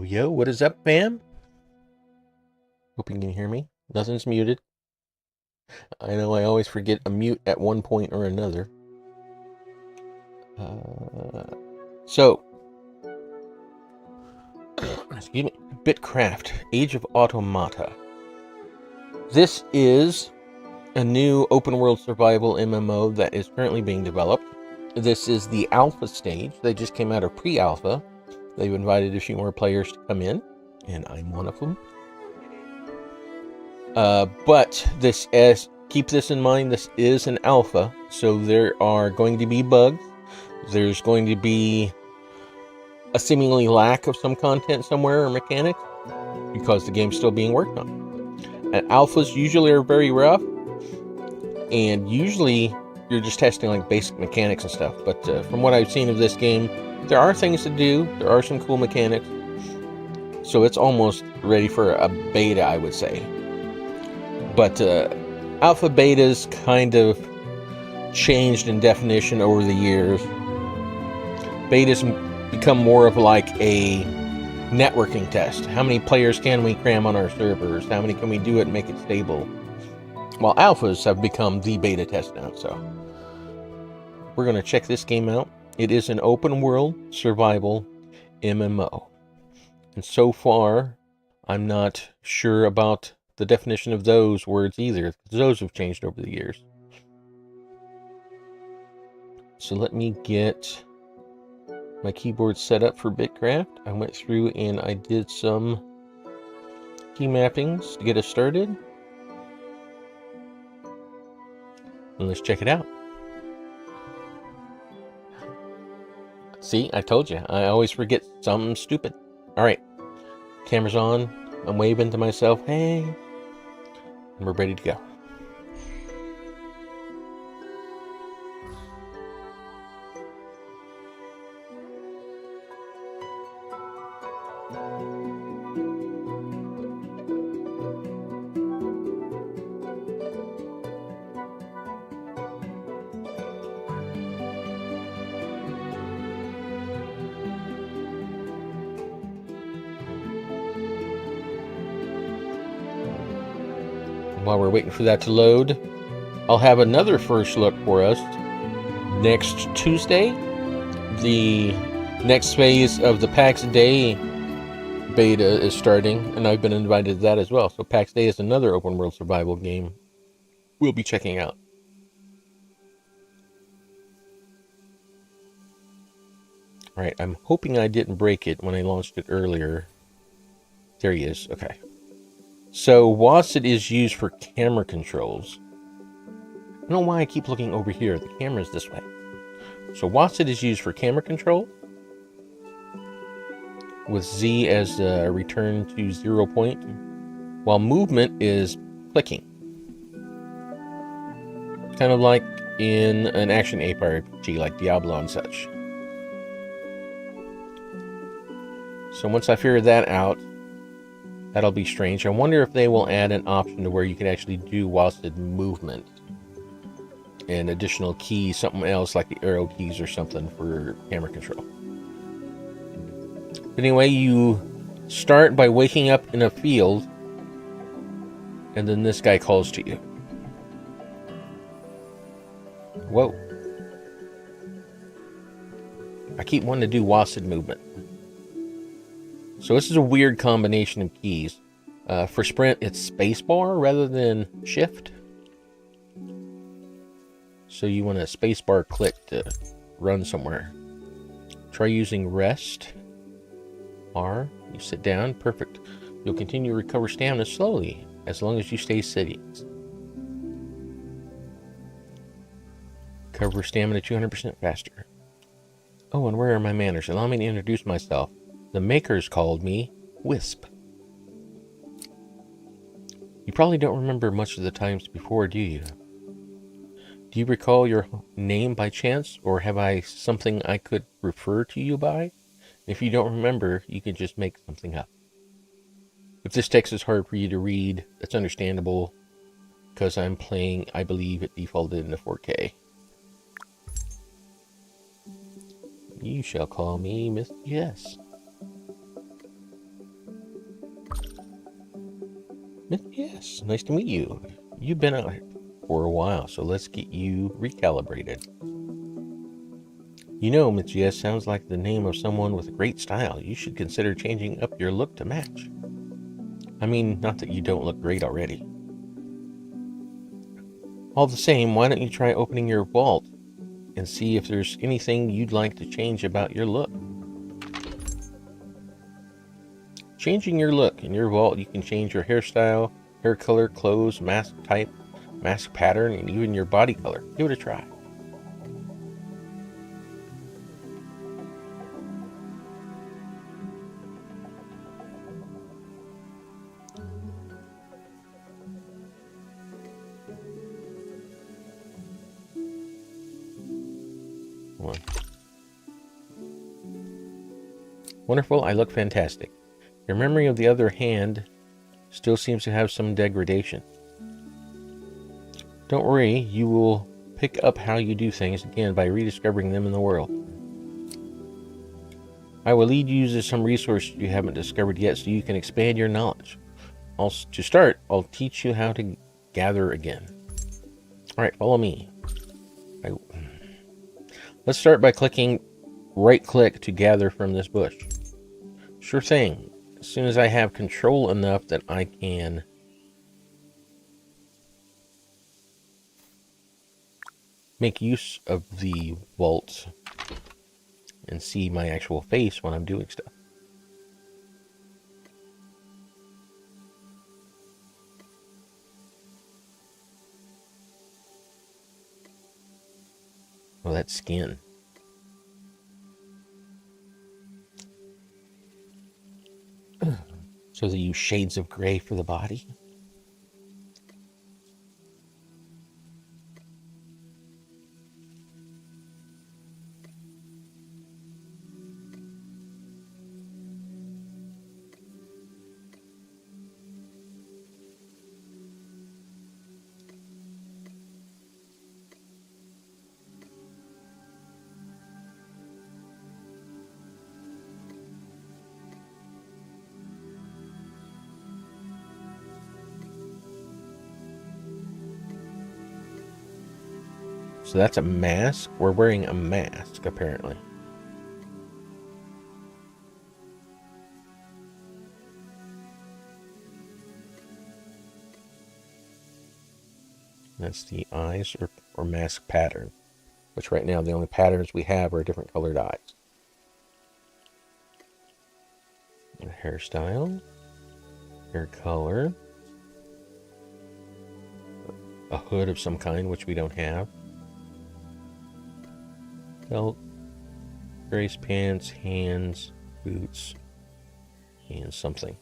Yo, what is up, fam? Hope you can hear me. Nothing's muted. I know I always forget a mute at one point or another. So, excuse me, BitCraft, Age of Automata. This is a new open world survival MMO that is currently being developed. This is the alpha stage. They just came out of pre-alpha. They've invited a few more players to come in, and I'm one of them. But this is, keep this in mind, this is an alpha, so there are going to be bugs. There's going to be a seemingly lack of some content somewhere or mechanics, because the game's still being worked on. And alphas usually are very rough, and usually you're just testing like basic mechanics and stuff. But from what I've seen of this game, there are things to do. There are some cool mechanics. So it's almost ready for a beta, I would say. But alpha betas kind of changed in definition over the years. Betas become more of like a networking test. How many players can we cram on our servers? How many can we do it and make it stable? While alphas have become the beta test now. So we're going to check this game out. It is an open world survival MMO. And so far, I'm not sure about the definition of those words either, because those have changed over the years. So let me get my keyboard set up for BitCraft. I went through and I did some key mappings to get us started. And let's check it out. See, I told you, I always forget something stupid. All right, camera's on. I'm waving to myself, hey, and we're ready to go. While we're waiting for that to load, I'll have another first look for us next Tuesday. The next phase of the PAX Day beta is starting, and I've been invited to that as well. So PAX Day is another open world survival game we'll be checking out. All right, I'm hoping I didn't break it when I launched it earlier. There he is. Okay. So whilst it is used for camera controls, I don't know why I keep looking over here. The camera's this way. So WASD is used for camera control, with Z as a return to 0 point, while movement is clicking. Kind of like in an action RPG like Diablo and such. So once I figure that out, that'll be strange. I wonder if they will add an option to where you can actually do WASD movement and additional keys, something else like the arrow keys or something for camera control. But anyway, you start by waking up in a field, and then this guy calls to you. Whoa. I keep wanting to do WASD movement. So this is a weird combination of keys. For sprint, it's spacebar rather than shift. So you want a spacebar click to run somewhere. Try using rest. R, you sit down, perfect. You'll continue to recover stamina slowly, as long as you stay sitting. Recover stamina 200% faster. Oh, and where are my manners? Allow me to introduce myself. The makers called me Wisp. You probably don't remember much of the times before, do you? Do you recall your name by chance, or have I something I could refer to you by? If you don't remember, you can just make something up. If this text is hard for you to read, that's understandable, because I'm playing, I believe it defaulted into 4K. You shall call me MythGS. MythGS, nice to meet you. You've been out here for a while, so let's get you recalibrated. You know, MythGS sounds like the name of someone with great style. You should consider changing up your look to match. I mean, not that you don't look great already. All the same, why don't you try opening your vault and see if there's anything you'd like to change about your look. Changing your look in your vault, you can change your hairstyle, hair color, clothes, mask type, mask pattern, and even your body color. Give it a try. Wonderful, I look fantastic. Your memory, on the other hand, still seems to have some degradation. Don't worry, you will pick up how you do things again by rediscovering them in the world. I will lead you to some resources you haven't discovered yet so you can expand your knowledge. To start, I'll teach you how to gather again. Alright, follow me. Let's start by clicking right-click to gather from this bush. Sure thing. As soon as I have control enough that I can make use of the vault and see my actual face when I'm doing stuff. Oh, that's skin. So they use shades of gray for the body. So that's a mask. We're wearing a mask, apparently. That's the eyes or mask pattern, which right now the only patterns we have are different colored eyes. And hairstyle, hair color, a hood of some kind, which we don't have. Belt, race pants, hands, boots, and something.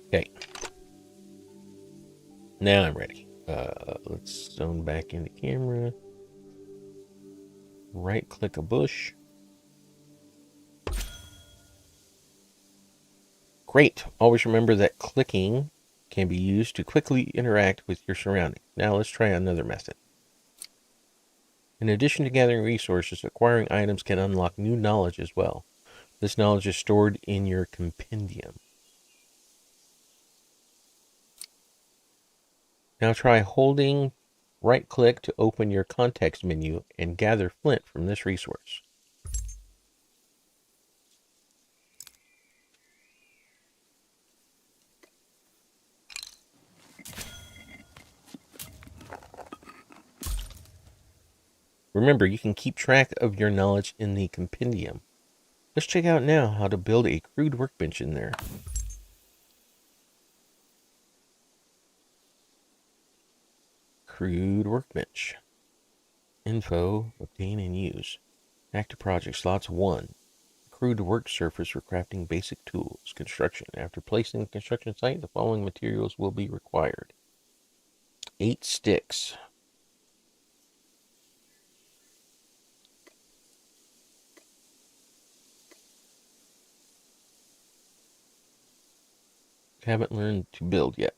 Okay. Now I'm ready. Let's zone back into camera. Right click a bush. Great. Always remember that clicking can be used to quickly interact with your surroundings. Now let's try another method. In addition to gathering resources, acquiring items can unlock new knowledge as well. This knowledge is stored in your compendium. Now try holding right click to open your context menu and gather flint from this resource. Remember, you can keep track of your knowledge in the compendium. Let's check out now how to build a crude workbench in there. Crude workbench. Info, obtain and use. Active project, slots 1. Crude work surface for crafting basic tools. Construction. After placing the construction site, the following materials will be required. 8 sticks. Haven't learned to build yet.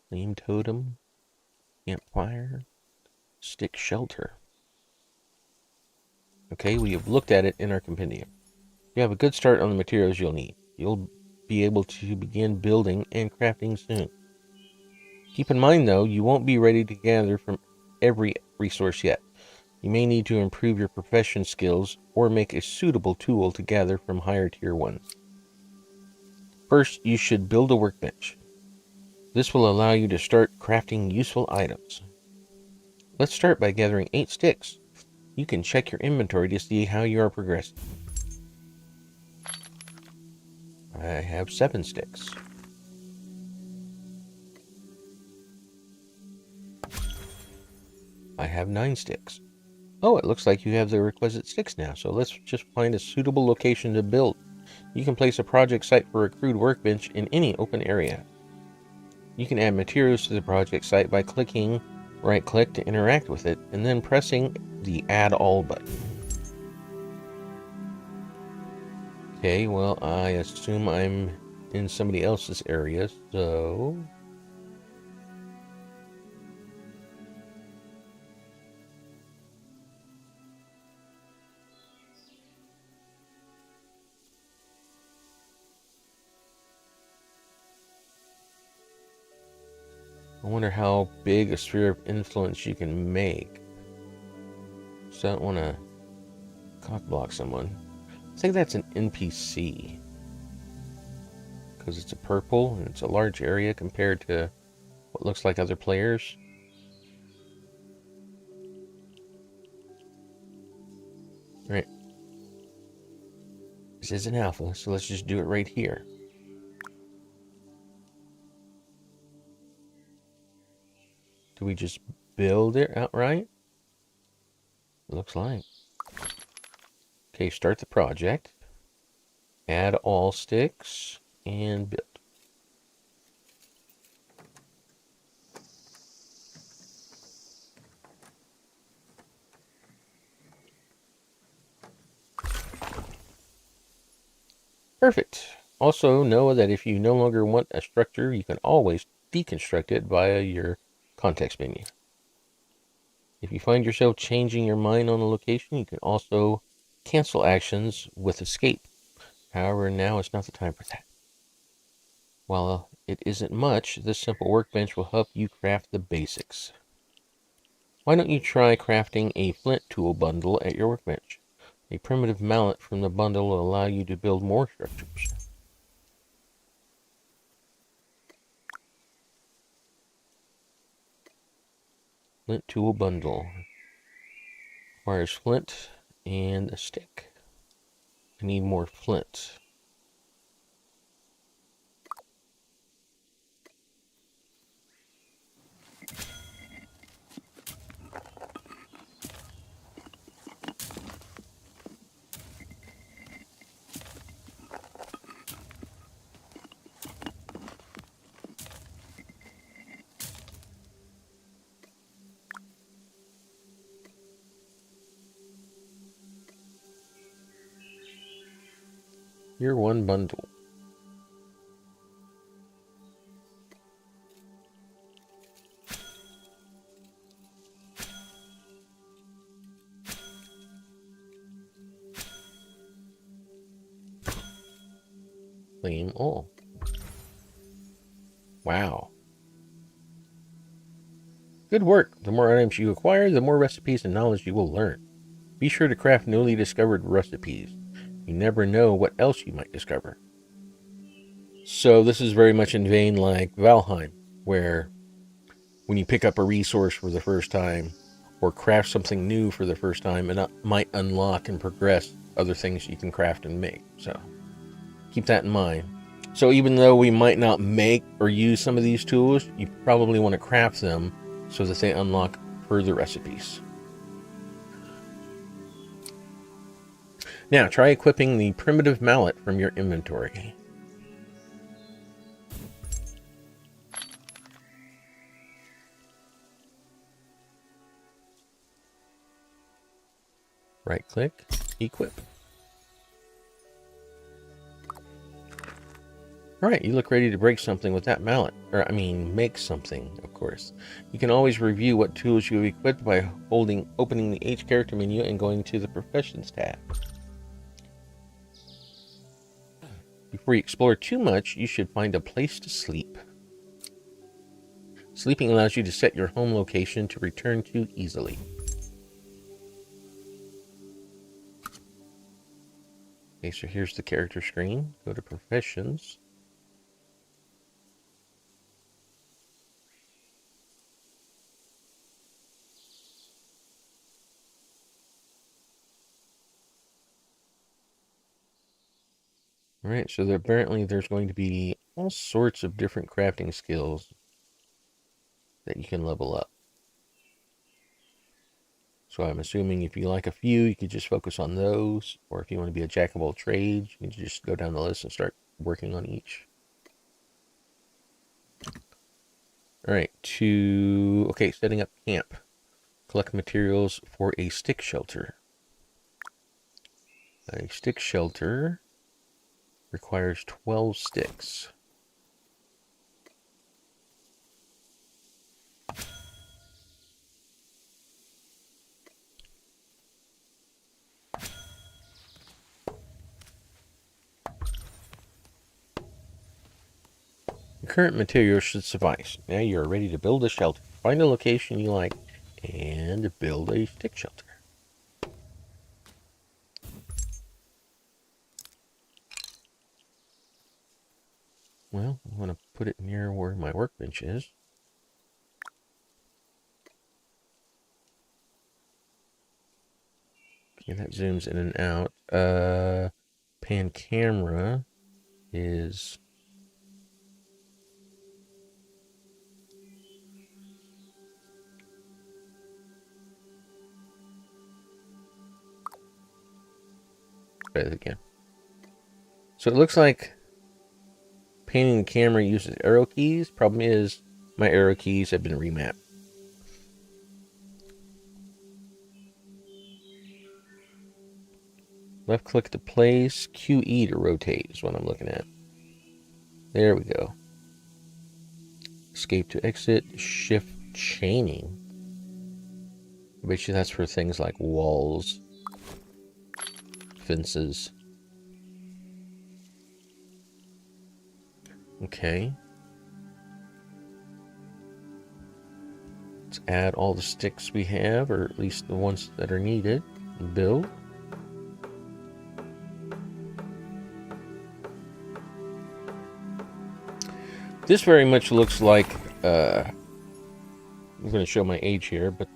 Flame totem. Campfire. Stick shelter. Okay, we have looked at it in our compendium. You have a good start on the materials you'll need. You'll be able to begin building and crafting soon. Keep in mind, though, you won't be ready to gather from every resource yet. You may need to improve your profession skills or make a suitable tool to gather from higher tier ones. First, you should build a workbench. This will allow you to start crafting useful items. Let's start by gathering 8 sticks. You can check your inventory to see how you are progressing. I have 7 sticks. I have 9 sticks. Oh, it looks like you have the requisite sticks now, so let's just find a suitable location to build. You can place a project site for a crude workbench in any open area. You can add materials to the project site by clicking right-click to interact with it, and then pressing the Add All button. Okay, well, I assume I'm in somebody else's area, so... I wonder how big a sphere of influence you can make. So I don't want to cockblock someone. I think that's an NPC. Because it's a purple and it's a large area compared to what looks like other players. Right. This is an alpha, so let's just do it right here. Do we just build it outright? Looks like. Okay, start the project. Add all sticks and build. Perfect. Also know that if you no longer want a structure, you can always deconstruct it via your context menu. If you find yourself changing your mind on the location, you can also cancel actions with escape. However, now is not the time for that. While it isn't much, this simple workbench will help you craft the basics. Why don't you try crafting a flint tool bundle at your workbench? A primitive mallet from the bundle will allow you to build more structures. Flint tool bundle. Requires flint and a stick. I need more flint. You're one bundle. Claim all. Wow. Good work. The more items you acquire, the more recipes and knowledge you will learn. Be sure to craft newly discovered recipes. You never know what else you might discover. So this is very much in vain like Valheim, where when you pick up a resource for the first time or craft something new for the first time, it might unlock and progress other things you can craft and make. So keep that in mind. So even though we might not make or use some of these tools, you probably want to craft them so that they unlock further recipes. Now try equipping the primitive mallet from your inventory. Right click, equip. Alright, you look ready to break something with that mallet. Make something, of course. You can always review what tools you have equipped by opening the H character menu and going to the Professions tab. Before you explore too much, you should find a place to sleep. Sleeping allows you to set your home location to return to easily. Okay, so here's the character screen. Go to Professions. Alright, so apparently there's going to be all sorts of different crafting skills that you can level up. So I'm assuming if you like a few, you could just focus on those. Or if you want to be a jack of all trades, you can just go down the list and start working on each. Alright, setting up camp. Collect materials for a stick shelter. A stick shelter requires 12 sticks. The current materials should suffice. Now you are ready to build a shelter. Find a location you like and build a stick shelter. Well, I'm going to put it near where my workbench is. Okay, that zooms in and out. Pan camera is... Try that again. So it looks like painting the camera uses arrow keys. Problem is, my arrow keys have been remapped. Left click to place, QE to rotate is what I'm looking at. There we go. Escape to exit, shift chaining. I bet you that's for things like walls, fences. Okay. Let's add all the sticks we have, or at least the ones that are needed. Build. This very much looks like, I'm going to show my age here, but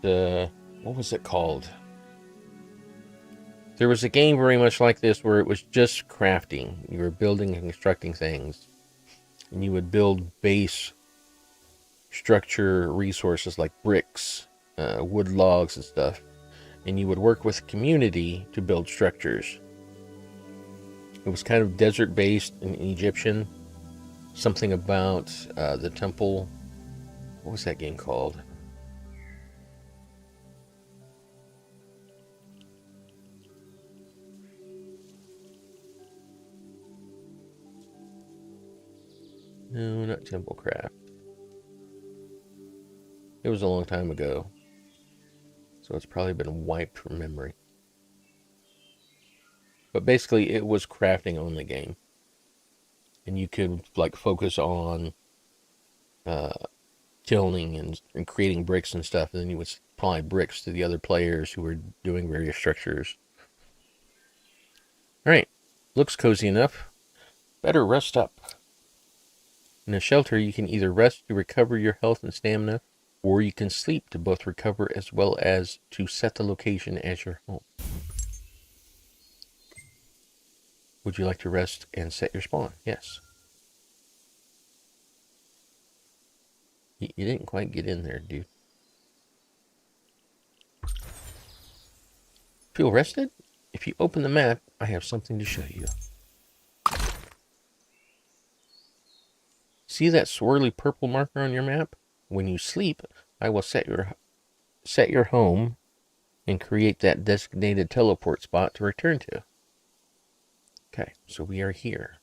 what was it called? There was a game very much like this where it was just crafting. You were building and constructing things. And you would build base structure resources like bricks, wood logs and stuff. And you would work with the community to build structures. It was kind of desert based and Egyptian. Something about the temple. What was that game called? No, not Templecraft. It was a long time ago. So it's probably been wiped from memory. But basically, it was crafting only game. And you could like focus on kilning and creating bricks and stuff. And then you would supply bricks to the other players who were doing various structures. Alright, looks cozy enough. Better rest up. In a shelter, you can either rest to recover your health and stamina, or you can sleep to both recover as well as to set the location as your home. Would you like to rest and set your spawn? Yes. You didn't quite get in there, dude. Feel rested? If you open the map, I have something to show you. See that swirly purple marker on your map? When you sleep, I will set your home and create that designated teleport spot to return to. Okay, so we are here.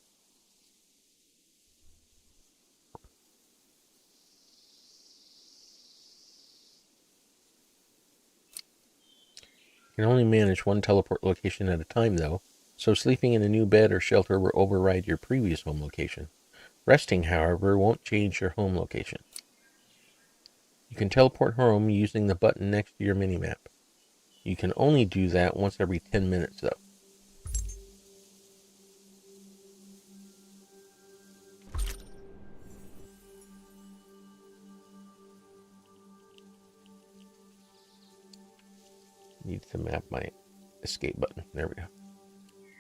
You can only manage one teleport location at a time, though, so sleeping in a new bed or shelter will override your previous home location. Resting, however, won't change your home location. You can teleport home using the button next to your minimap. You can only do that once every 10 minutes, though. Need to map my escape button. There we go.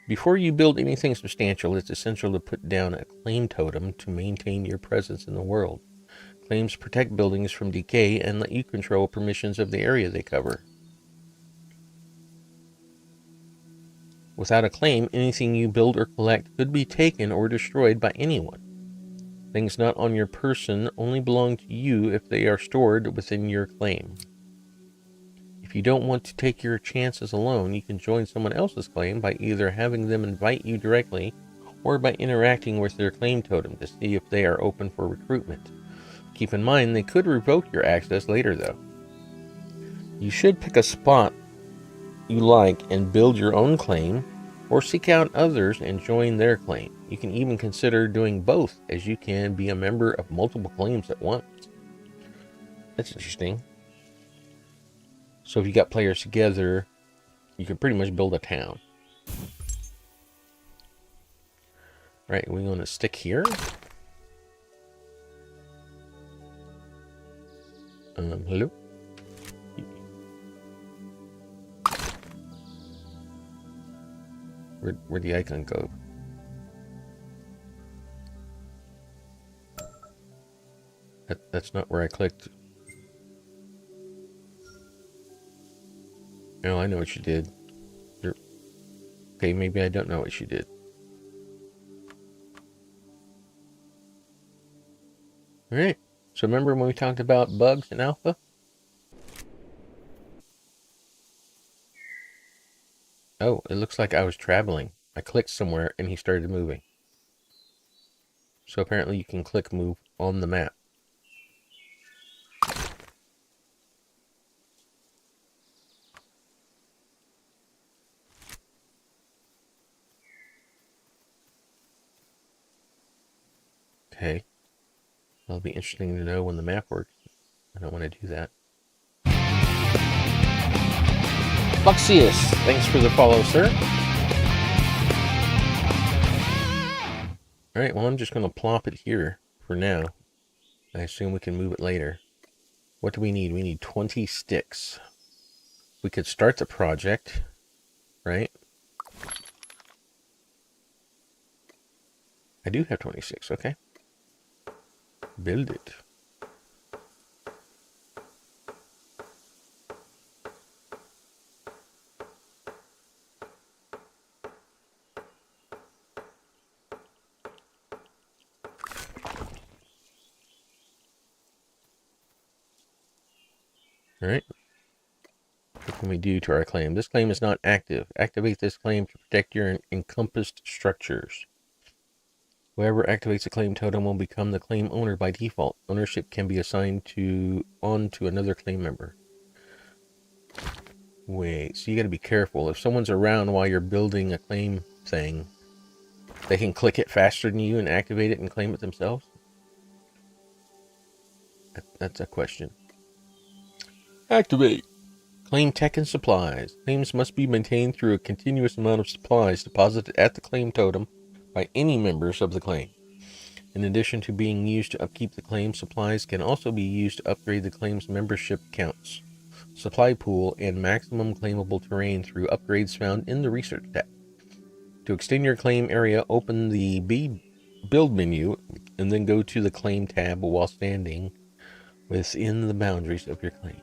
Before you build anything substantial, it's essential to put down a claim totem to maintain your presence in the world. Claims protect buildings from decay and let you control permissions of the area they cover. Without a claim, anything you build or collect could be taken or destroyed by anyone. Things not on your person only belong to you if they are stored within your claim. If you don't want to take your chances alone, you can join someone else's claim by either having them invite you directly or by interacting with their claim totem to see if they are open for recruitment. Keep in mind, they could revoke your access later, though. You should pick a spot you like and build your own claim, or seek out others and join their claim. You can even consider doing both, as you can be a member of multiple claims at once. That's interesting. So if you got players together, you can pretty much build a town. Right, we're going to stick here. Hello? Where'd the icon go? That's not where I clicked. No, I know what you did. Okay, maybe I don't know what you did. Alright, so remember when we talked about bugs in alpha? Oh, it looks like I was traveling. I clicked somewhere and he started moving. So apparently you can click move on the map. Okay. That'll be interesting to know when the map works. I don't want to do that. Buxius, thanks for the follow, sir. Alright, well, I'm just going to plop it here for now. I assume we can move it later. What do we need? We need 20 sticks. We could start the project, right? I do have 26, okay. Build it. All right. What can we do to our claim? This claim is not active. Activate this claim to protect your encompassed structures. Whoever activates a claim totem will become the claim owner by default. Ownership can be assigned to another claim member. Wait, so you got to be careful. If someone's around while you're building a claim thing, they can click it faster than you and activate it and claim it themselves? That's a question. Activate. Claim tech and supplies. Claims must be maintained through a continuous amount of supplies deposited at the claim totem by any members of the claim. In addition to being used to upkeep the claim, supplies can also be used to upgrade the claim's membership counts, supply pool, and maximum claimable terrain through upgrades found in the research tab. To extend your claim area, open the build menu and then go to the claim tab while standing within the boundaries of your claim.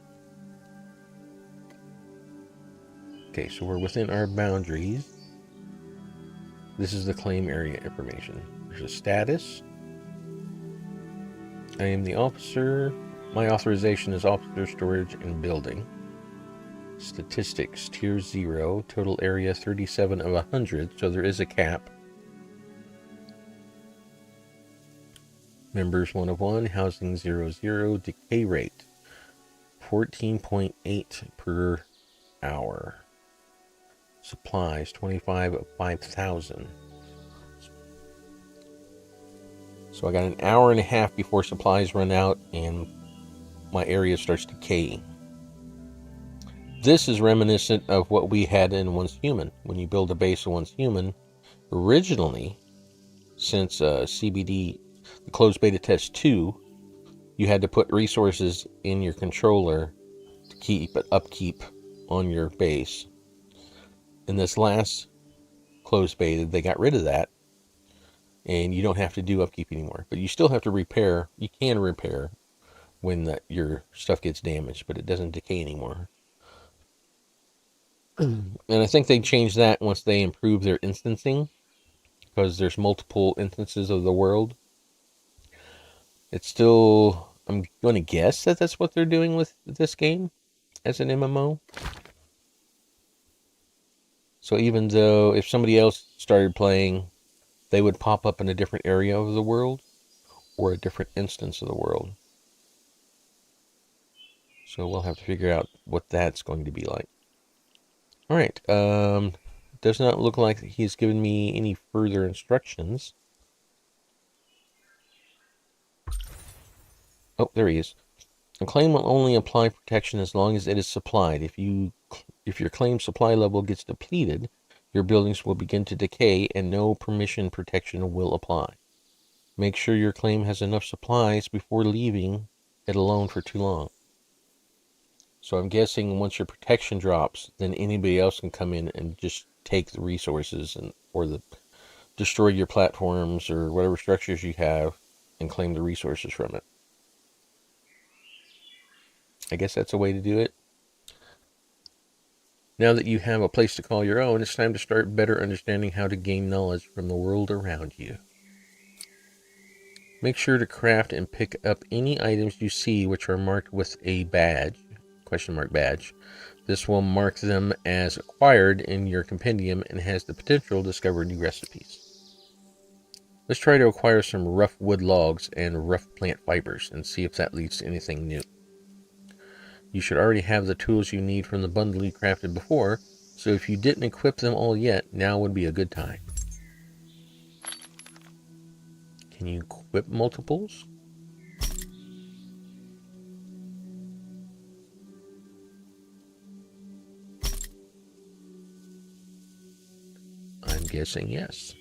Okay, so we're within our boundaries. This is the claim area information. There's a status. I am the officer. My authorization is officer, storage, and building. Statistics, tier 0, total area 37 of 100, so there is a cap. Members 1 of 1, housing 00, decay rate 14.8 per hour. Supplies 25 of 5,000. So I got an hour and a half before supplies run out and my area starts decaying. This is reminiscent of what we had in Once Human. When you build a base of Once Human, originally, since CBD, the closed beta test 2, you had to put resources in your controller to keep upkeep on your base. In this last closed beta, they got rid of that, and you don't have to do upkeep anymore. But you still have to repair. You can repair when your stuff gets damaged, but it doesn't decay anymore. And I think they changed that once they improved their instancing, because there's multiple instances of the world. It's still, I'm going to guess that that's what they're doing with this game as an MMO. So even though if somebody else started playing, they would pop up in a different area of the world or a different instance of the world. So we'll have to figure out what that's going to be like. All right. Does not look like he's given me any further instructions. Oh, there he is. A claim will only apply protection as long as it is supplied. If your claim supply level gets depleted, your buildings will begin to decay and no permission protection will apply. Make sure your claim has enough supplies before leaving it alone for too long. So I'm guessing once your protection drops, then anybody else can come in and just take the resources or destroy your platforms or whatever structures you have and claim the resources from it. I guess that's a way to do it. Now that you have a place to call your own, it's time to start better understanding how to gain knowledge from the world around you. Make sure to craft and pick up any items you see which are marked with a badge, question mark badge. This will mark them as acquired in your compendium and has the potential to discover new recipes. Let's try to acquire some rough wood logs and rough plant fibers and see if that leads to anything new. You should already have the tools you need from the bundle you crafted before, so if you didn't equip them all yet, now would be a good time. Can you equip multiples? I'm guessing yes.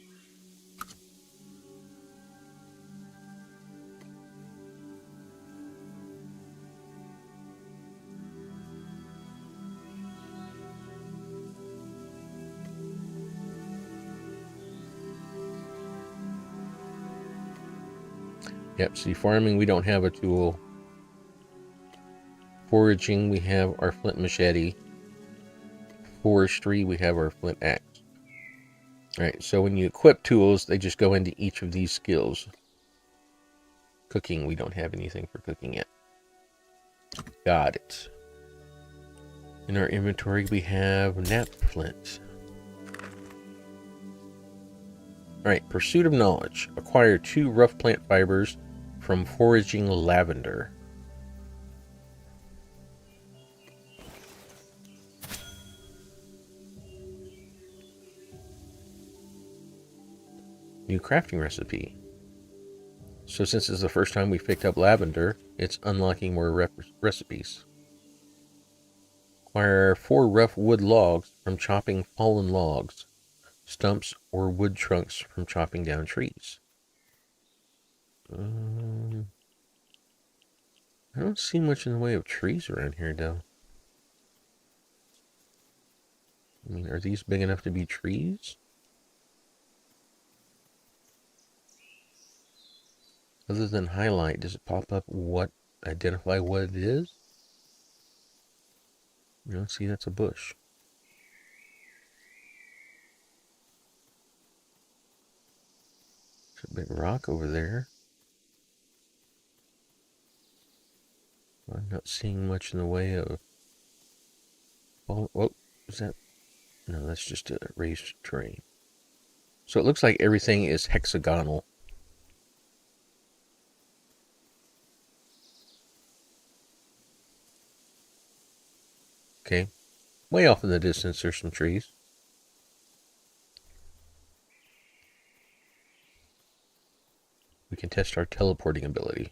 Yep, see, farming, we don't have a tool. Foraging, we have our flint machete. Forestry, we have our flint axe. Alright, so when you equip tools, they just go into each of these skills. Cooking, we don't have anything for cooking yet. Got it. In our inventory, we have nap flint. Alright, pursuit of knowledge. Acquire 2 rough plant fibers from foraging lavender. New crafting recipe. So since it's the first time we've picked up lavender, it's unlocking more recipes. Acquire 4 rough wood logs from chopping fallen logs, stumps, or wood trunks from chopping down trees. I don't see much in the way of trees around here, though. I mean, are these big enough to be trees? Other than highlight, does it pop up identify what it is? You don't see, that's a bush. There's a big rock over there. I'm not seeing much in the way of... Oh, is that... No, that's just a raised terrain. So it looks like everything is hexagonal. Okay. Way off in the distance, there's some trees. We can test our teleporting ability.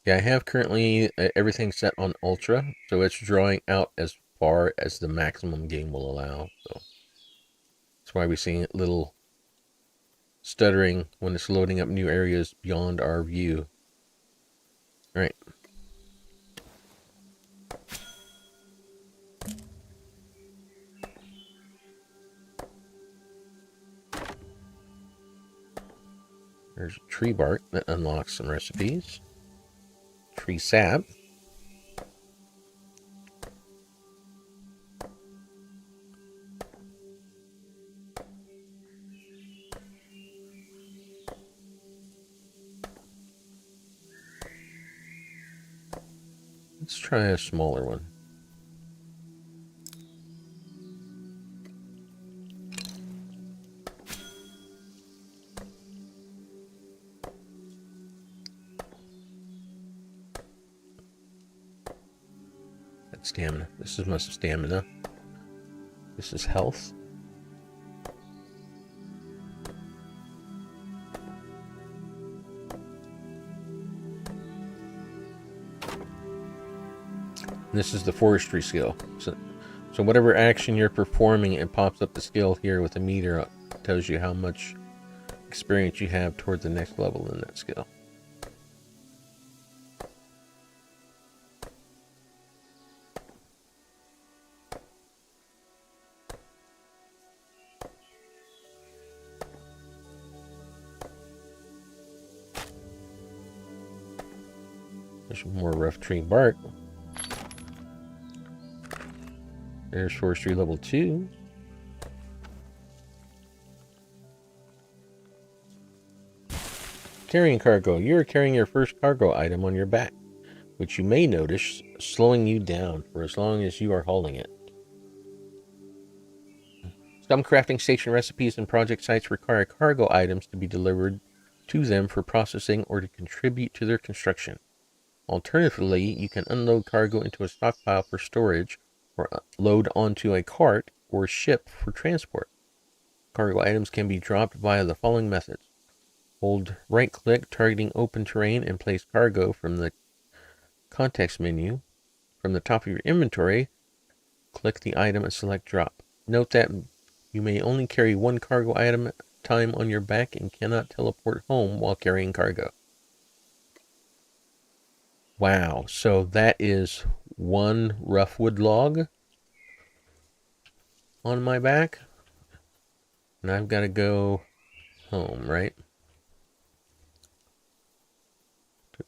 Yeah, I have currently everything set on Ultra, so it's drawing out as far as the maximum game will allow. So that's why we're seeing a little stuttering when it's loading up new areas beyond our view. All right. There's tree bark that unlocks some recipes. Tree sap. Let's try a smaller one. That's stamina. This is my stamina. This is health. This is the forestry skill. So whatever action you're performing, it pops up the skill here with a meter. Tells you how much experience you have toward the next level in that skill. There's more rough tree bark. There's forestry level 2. Carrying cargo. You're carrying your first cargo item on your back, which you may notice slowing you down for as long as you are hauling it. Some crafting station recipes and project sites require cargo items to be delivered to them for processing or to contribute to their construction. Alternatively, you can unload cargo into a stockpile for storage or load onto a cart or ship for transport. Cargo items can be dropped via the following methods. Hold right-click targeting open terrain and place cargo from the context menu. From the top of your inventory, click the item and select drop. Note that you may only carry one cargo item at a time on your back and cannot teleport home while carrying cargo. Wow, so that is one rough wood log on my back. And I've got to go home, right?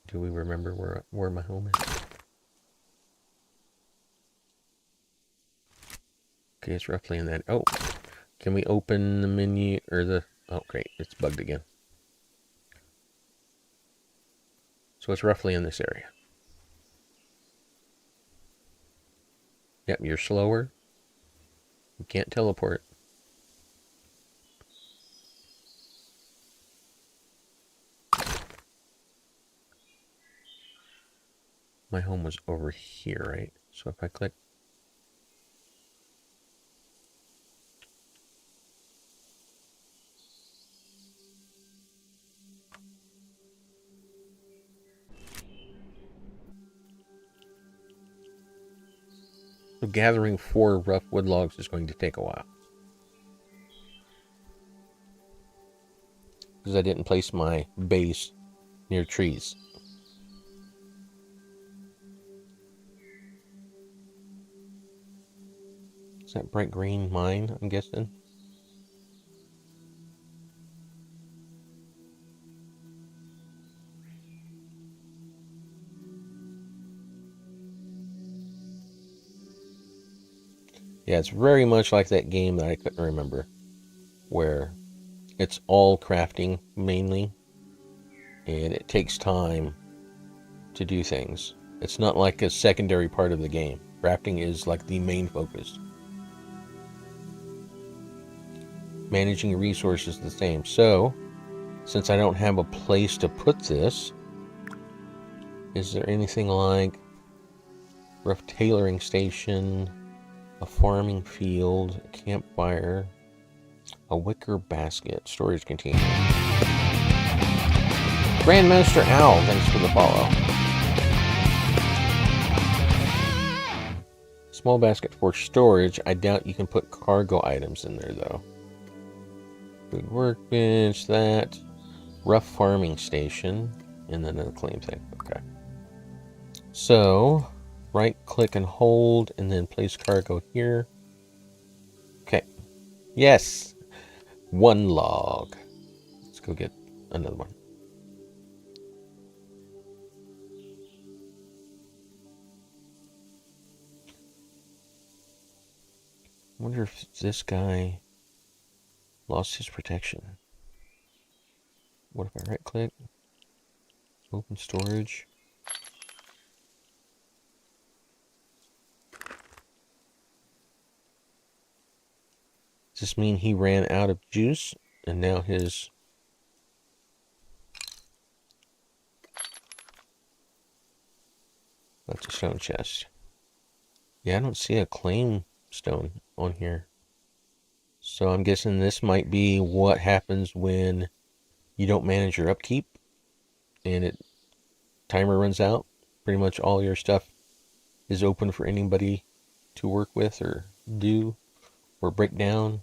Do we remember where my home is? Okay, it's roughly in that. Oh, can we open the menu or the? Oh, great, it's bugged again. So it's roughly in this area. Yep, you're slower. You can't teleport. My home was over here, right? So if I click. So gathering 4 rough wood logs is going to take a while. Because I didn't place my base near trees. Is that bright green mine, I'm guessing? Yeah, it's very much like that game that I couldn't remember, where it's all crafting mainly, and it takes time to do things. It's not like a secondary part of the game. Crafting is like the main focus. Managing resources is the same. So, since I don't have a place to put this, is there anything like rough tailoring station, a farming field, a campfire, a wicker basket, storage container? Grandmaster Owl, thanks for the follow. Small basket for storage. I doubt you can put cargo items in there, though. Food workbench, that. Rough farming station. And then a claim thing. Okay. So, right click and hold, and then place cargo here. Okay. Yes! 1 log. Let's go get another one. I wonder if this guy lost his protection. What if I right click? Open storage. Does this mean he ran out of juice and now his... That's a stone chest. Yeah, I don't see a claim stone on here. So I'm guessing this might be what happens when you don't manage your upkeep and timer runs out. Pretty much all your stuff is open for anybody to work with or do or break down.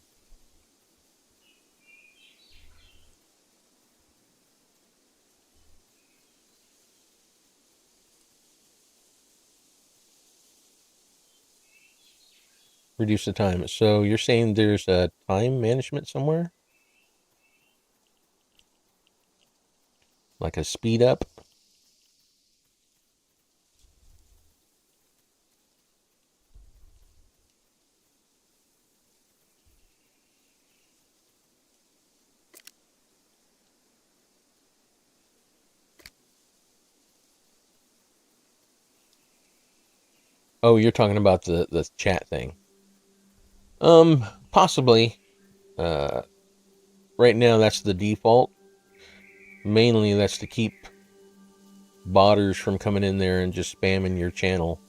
Reduce the time. So you're saying there's a time management somewhere? Like a speed up? Oh, you're talking about the chat thing. Possibly. Uh, right now that's the default. Mainly that's to keep botters from coming in there and just spamming your channel.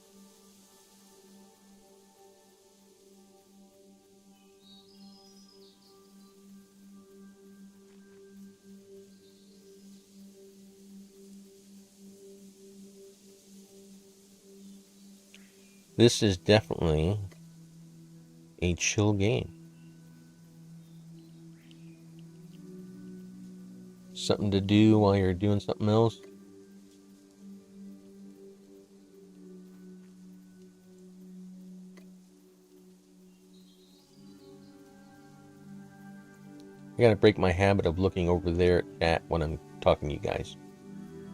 This is definitely a chill game. Something to do while you're doing something else. I gotta break my habit of looking over there at chat when I'm talking to you guys.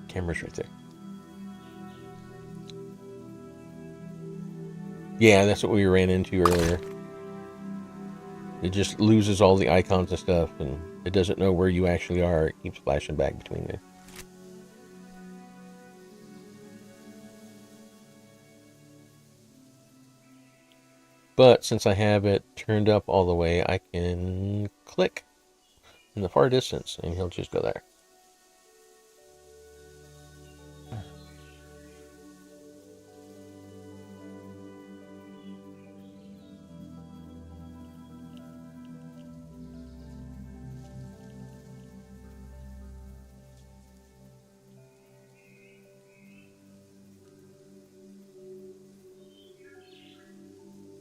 Camera's right there. Yeah, that's what we ran into earlier. It just loses all the icons and stuff, and it doesn't know where you actually are. It keeps flashing back between there. But since I have it turned up all the way, I can click in the far distance, and he'll just go there.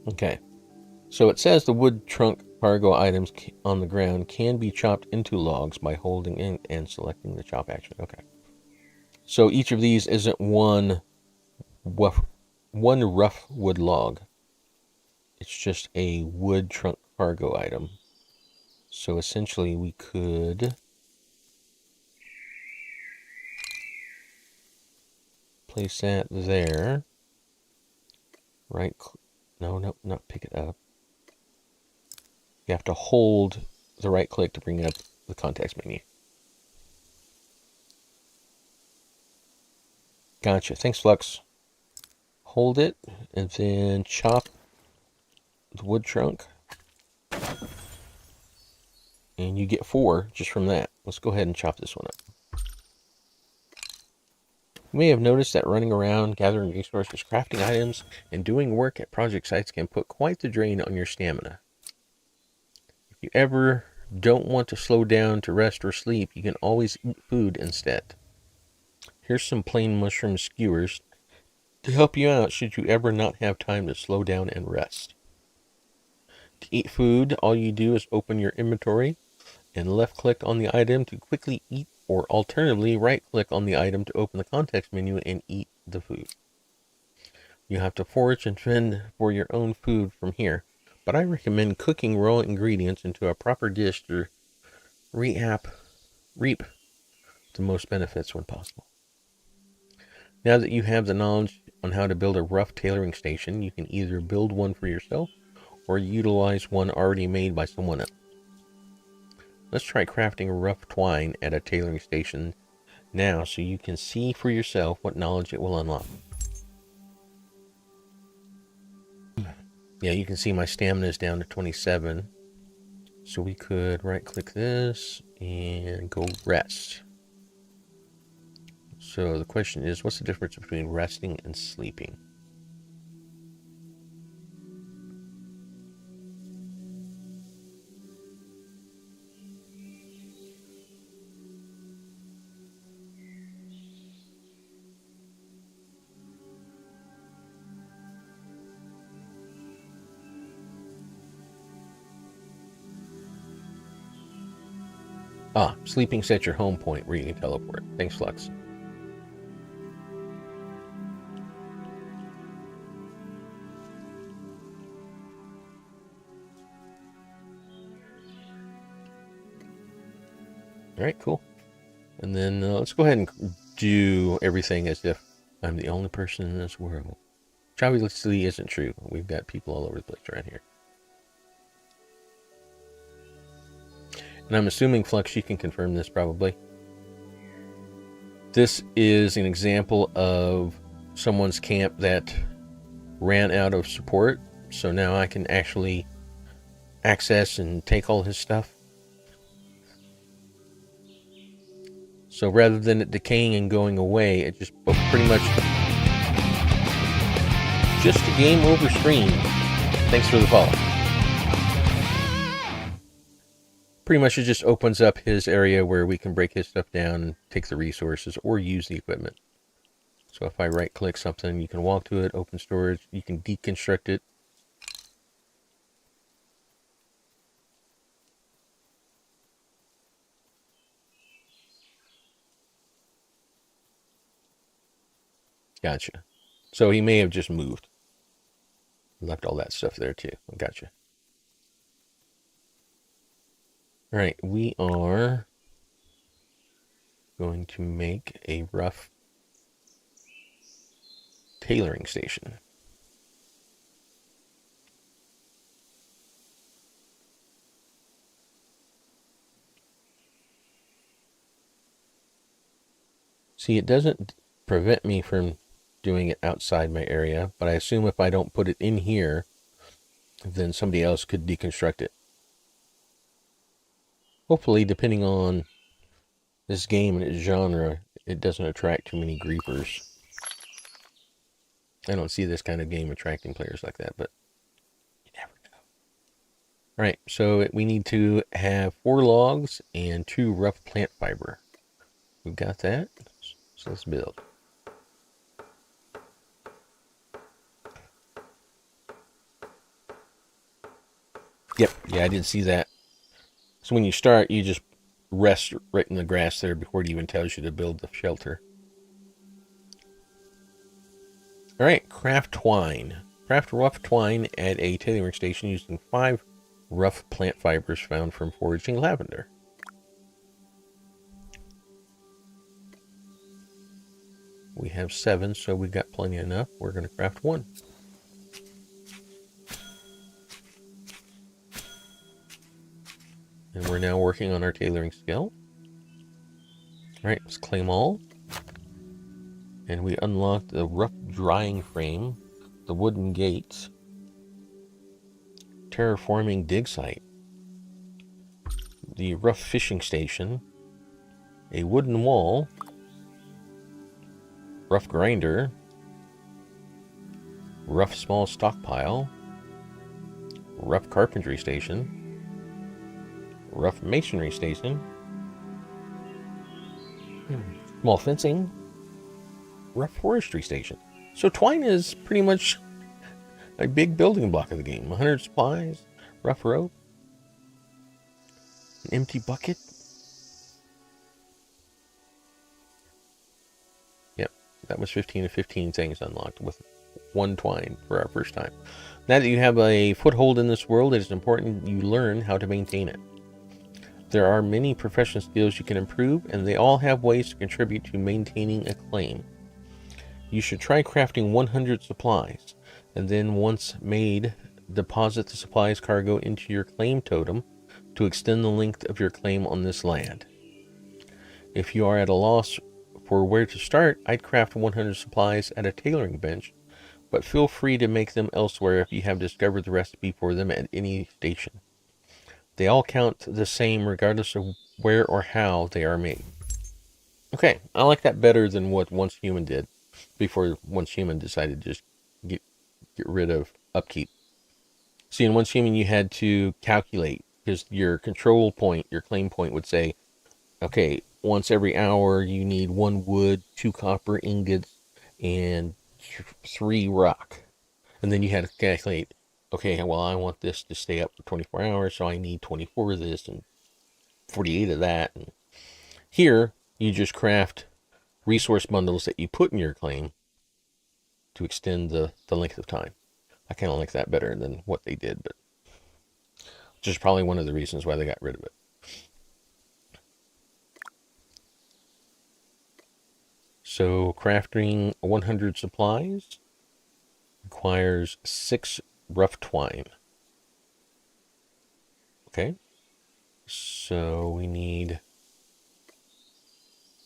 Okay, so it says the wood trunk cargo items on the ground can be chopped into logs by holding in and selecting the chop action. Okay, so each of these isn't one rough wood log. It's just a wood trunk cargo item. So essentially we could place that there. Right, no, not pick it up. You have to hold the right click to bring up the context menu. Gotcha. Thanks, Flux. Hold it and then chop the wood trunk. And you get 4 just from that. Let's go ahead and chop this one up. You may have noticed that running around, gathering resources, crafting items, and doing work at project sites can put quite the drain on your stamina. If you ever don't want to slow down to rest or sleep, you can always eat food instead. Here's some plain mushroom skewers to help you out should you ever not have time to slow down and rest. To eat food, all you do is open your inventory and left click on the item to quickly eat, or alternatively right click on the item to open the context menu and eat the food. You have to forage and fend for your own food from here, but I recommend cooking raw ingredients into a proper dish to reap the most benefits when possible. Now that you have the knowledge on how to build a rough tailoring station, you can either build one for yourself or utilize one already made by someone else. Let's try crafting rough twine at a tailoring station now so you can see for yourself what knowledge it will unlock. Yeah, you can see my stamina is down to 27. So we could right click this and go rest. So the question is, what's the difference between resting and sleeping? Sleeping sets your home point where you can teleport. Thanks, Flux. All right, cool. And then let's go ahead and do everything as if I'm the only person in this world. Which obviously isn't true. We've got people all over the place around here. And I'm assuming, Flux, you can confirm this probably. This is an example of someone's camp that ran out of support. So now I can actually access and take all his stuff. So rather than it decaying and going away, it just pretty much just a game over screen. Thanks for the follow. Pretty much it just opens up his area where we can break his stuff down, take the resources, or use the equipment. So if I right click something, you can walk to it, open storage, you can deconstruct it. Gotcha. So he may have just moved. Left all that stuff there too. Gotcha. All right, we are going to make a rough tailoring station. See, it doesn't prevent me from doing it outside my area, but I assume if I don't put it in here, then somebody else could deconstruct it. Hopefully, depending on this game and its genre, it doesn't attract too many griefers. I don't see this kind of game attracting players like that, but you never know. All right, so we need to have 4 logs and 2 rough plant fiber. We've got that, so let's build. Yep, yeah, I did see that. So when you start, you just rest right in the grass there before it even tells you to build the shelter. All right, craft twine. Craft rough twine at a tailoring station using 5 rough plant fibers found from foraging lavender. We have 7, so we got plenty enough. We're going to craft 1. And we're now working on our tailoring skill. All right, let's claim all. And we unlocked the rough drying frame, the wooden gates, terraforming dig site, the rough fishing station, a wooden wall, rough grinder, rough small stockpile, rough carpentry station, rough masonry station, small fencing, rough forestry station. So twine is pretty much a big building block of the game. 100 supplies, rough rope, an empty bucket. Yep, that was 15 of 15 things unlocked with 1 twine for our first time. Now that you have a foothold in this world, it is important you learn how to maintain it. There are many professional skills you can improve, and they all have ways to contribute to maintaining a claim. You should try crafting 100 supplies, and then once made, deposit the supplies cargo into your claim totem to extend the length of your claim on this land. If you are at a loss for where to start, I'd craft 100 supplies at a tailoring bench, but feel free to make them elsewhere if you have discovered the recipe for them at any station. They all count the same regardless of where or how they are made. Okay, I like that better than what Once Human did before Once Human decided to just get rid of upkeep. See, in Once Human, you had to calculate because your control point, your claim point would say, okay, once every hour you need 1 wood, 2 copper ingots, and 3 rock. And then you had to calculate, okay, well, I want this to stay up for 24 hours, so I need 24 of this and 48 of that. And here, you just craft resource bundles that you put in your claim to extend the length of time. I kind of like that better than what they did, but which is probably one of the reasons why they got rid of it. So crafting 100 supplies requires 6 rough twine. Okay, so we need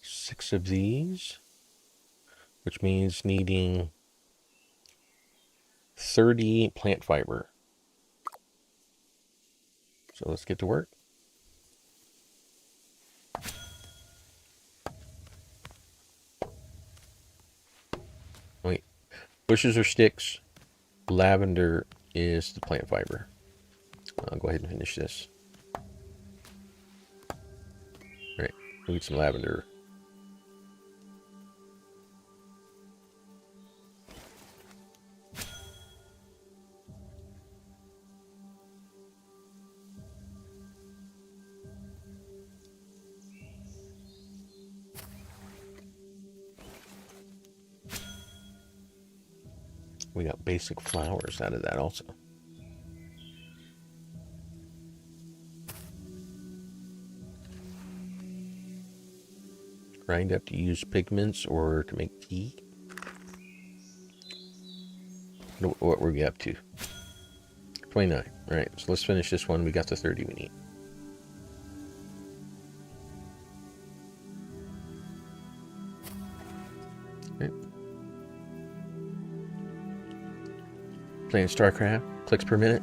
6 of these, which means needing 30 plant fiber. So let's get to work. Wait, bushes or sticks, lavender is the plant fiber. I'll go ahead and finish this. All right, we'll get some lavender. We got basic flowers out of that also. grind up to use pigments or to make tea. What were we up to? 29. All right, so let's finish this one. We got the 30 we need. Okay. Playing StarCraft, clicks per minute.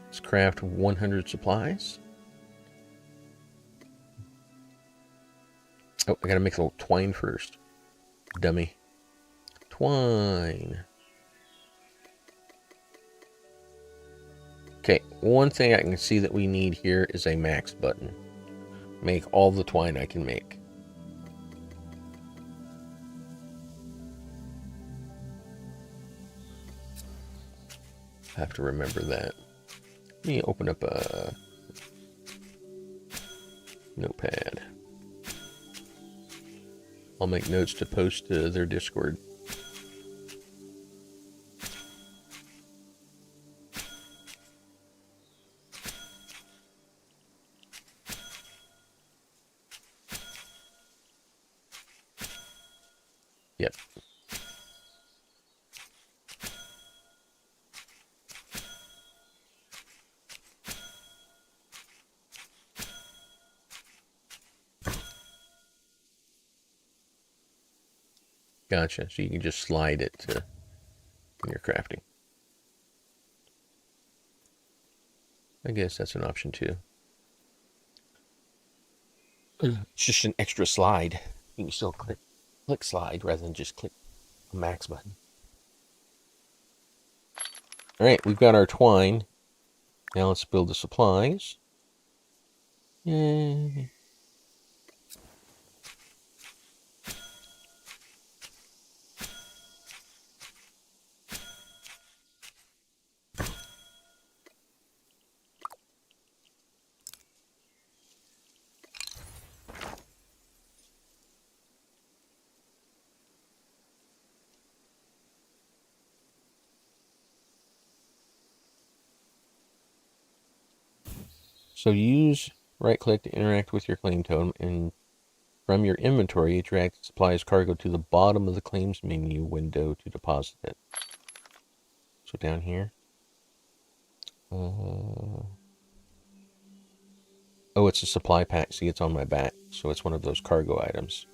Let's craft 100 supplies. Oh, I gotta make a little twine first. Dummy. Twine. Okay, one thing I can see that we need here is a max button. Make all the twine I can make. I have to remember that. Let me open up a notepad. I'll make notes to post to their Discord. Yep. Gotcha. So you can just slide it to your crafting. I guess that's an option too. It's just an extra slide. You can still click slide rather than just click a max button. All right, we've got our twine. Now let's build the supplies. Yay. So use right-click to interact with your claim totem, and from your inventory, drag the supplies cargo to the bottom of the claims menu window to deposit it. So down here. Oh, it's a supply pack. See, it's on my back. So it's one of those cargo items.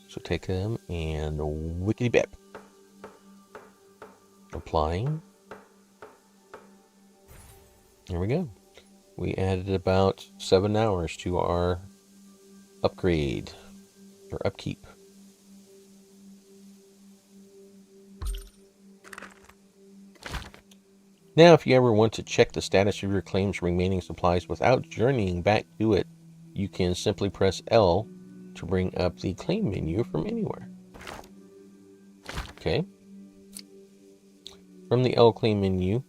So take them and wickety-bip. Applying. There we go. We added about 7 hours to our upgrade, or upkeep. Now, if you ever want to check the status of your claim's remaining supplies without journeying back to it, you can simply press L to bring up the claim menu from anywhere. Okay. From the L claim menu,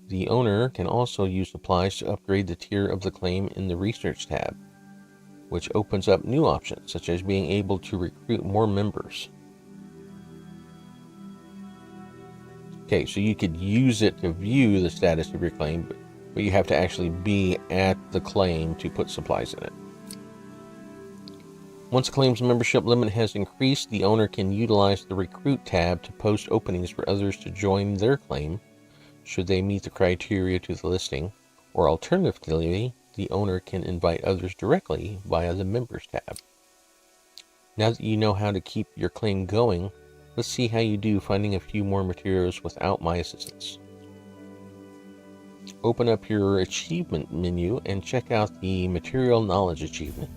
the owner can also use supplies to upgrade the tier of the claim in the Research tab, which opens up new options, such as being able to recruit more members. Okay, so you could use it to view the status of your claim, but you have to actually be at the claim to put supplies in it. Once a claim's membership limit has increased, the owner can utilize the Recruit tab to post openings for others to join their claim, should they meet the criteria to the listing, or alternatively, the owner can invite others directly via the Members tab. Now that you know how to keep your claim going, let's see how you do finding a few more materials without my assistance. Open up your achievement menu and check out the Material Knowledge achievement.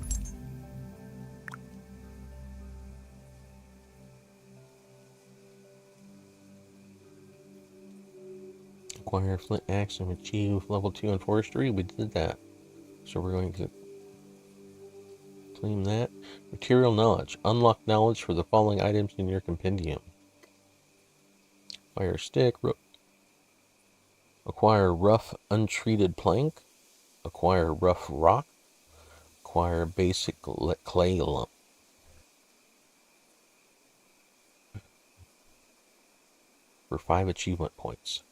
Acquire flint axe and achieve level 2 in forestry. We did that. So we're going to claim that. Material knowledge. Unlock knowledge for the following items in your compendium. Acquire stick. Acquire rough untreated plank. Acquire rough rock. Acquire basic clay lump. For 5 achievement points.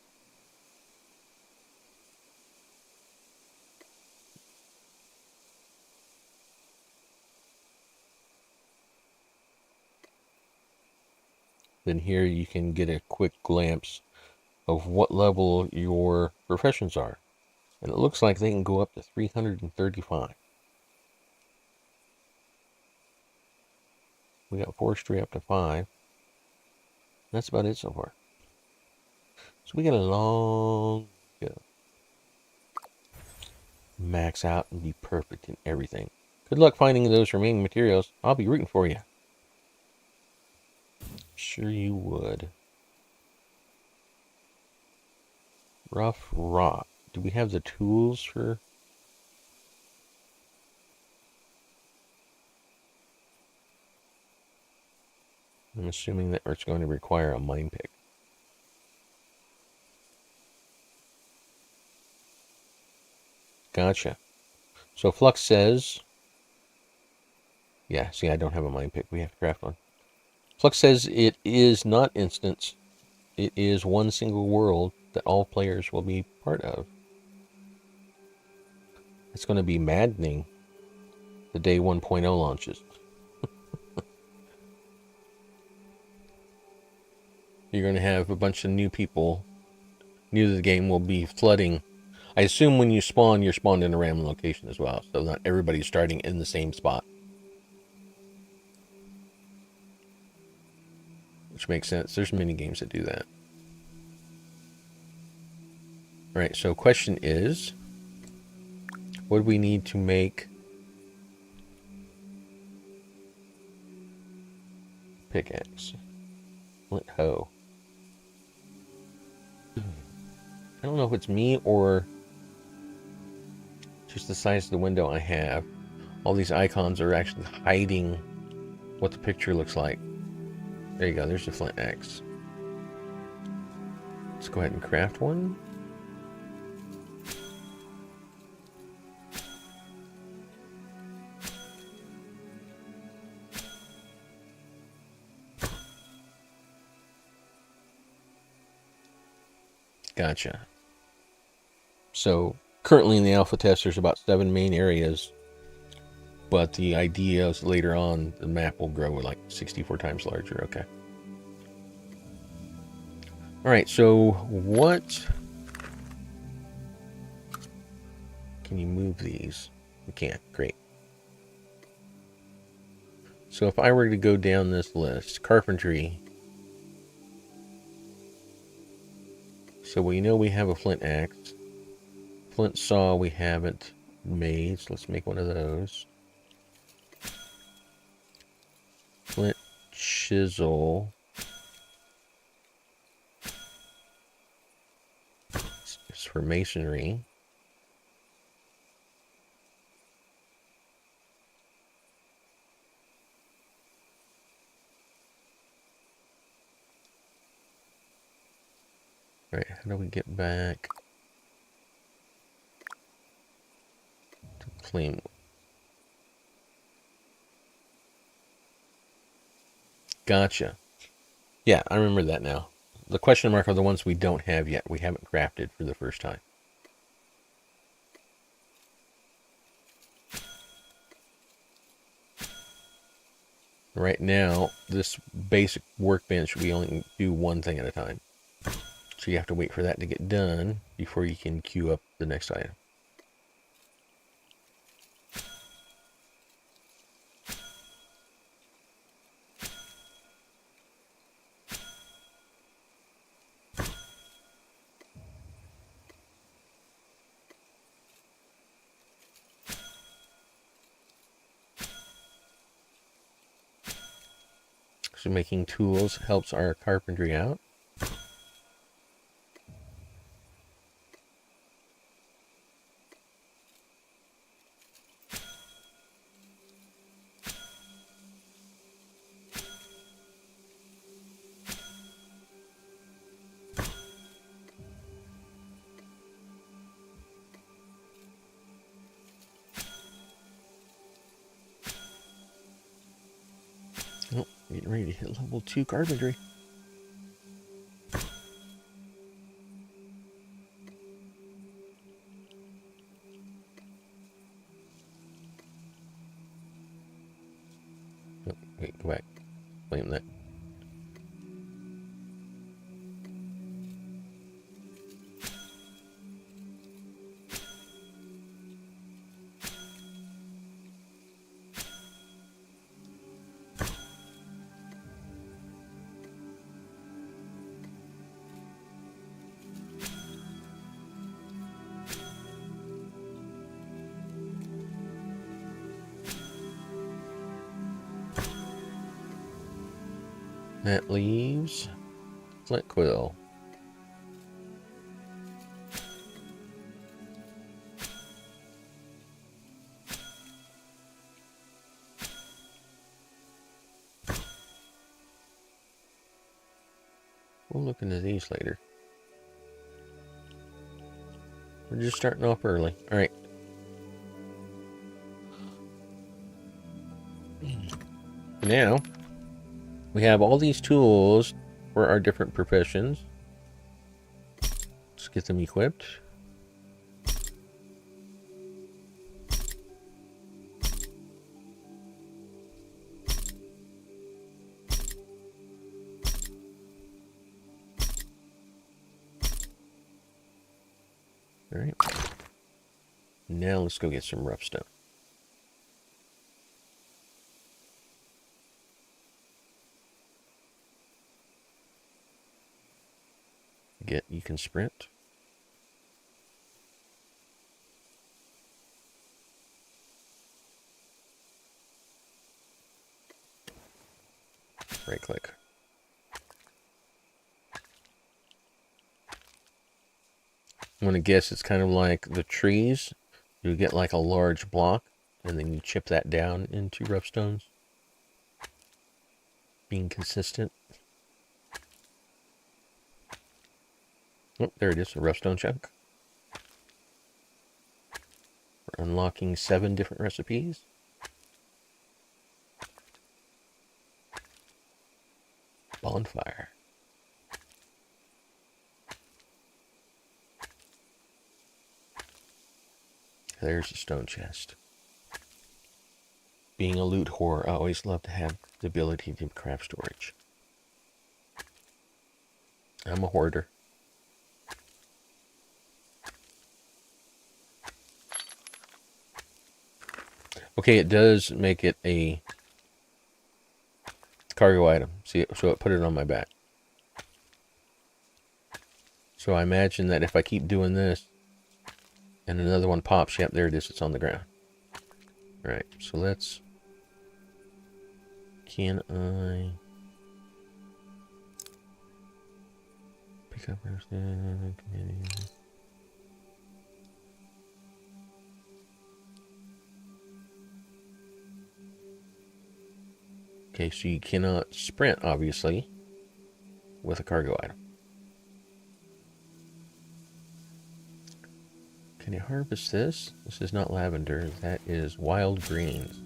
then here you can get a quick glimpse of what level your professions are. And it looks like they can go up to 335. We got forestry up to 5. That's about it so far. So we got a long go. Max out and be perfect in everything. Good luck finding those remaining materials. I'll be rooting for you. Sure you would. Rough rock. Do we have the tools for... I'm assuming that it's going to require a mine pick. Gotcha. So Flux says... Yeah, see, I don't have a mine pick. We have to craft one. Flux says it is not instance. It is one single world that all players will be part of. It's going to be maddening the day 1.0 launches. You're going to have a bunch of new people. New to the game will be flooding. I assume when you spawn, you're spawned in a random location as well. So not everybody's starting in the same spot. Which makes sense. There's many games that do that. Alright, so question is, what do we need to make pickaxe? Flint hoe. I don't know if it's me or just the size of the window I have. All these icons are actually hiding what the picture looks like. There you go, there's the flint axe. Let's go ahead and craft one. Gotcha. So currently in the alpha test, there's about 7 main areas, but the idea is later on the map will grow like 64 times larger. Okay. All right. So what? Can you move these? We can't. Great. So if I were to go down this list, carpentry. So we know we have a flint axe. Flint saw we haven't made, so let's make one of those. Flint chisel. It's for masonry. All right, how do we get back to claim? Gotcha. Yeah, I remember that now. The question mark are the ones we don't have yet. We haven't crafted for the first time. Right now, this basic workbench, we only do one thing at a time. So you have to wait for that to get done before you can queue up the next item. So making tools helps our carpentry out. Oh, getting ready to hit level 2 carpentry. Oh, wait, go back. Claim that. That leaves flint quill. We'll look into these later. We're just starting off early. All right. Now, we have all these tools for our different professions. Let's get them equipped. All right. Now let's go get some rough stone. You can sprint. Right click. I'm going to guess it's kind of like the trees. You get like a large block, and then you chip that down into rough stones. Being consistent. Oh, there it is, a rough stone chunk. We're unlocking 7 different recipes. Bonfire. There's a stone chest. Being a loot whore, I always love to have the ability to craft storage. I'm a hoarder. Okay, it does make it a cargo item. See, so it put it on my back. So I imagine that if I keep doing this, and another one pops, yep, there it is, it's on the ground. Alright, so let's... Can I... Pick up everything... Okay, so you cannot sprint, obviously, with a cargo item. Can you harvest this? This is not lavender, that is wild greens.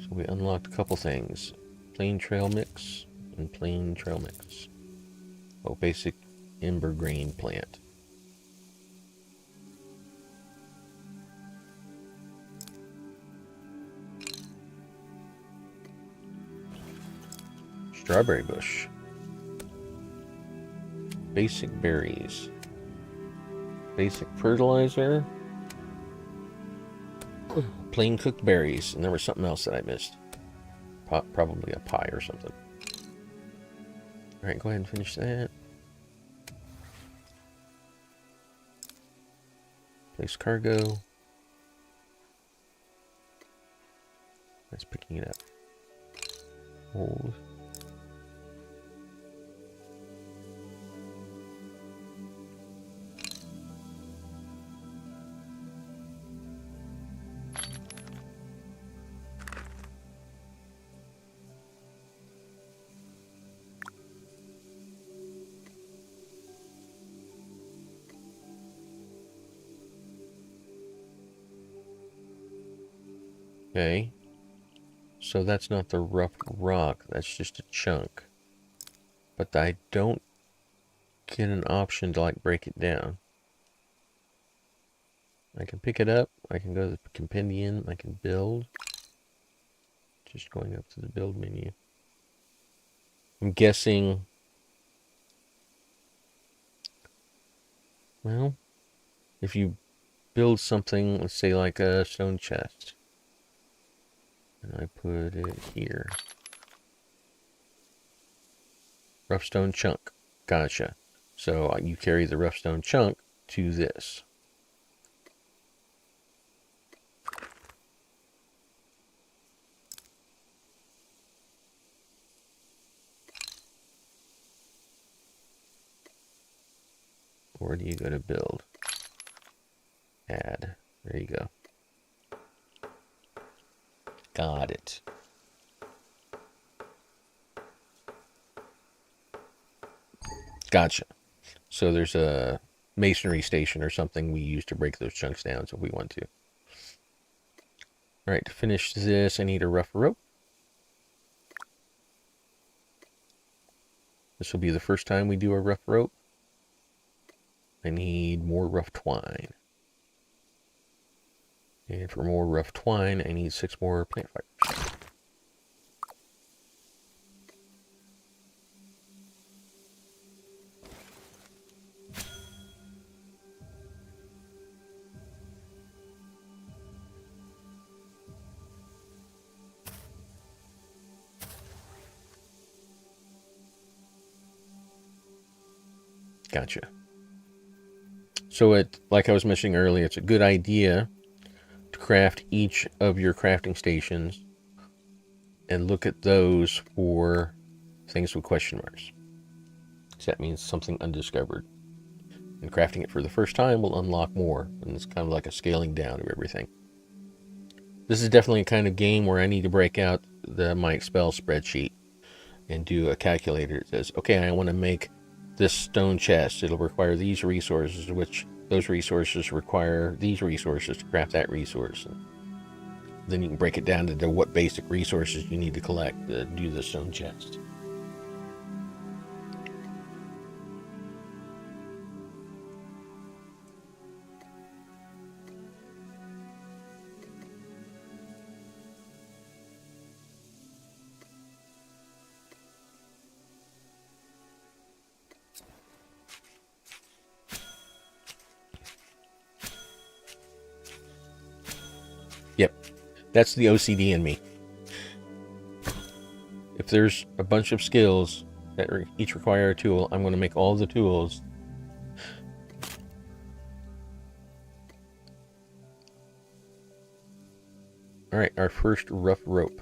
So we unlocked a couple things. Plain trail mix and plain trail mix. Oh, basic ember green plant. Strawberry bush. Basic berries. Basic fertilizer. Plain cooked berries. And there was something else that I missed. Probably a pie or something. Alright, go ahead and finish that. Place cargo. That's picking it up. Hold. Okay. So that's not the rough rock, that's just a chunk. But I don't get an option to like break it down. I can pick it up, I can go to the compendium, I can build. Just going up to the build menu. I'm guessing, well, if you build something, let's say like a stone chest, and I put it here. Rough stone chunk. Gotcha. So you carry the rough stone chunk to this. Or do you go to build? Add. There you go. Got it. Gotcha. So there's a masonry station or something we use to break those chunks down if we want to. All right, to finish this, I need a rough rope. This will be the first time we do a rough rope. I need more rough twine. And for more rough twine, I need 6 more plant fibers. Gotcha. So like I was mentioning earlier, it's a good idea to craft each of your crafting stations and look at those for things with question marks. So that means something undiscovered. And crafting it for the first time will unlock more, and it's kind of like a scaling down of everything. This is definitely a kind of game where I need to break out my Excel spreadsheet and do a calculator that says, okay, I want to make this stone chest. It'll require these resources, which those resources require these resources to craft that resource. And then you can break it down into what basic resources you need to collect to do the stone chest. Yep, that's the OCD in me. If there's a bunch of skills that each require a tool, I'm going to make all the tools. All right, our first rough rope.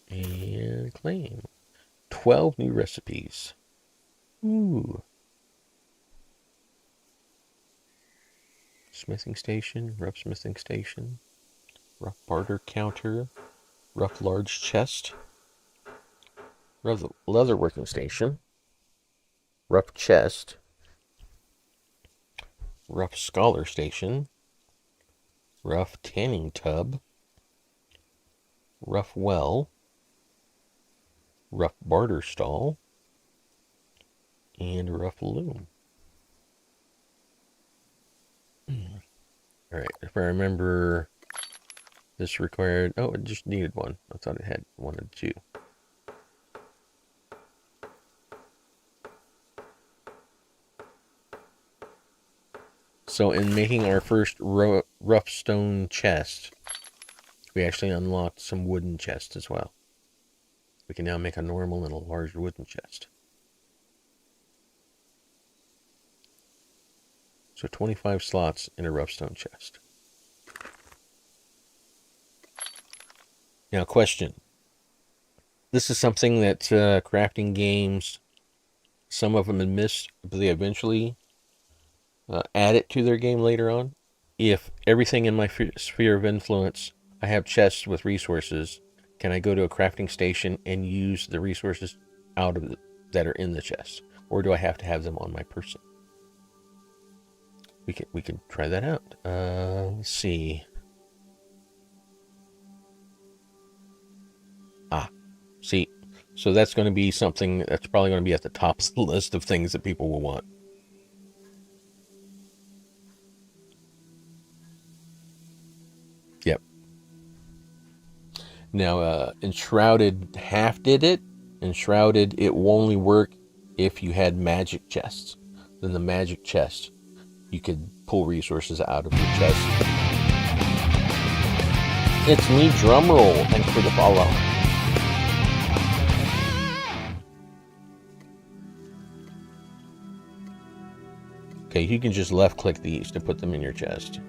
And claim 12 new recipes. Ooh. Smithing station, rough smithing station, rough barter counter, rough large chest, rough leather working station, rough chest, rough scholar station, rough tanning tub, rough well, rough barter stall, and rough loom. Alright, if I remember, this required... Oh, it just needed one. I thought it had one or two. So in making our first rough stone chest, we actually unlocked some wooden chests as well. We can now make a normal and a large wooden chest. So 25 slots in a rough stone chest. Now, question. This is something that crafting games, some of them miss, but they eventually add it to their game later on. If everything in my sphere of influence, I have chests with resources, can I go to a crafting station and use the resources out of that are in the chest? Or do I have to have them on my person? We can try that out. Let's see. See. So that's going to be something that's probably going to be at the top of the list of things that people will want. Yep. Now, Enshrouded half did it. Enshrouded, it will only work if you had magic chests. Then the magic chest, you could pull resources out of your chest. It's me, Drumroll. Thanks for the follow. Okay, you can just left click these to put them in your chest.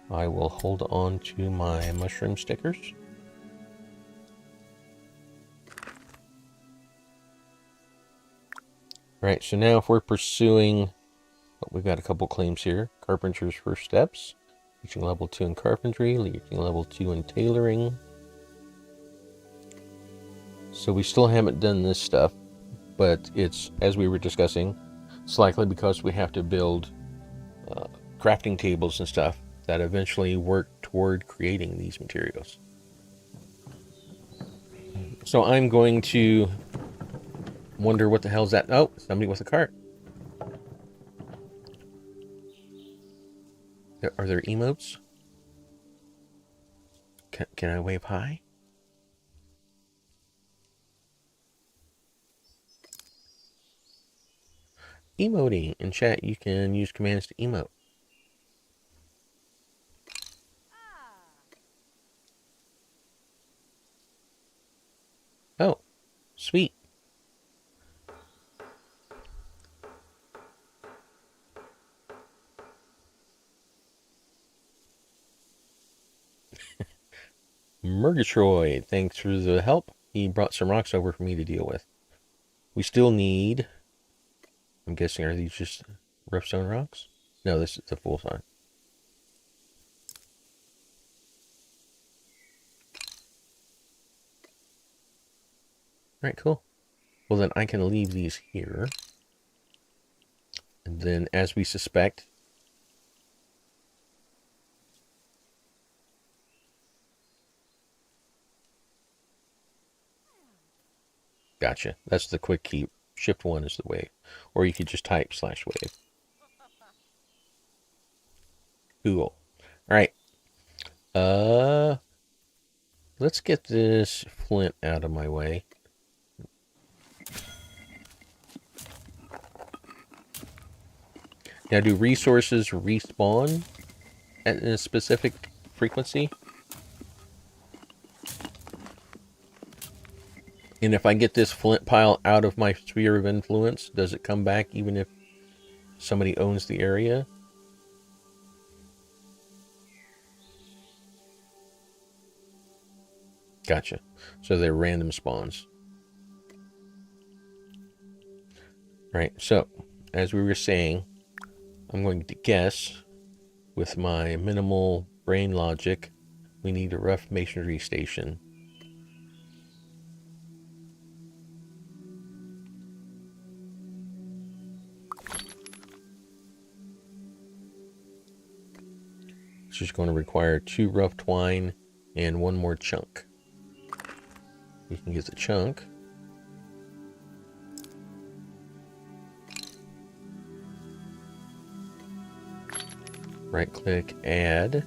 I will hold on to my mushroom stickers. Right, so now if we're pursuing, we've got a couple claims here. Carpenter's first steps, reaching level 2 in carpentry, reaching level 2 in tailoring. So we still haven't done this stuff, but it's, as we were discussing, it's likely because we have to build crafting tables and stuff that eventually work toward creating these materials. So I'm going to wonder what the hell's that. Oh, somebody with a cart. Are there emotes? Can I wave hi? Emoting. In chat, you can use commands to emote. Oh, sweet. Murgatroyd, thanks for the help. He brought some rocks over for me to deal with. We still need, I'm guessing, are these just rough stone rocks? No, this is the full size. Alright, cool. Well, then I can leave these here. And then, as we suspect, gotcha. That's the quick key. Shift 1 is the wave. Or you could just type /wave. Cool. Alright. Let's get this flint out of my way. Now, do resources respawn at a specific frequency? And if I get this flint pile out of my sphere of influence, does it come back even if somebody owns the area? Gotcha. So they're random spawns. Right, so, as we were saying, I'm going to guess, with my minimal brain logic, we need a rough masonry station. It's just going to require 2 rough twine and 1 more chunk. We can get the chunk. Right click, add.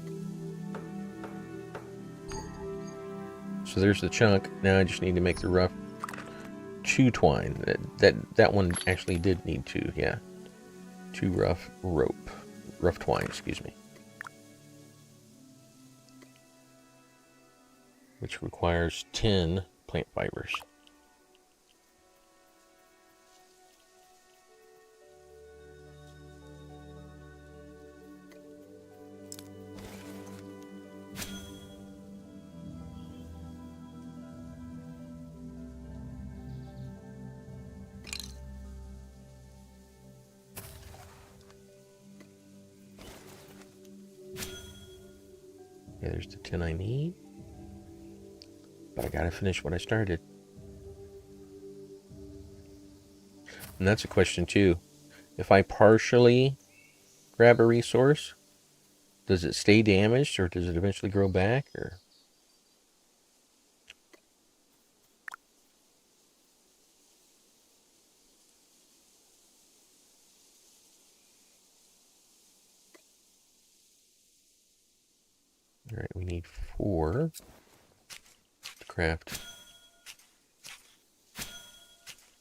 So there's the chunk. Now I just need to make the rough 2 twine. That one actually did need 2, yeah. 2 rough twine, excuse me. Which requires 10 plant fibers. Yeah, there's the 10 I need. But I gotta finish what I started. And that's a question too. If I partially grab a resource, does it stay damaged or does it eventually grow back? Or all right, we need 4 to craft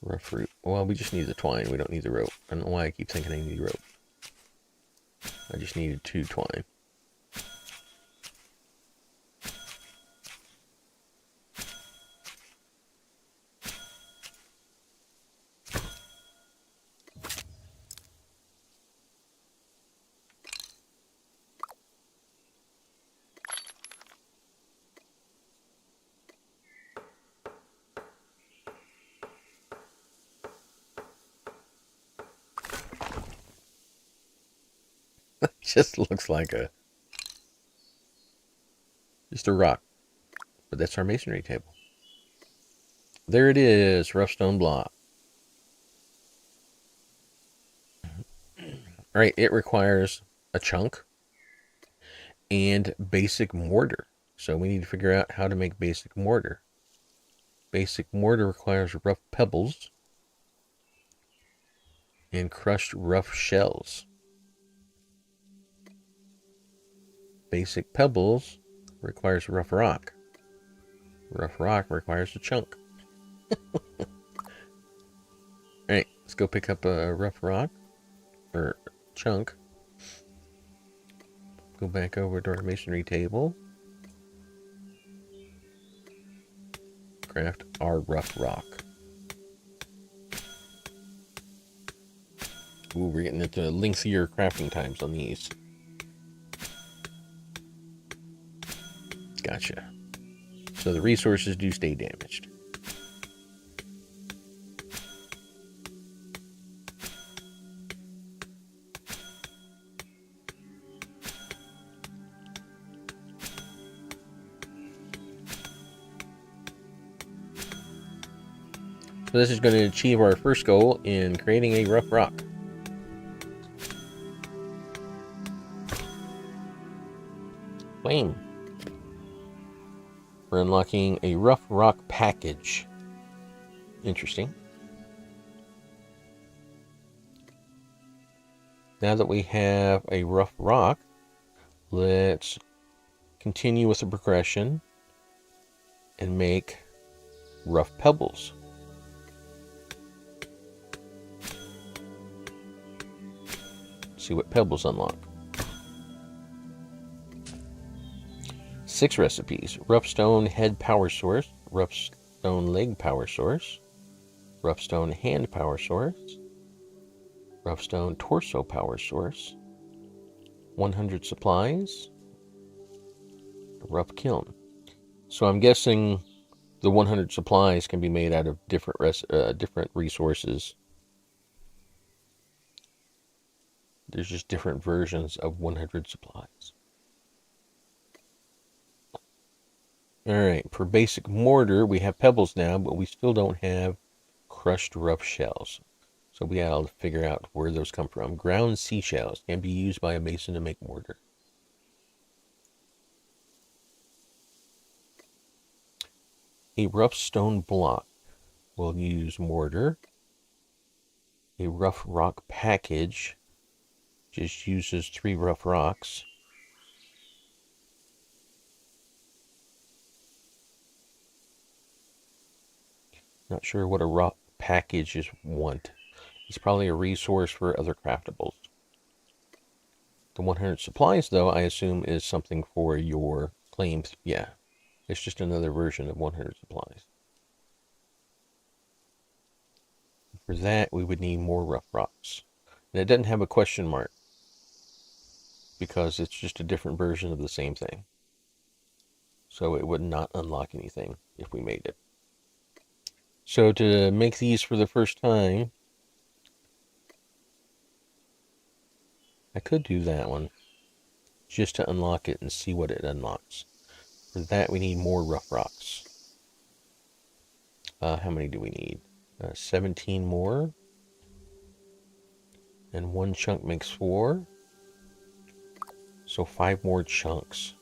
rough root. Well, we just need the twine. We don't need the rope. I don't know why I keep thinking I need rope. I just needed 2 twine. Just looks like just a rock. But that's our masonry table. There it is, rough stone block. All right, it requires a chunk and basic mortar. So we need to figure out how to make basic mortar. Basic mortar requires rough pebbles and crushed rough shells. Basic pebbles requires rough rock. Rough rock requires a chunk. Alright, let's go pick up a rough rock, or chunk. Go back over to our masonry table. Craft our rough rock. Ooh, we're getting into lengthier crafting times on these. Gotcha. So the resources do stay damaged. So this is going to achieve our first goal in creating a rough rock. Claim. We're unlocking a rough rock package. Interesting. Now that we have a rough rock, let's continue with the progression and make rough pebbles. See what pebbles unlock. 6 recipes. Rough stone head power source, rough stone leg power source, rough stone hand power source, rough stone torso power source, 100 supplies, rough kiln. So I'm guessing the 100 supplies can be made out of different resources. There's just different versions of 100 supplies. Alright, for basic mortar, we have pebbles now, but we still don't have crushed rough shells. So we gotta figure out where those come from. Ground seashells can be used by a mason to make mortar. A rough stone block will use mortar. A rough rock package just uses 3 rough rocks. Not sure what a rock package is want. It's probably a resource for other craftables. The 100 supplies, though, I assume is something for your claims. Yeah, it's just another version of 100 supplies. For that, we would need more rough rocks. And it doesn't have a question mark, because it's just a different version of the same thing. So it would not unlock anything if we made it. So to make these for the first time, I could do that one, just to unlock it and see what it unlocks. For that, we need more rough rocks. How many do we need? 17 more. And 1 chunk makes 4. So 5 more chunks.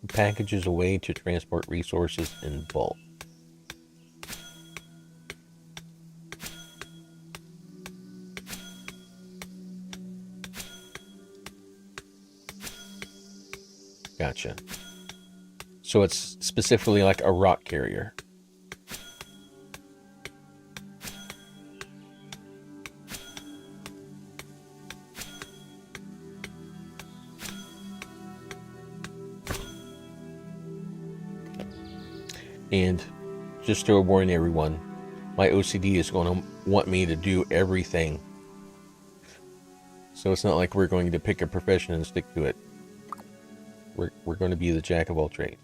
Package is a way to transport resources in bulk. Gotcha. So it's specifically like a rock carrier. And just to warn everyone, my OCD is going to want me to do everything. So it's not like we're going to pick a profession and stick to it. We're going to be the jack of all trades.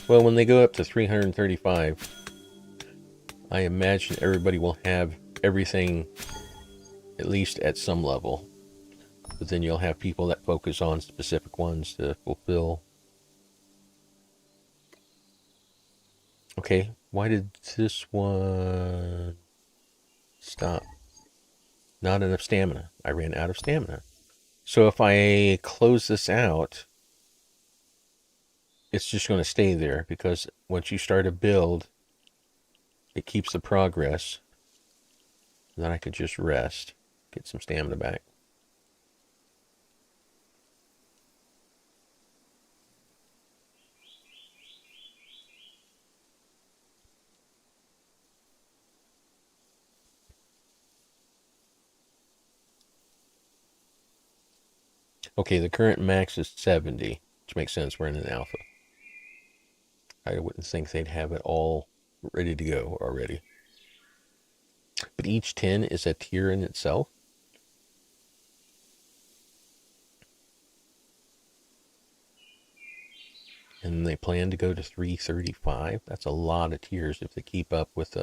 Well, when they go up to 335, I imagine everybody will have everything at least at some level. But then you'll have people that focus on specific ones to fulfill. Okay, why did this one stop? Not enough stamina. I ran out of stamina. So if I close this out, it's just going to stay there because once you start a build, it keeps the progress. Then I could just rest, get some stamina back. Okay, the current max is 70, which makes sense. We're in an alpha. I wouldn't think they'd have it all ready to go already. But each 10 is a tier in itself. And they plan to go to 335. That's a lot of tiers if they keep up with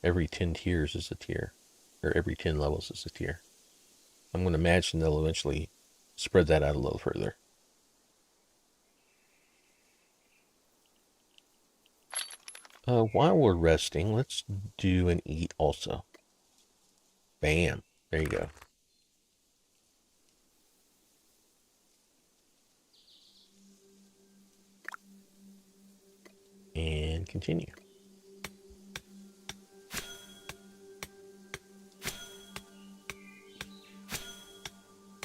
every 10 tiers is a tier. Or every 10 levels is a tier. I'm going to imagine they'll eventually spread that out a little further. While we're resting, let's do an eat also. Bam. There you go. And continue.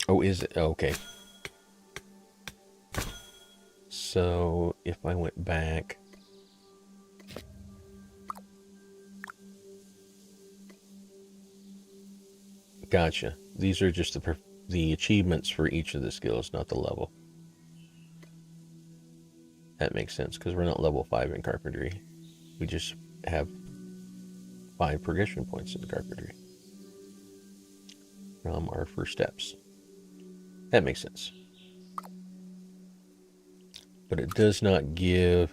Oh, is it? Oh, okay. So if I went back, gotcha. These are just the achievements for each of the skills, not the level. That makes sense because we're not level 5 in carpentry. We just have 5 progression points in carpentry from our first steps. That makes sense. But it does not give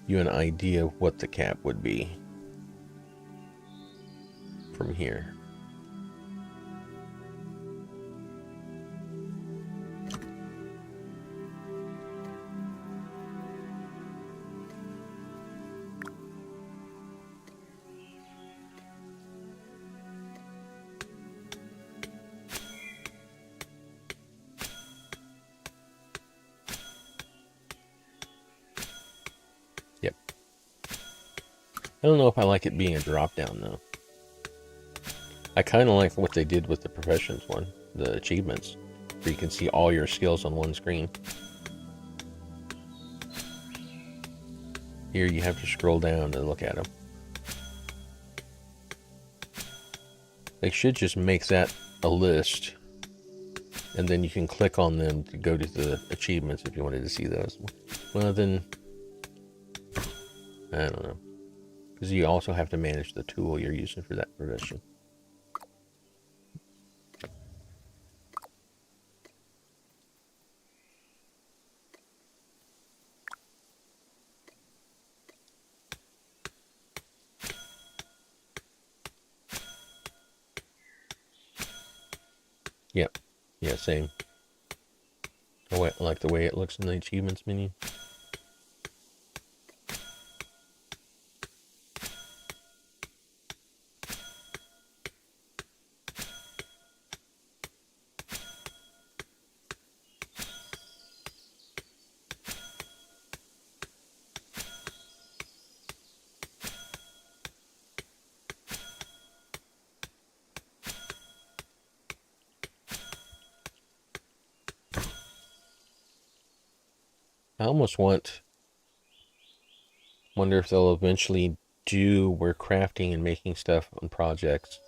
you an idea of what the cap would be from here. Yep. I don't know if I like it being a drop down though. I kind of like what they did with the professions one, the achievements, where you can see all your skills on one screen. Here you have to scroll down and look at them. They should just make that a list, and then you can click on them to go to the achievements if you wanted to see those. Well then, I don't know, because you also have to manage the tool you're using for that profession. Yep. Yeah, same. Oh, I like the way it looks in the achievements menu. I almost wonder if they'll eventually do where crafting and making stuff on projects,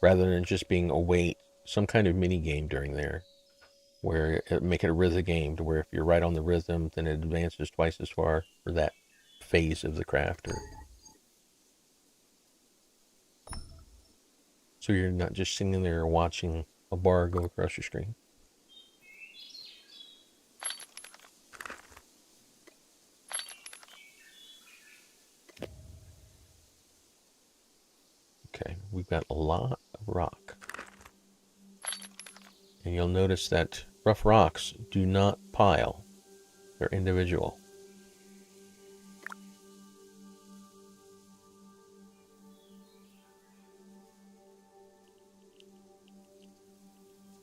rather than just being a wait, some kind of mini game during there, where make it a rhythm game, to where if you're right on the rhythm, then it advances twice as far for that phase of the craft. So you're not just sitting there watching a bar go across your screen. Okay, we've got a lot of rock. And you'll notice that rough rocks do not pile. They're individual.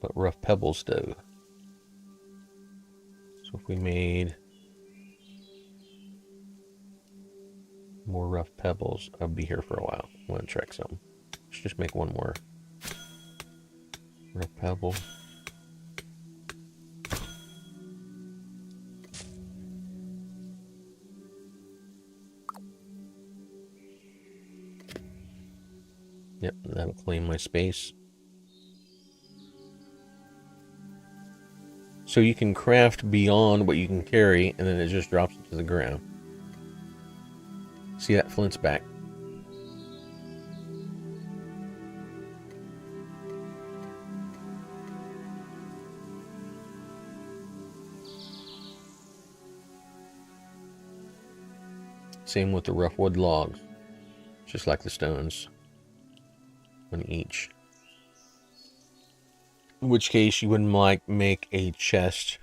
But rough pebbles do. So if we made more rough pebbles, I'll be here for a while. I'm going to track some. Let's just make one more rough pebble. Yep, that'll claim my space. So you can craft beyond what you can carry, and then it just drops it to the ground. See, that flint's back. Same with the rough wood logs, just like the stones, one each. In which case you would like make a chest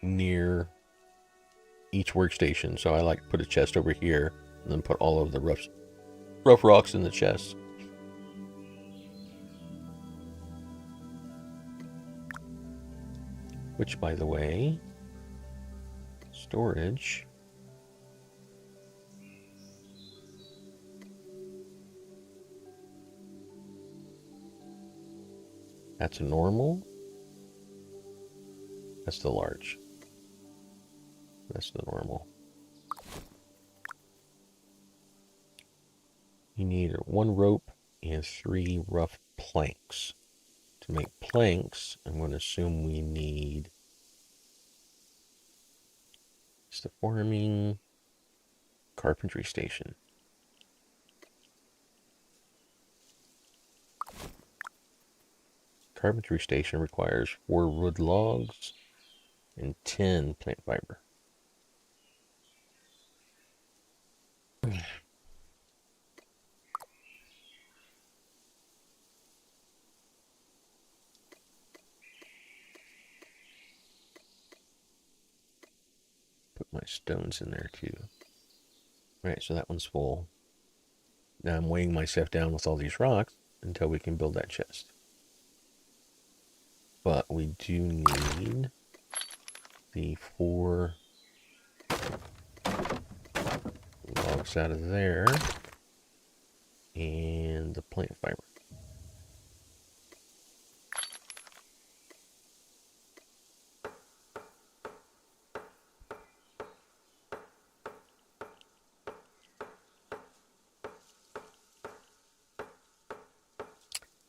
near each workstation. So I like to put a chest over here and then put all of the rough rocks in the chest. Which, by the way, storage. That's a normal. That's the large. That's the normal. You need 1 rope and 3 rough planks. To make planks, I'm going to assume we need it's the farming carpentry station. Carpentry station requires 4 wood logs and 10 plant fiber. Put my stones in there too. Right, so that one's full. Now I'm weighing myself down with all these rocks until we can build that chest. But we do need the 4 logs out of there and the plant fiber.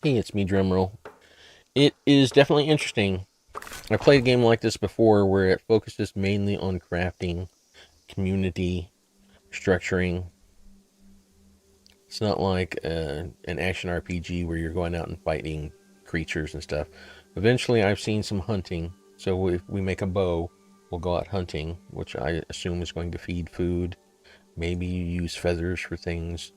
Hey, it's me, Drumroll. It is definitely interesting. I played a game like this before where it focuses mainly on crafting, community, structuring. It's not like an action RPG where you're going out and fighting creatures and stuff. Eventually, I've seen some hunting. So if we make a bow, we'll go out hunting, which I assume is going to feed food. Maybe you use feathers for things.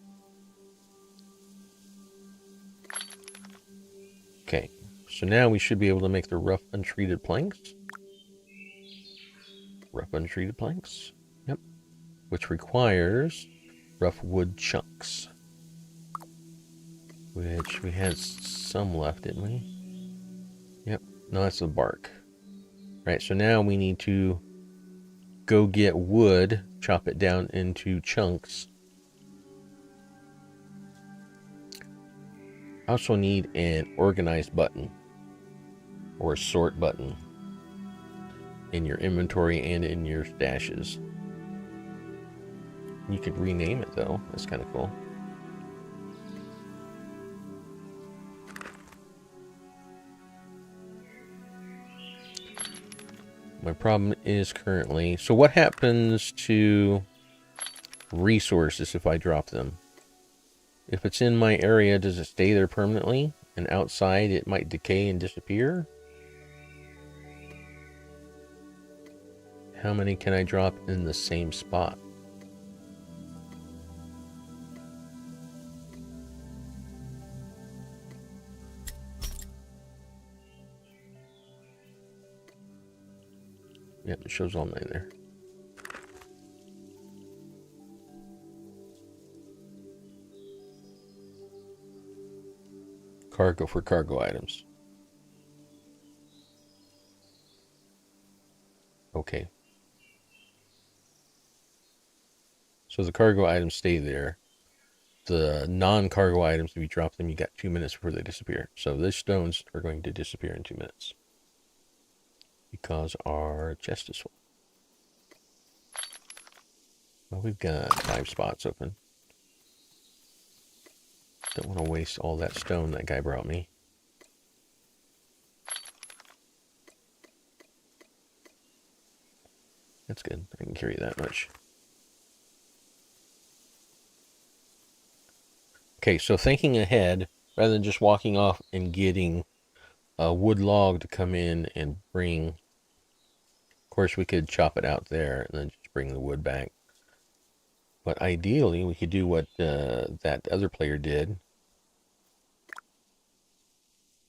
Okay, so now we should be able to make the rough untreated planks. Rough untreated planks. Yep. Which requires rough wood chunks. Which we had some left, didn't we? Yep. No, that's the bark. Right, so now we need to go get wood, chop it down into chunks. I also need an organize button or a sort button. in your inventory and in your stashes. You could rename it though. That's kind of cool. My problem is currently... So what happens to resources if I drop them? If it's in my area, does it stay there permanently? And outside, it might decay and disappear? How many can I drop in the same spot? Yep, it shows all 9 there. Cargo for cargo items. Okay. So the cargo items stay there. The non-cargo items, if you drop them, you got 2 minutes before they disappear. So those stones are going to disappear in 2 minutes. Because our chest is full. Well, we've got 5 spots open. Don't want to waste all that stone that guy brought me. That's good. I can carry that much. Okay, so thinking ahead, rather than just walking off and getting a wood log to come in and bring... Of course, we could chop it out there and then just bring the wood back. But ideally, we could do what that other player did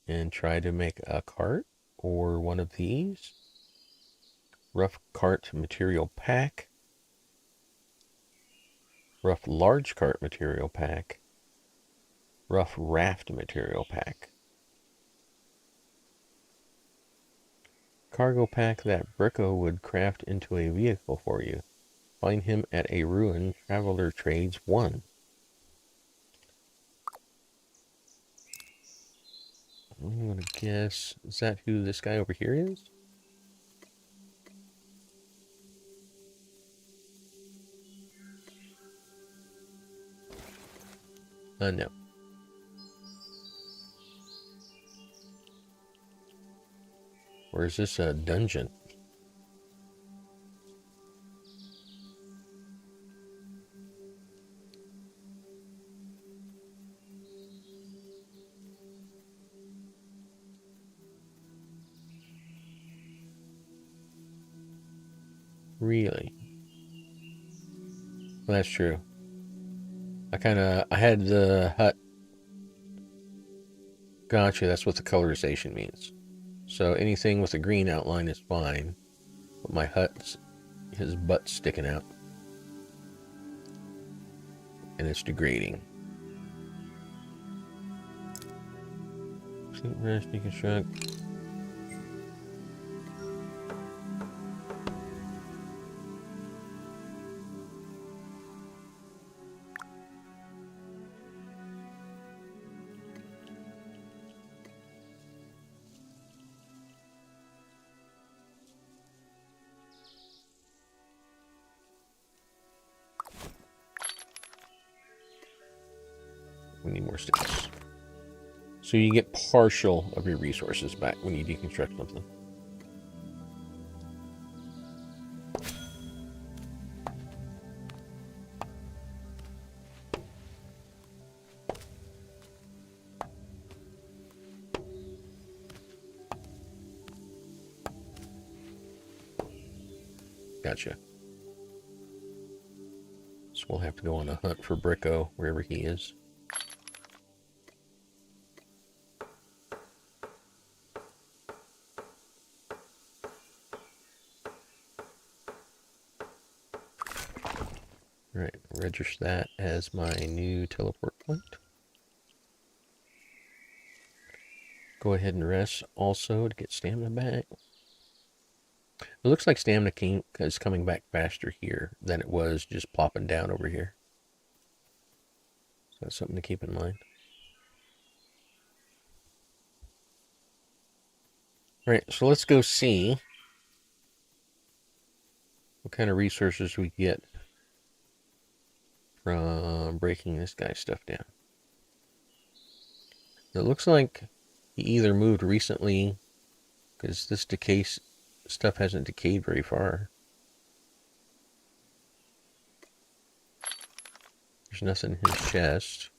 and try to make a cart or one of these. Rough cart material pack. Rough large cart material pack. Rough raft material pack. Cargo pack that Bricko would craft into a vehicle for you. Find him at a ruin. Traveler trades 1. I'm gonna guess, is that who this guy over here is? No. Or is this a dungeon? Really? Well, that's true. I had the hut. Gotcha, that's what the colorization means. So anything with a green outline is fine. But my hut's, his butt's sticking out. And it's degrading. Sleep, rest, deconstruct. We need more sticks. So you get partial of your resources back when you deconstruct something. Gotcha. So we'll have to go on a hunt for Bricko wherever he is. Alright, register that as my new teleport point. Go ahead and rest also to get stamina back. It looks like stamina is coming back faster here than it was just plopping down over here. So that's something to keep in mind. Alright, so let's go see what kind of resources we get from breaking this guy's stuff down. It looks like he either moved recently, because this decay stuff hasn't decayed very far. There's nothing in his chest.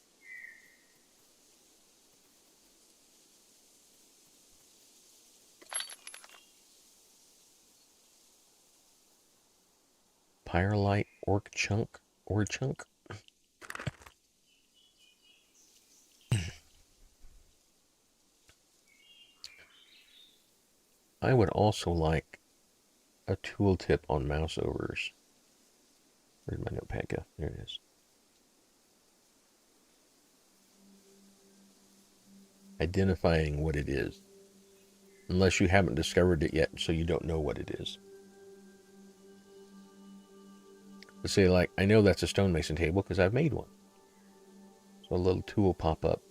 Pyrolite ore chunk. I would also like a tooltip on mouse overs. Where'd my notepad go? There it is. Identifying what it is. Unless you haven't discovered it yet, so you don't know what it is. Let's say, like, I know that's a stonemason table because I've made one. So a little tool pop up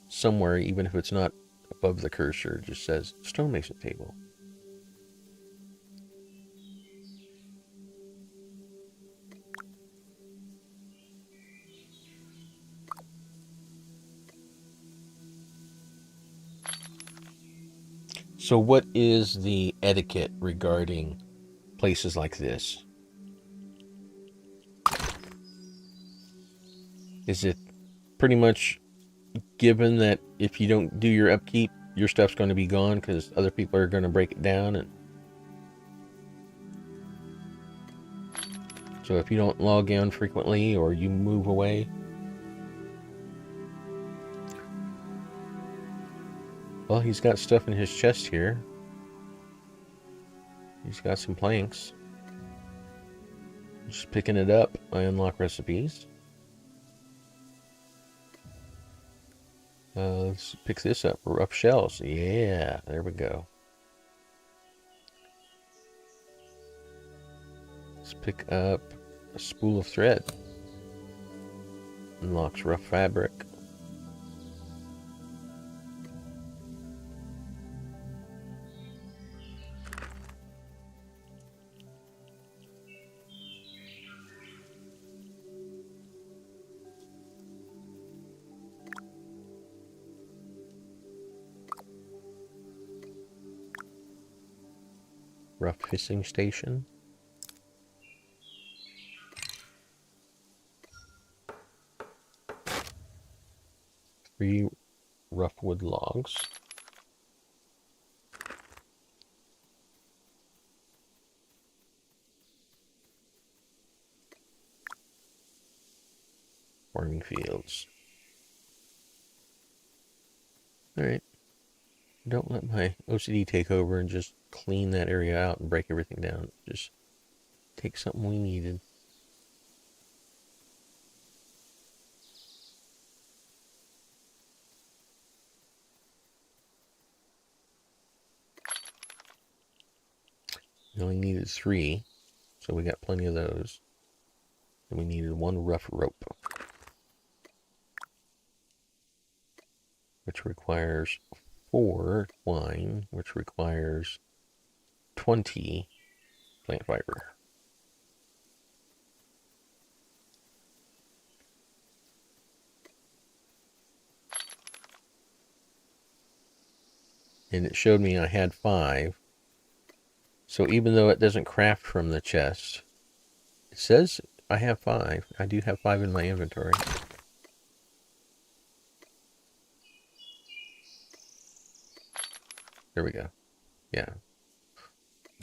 somewhere, even if it's not above the cursor, it just says stonemason table. So what is the etiquette regarding places like this? Is it pretty much given that if you don't do your upkeep, your stuff's going to be gone because other people are going to break it down? And so if you don't log in frequently or you move away, well, he's got stuff in his chest here. He's got some planks. Just picking it up, I unlock recipes. Let's pick this up. Rough shells. Yeah, there we go. Let's pick up a spool of thread. Unlocks rough fabric. Rough fishing station. Three rough wood logs. Farming fields. Alright. Don't let my OCD take over and just clean that area out and break everything down. Just take something we needed. We only needed 3, so we got plenty of those. And we needed 1 rough rope, which requires 4 twine, which requires 20 plant fiber. And it showed me I had 5. So even though it doesn't craft from the chest, it says I have 5. I do have 5 in my inventory. There we go. Yeah.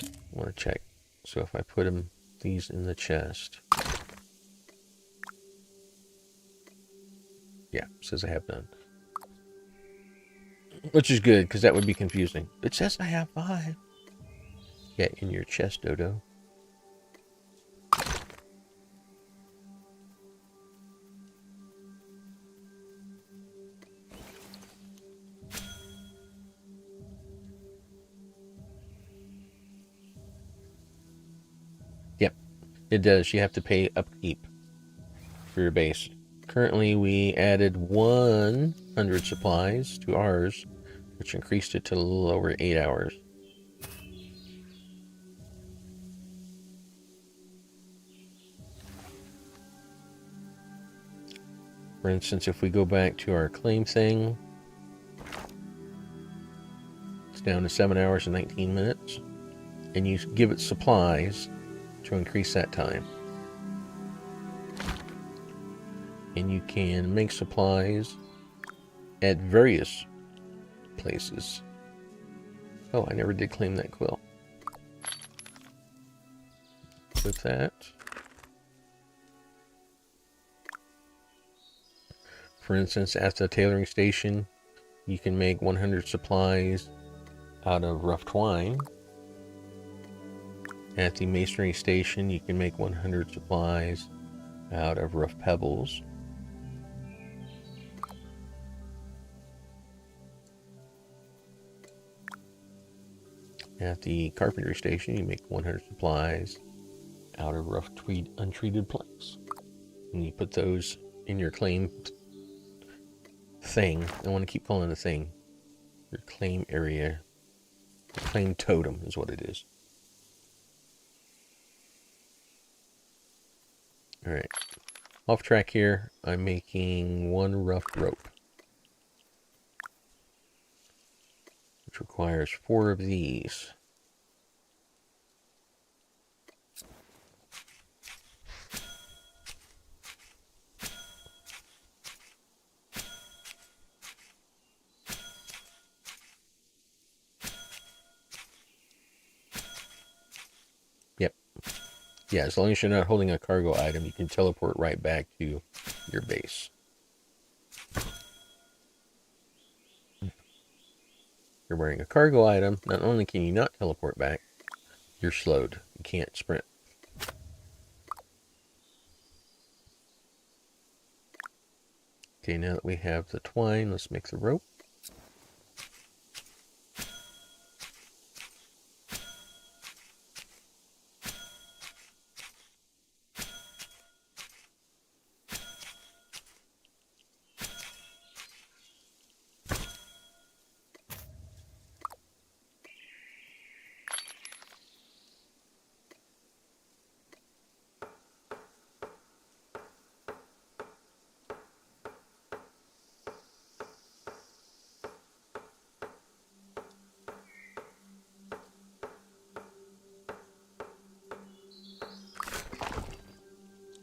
I want to check. So if I put these in the chest. Yeah, it says I have none. Which is good, because that would be confusing. It says I have 5. Yeah, in your chest, Dodo. Yep, it does. You have to pay upkeep for your base. Currently, we added 100 supplies to ours, which increased it to a little over 8 hours. For instance, if we go back to our claim thing, it's down to 7 hours and 19 minutes. And you give it supplies to increase that time. And you can make supplies at various places. Oh, I never did claim that quill. With that. For instance, at the tailoring station, you can make 100 supplies out of rough twine. At the masonry station, you can make 100 supplies out of rough pebbles. At the carpentry station, you make 100 supplies out of rough untreated planks. And you put those in your claim thing. I want to keep calling it a thing. Your claim area. The claim totem is what it is. Alright. Off track here, I'm making 1 rough rope. Which requires 4 of these. Yep. Yeah, as long as you're not holding a cargo item, you can teleport right back to your base. You're wearing a cargo item, not only can you not teleport back, you're slowed. You can't sprint. Okay, now that we have the twine, let's make the rope.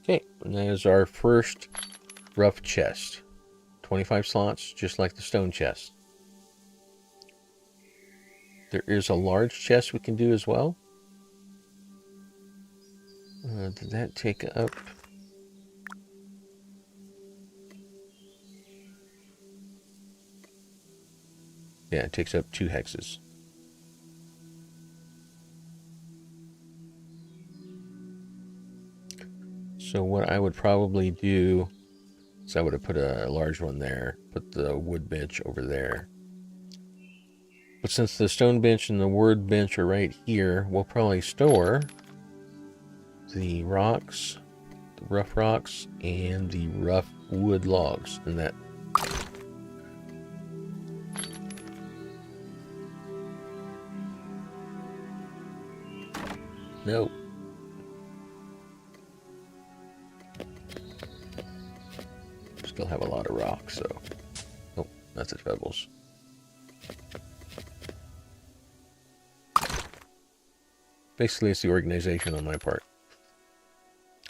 Okay, and that is our first rough chest. 25 slots, just like the stone chest. There is a large chest we can do as well. Did that take up? Yeah, it takes up 2 hexes. So what I would probably do is I would have put a large one there, put the wood bench over there. But since the stone bench and the wood bench are right here, we'll probably store the rocks, the rough rocks, and the rough wood logs in that. No. Still have a lot of rocks, so. Oh, that's the pebbles. Basically, it's the organization on my part.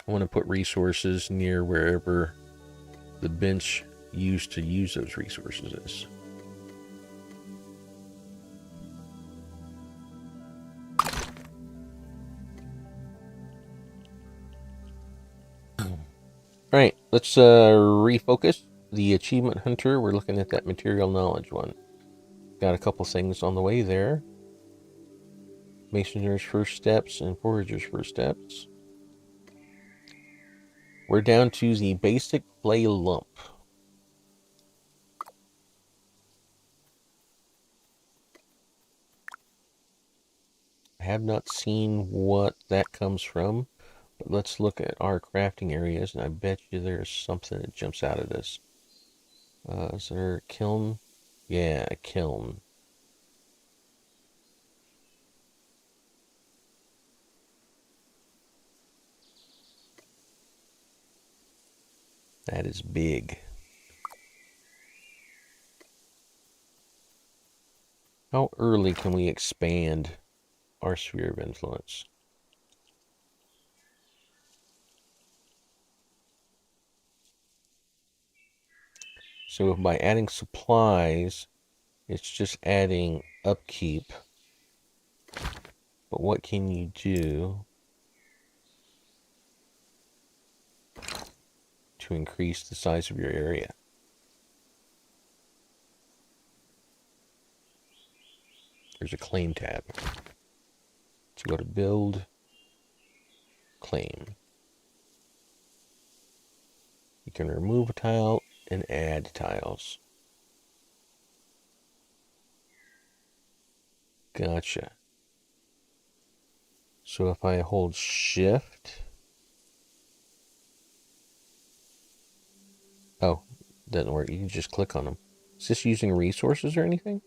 I want to put resources near wherever the bench used to use those resources is. Alright, let's refocus. The achievement hunter, we're looking at that material knowledge one. Got a couple things on the way there. Masonry's first steps and forager's first steps. We're down to the basic clay lump. I have not seen what that comes from, but let's look at our crafting areas, and I bet you there's something that jumps out at us. Is there a kiln? Yeah, a kiln. That is big. How early can we expand our sphere of influence? So if by adding supplies, it's just adding upkeep. But what can you do to increase the size of your area? There's a claim tab. So go to build, claim. You can remove a tile and add tiles. Gotcha. So if I hold shift, oh, doesn't work. You can just click on them. Is this using resources or anything?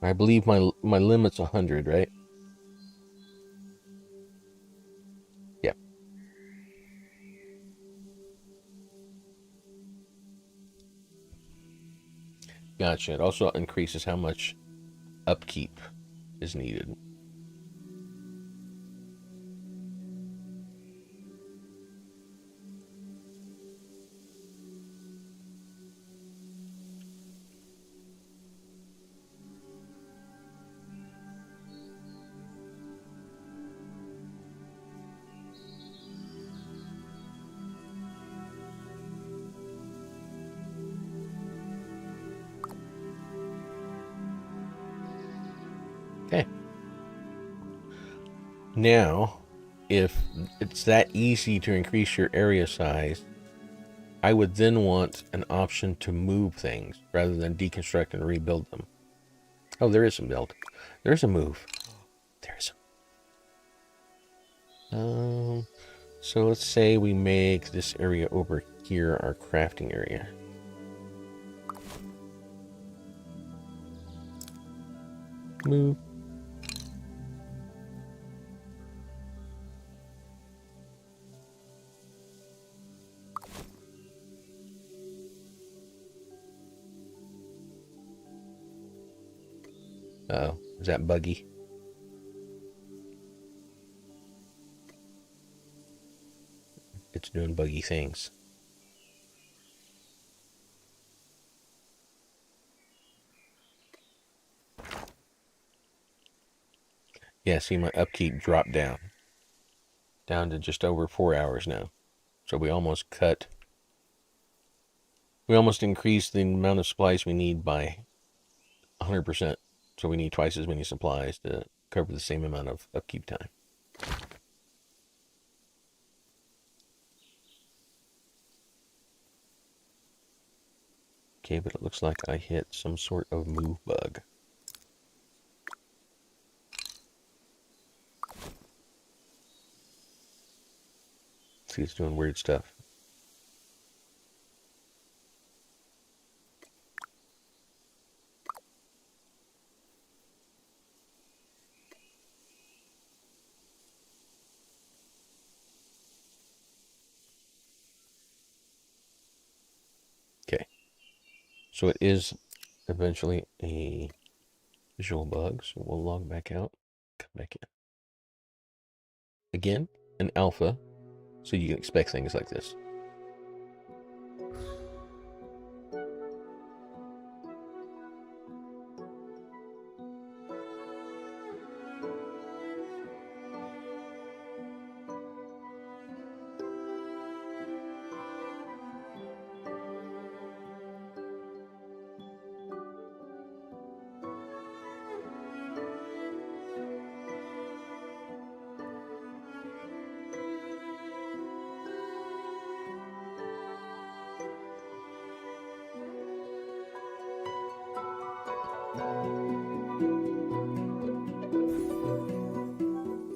I believe my limit's 100, right? Yep. Gotcha. It also increases how much upkeep is needed. Okay. Now, if it's that easy to increase your area size, I would then want an option to move things rather than deconstruct and rebuild them. Oh, there is some build. There's a move. There's a... So let's say we make this area over here our crafting area. Move. Uh-oh, is that buggy? It's doing buggy things. Yeah, see my upkeep dropped down to just over 4 hours now. So we almost increased the amount of supplies we need by 100%. So we need twice as many supplies to cover the same amount of upkeep time. Okay, but it looks like I hit some sort of move bug. See, it's doing weird stuff. Okay. So it is eventually a visual bug, so we'll log back out, come back in. Again, an alpha, so you can expect things like this.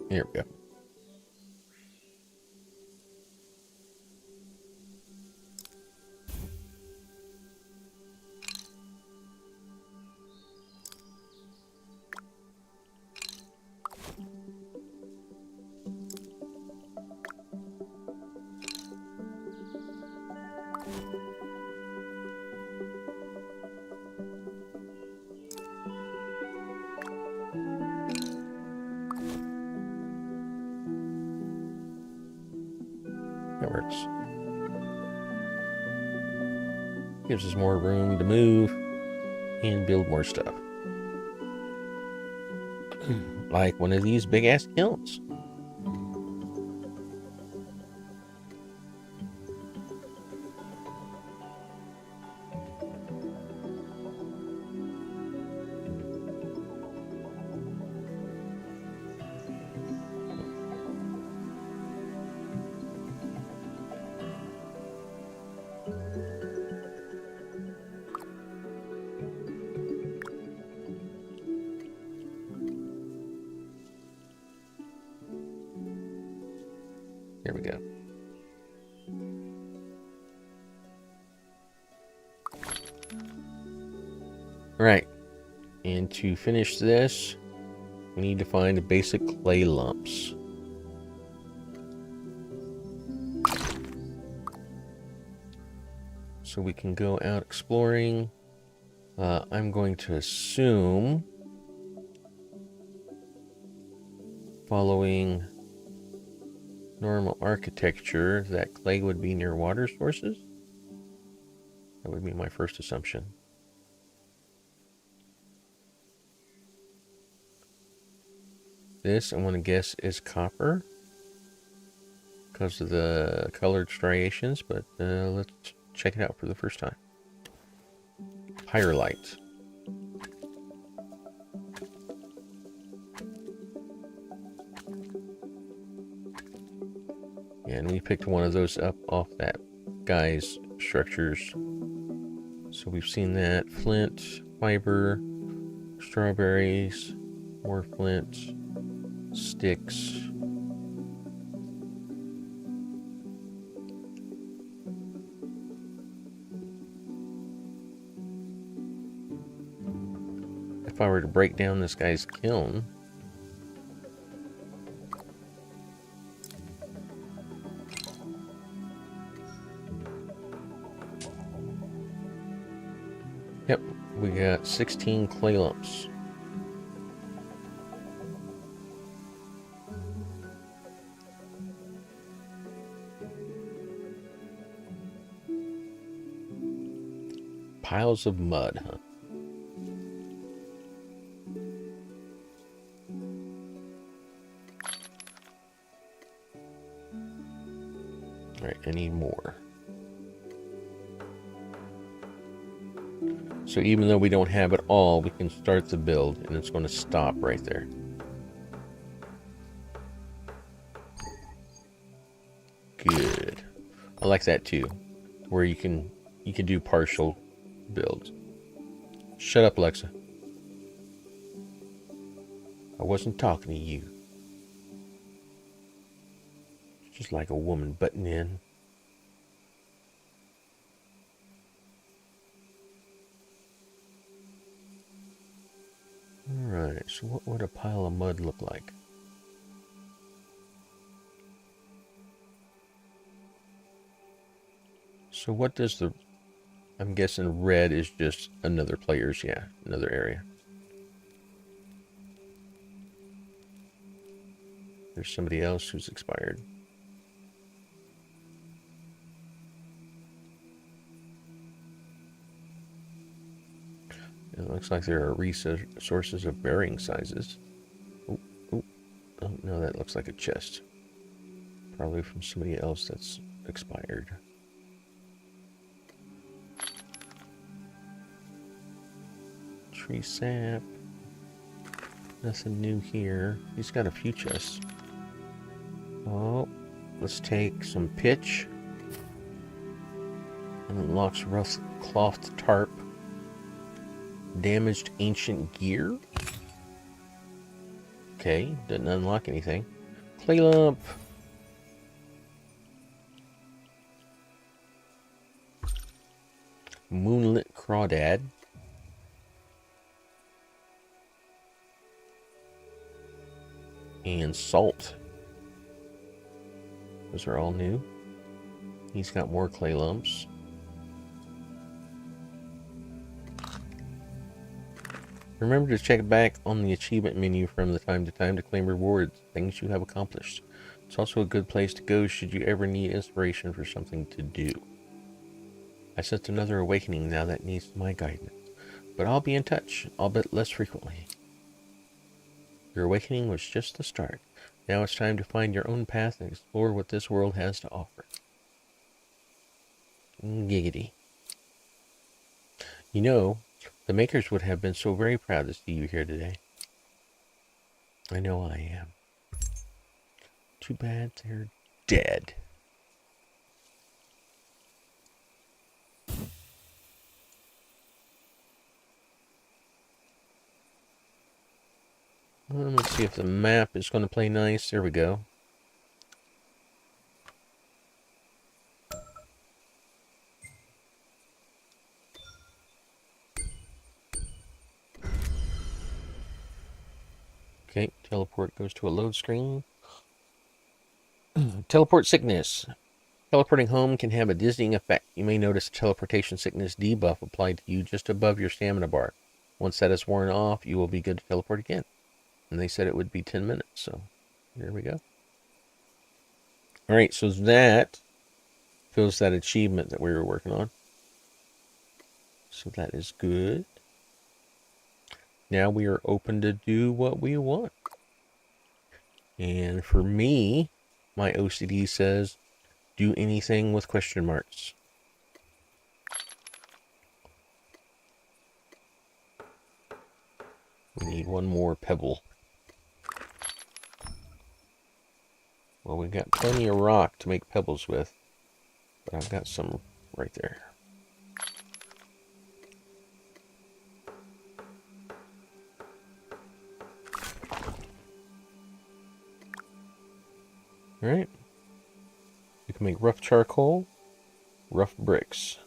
Here we go. That works. Gives us more room to move and build more stuff. Like one of these big ass kilns. There we go. Right. And to finish this, we need to find basic clay lumps. So we can go out exploring. I'm going to assume, following normal architecture, that clay would be near water sources. That would be my first assumption. This, I want to guess, is copper because of the colored striations, but let's check it out for the first time. Pyrolite. And we picked one of those up off that guy's structures. So we've seen that. Flint, fiber, strawberries, more flint, sticks. If I were to break down this guy's kiln, yep, we got 16 clay lumps. Piles of mud, huh? Alright, I need more. So even though we don't have it all, we can start the build, and it's going to stop right there. Good. I like that too, where you can do partial builds. Shut up, Alexa. I wasn't talking to you. Just like a woman butting in. Alright, so what would a pile of mud look like? So what does the... I'm guessing red is just another player's, yeah, another area. There's somebody else who's expired. It looks like there are resources of varying sizes. Oh, no, that looks like a chest. Probably from somebody else that's expired. Tree sap. Nothing new here. He's got a few chests. Oh, let's take some pitch. And unlocks rough cloth tarp. Damaged ancient gear. Okay, didn't unlock anything. Clay lump. Moonlit crawdad. And salt. Those are all new. He's got more clay lumps. Remember to check back on the achievement menu from the time to time to claim rewards, things you have accomplished. It's also a good place to go should you ever need inspiration for something to do. I sense another awakening now that needs my guidance, but I'll be in touch, albeit less frequently. Your awakening was just the start. Now it's time to find your own path and explore what this world has to offer. Giggity. You know, the makers would have been so very proud to see you here today. I know I am. Too bad they're dead. Let's see if the map is going to play nice. There we go. Okay, teleport goes to a load screen. Teleport sickness. Teleporting home can have a dizzying effect. You may notice a teleportation sickness debuff applied to you just above your stamina bar. Once that is worn off, you will be good to teleport again. And they said it would be 10 minutes, so there we go. Alright, so that fills that achievement that we were working on. So that is good. Now we are open to do what we want. And for me, my OCD says, do anything with question marks. We need one more pebble. Well, we've got plenty of rock to make pebbles with, but I've got some right there. Alright. We can make rough charcoal, rough bricks.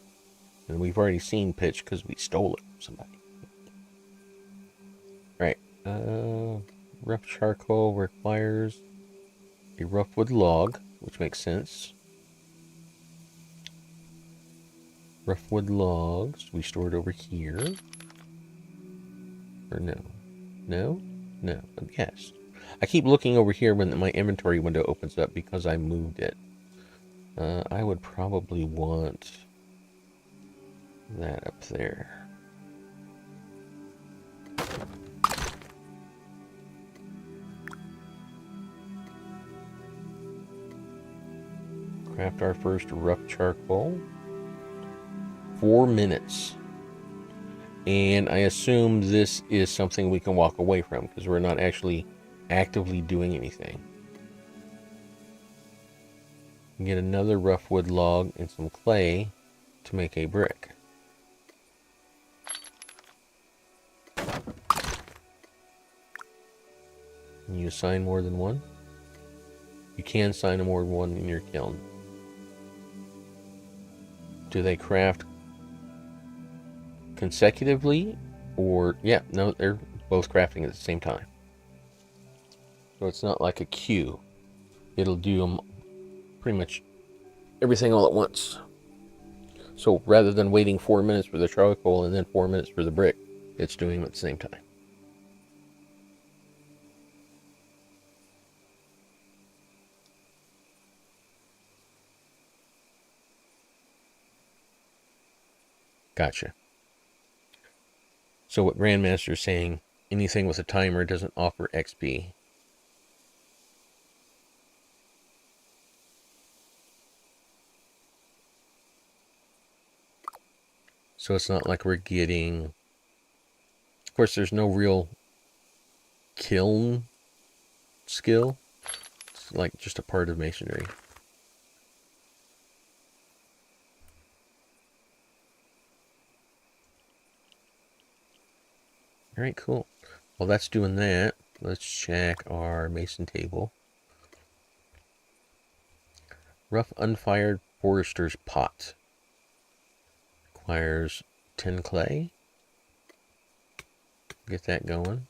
And we've already seen pitch because we stole it from somebody. Alright. Rough charcoal requires a rough wood log, which makes sense. Rough wood logs, we store it over here. Or no? No? No. Yes. I keep looking over here when my inventory window opens up because I moved it. I would probably want that up there. Craft our first rough charcoal. 4 minutes. And I assume this is something we can walk away from because we're not actually actively doing anything. Get another rough wood log and some clay to make a brick. Can you assign more than one? You can assign more than one in your kiln. Do they craft consecutively? Or, yeah, no, they're both crafting at the same time. So it's not like a queue. It'll do them pretty much everything all at once. So rather than waiting 4 minutes for the charcoal and then 4 minutes for the brick, it's doing them at the same time. Gotcha. So what Grandmaster is saying, anything with a timer doesn't offer XP. So it's not like we're getting... Of course, there's no real kiln skill. It's like just a part of masonry. Alright, cool. While that's doing that, let's check our mason table. Rough unfired forester's pot. Requires 10 clay. Get that going.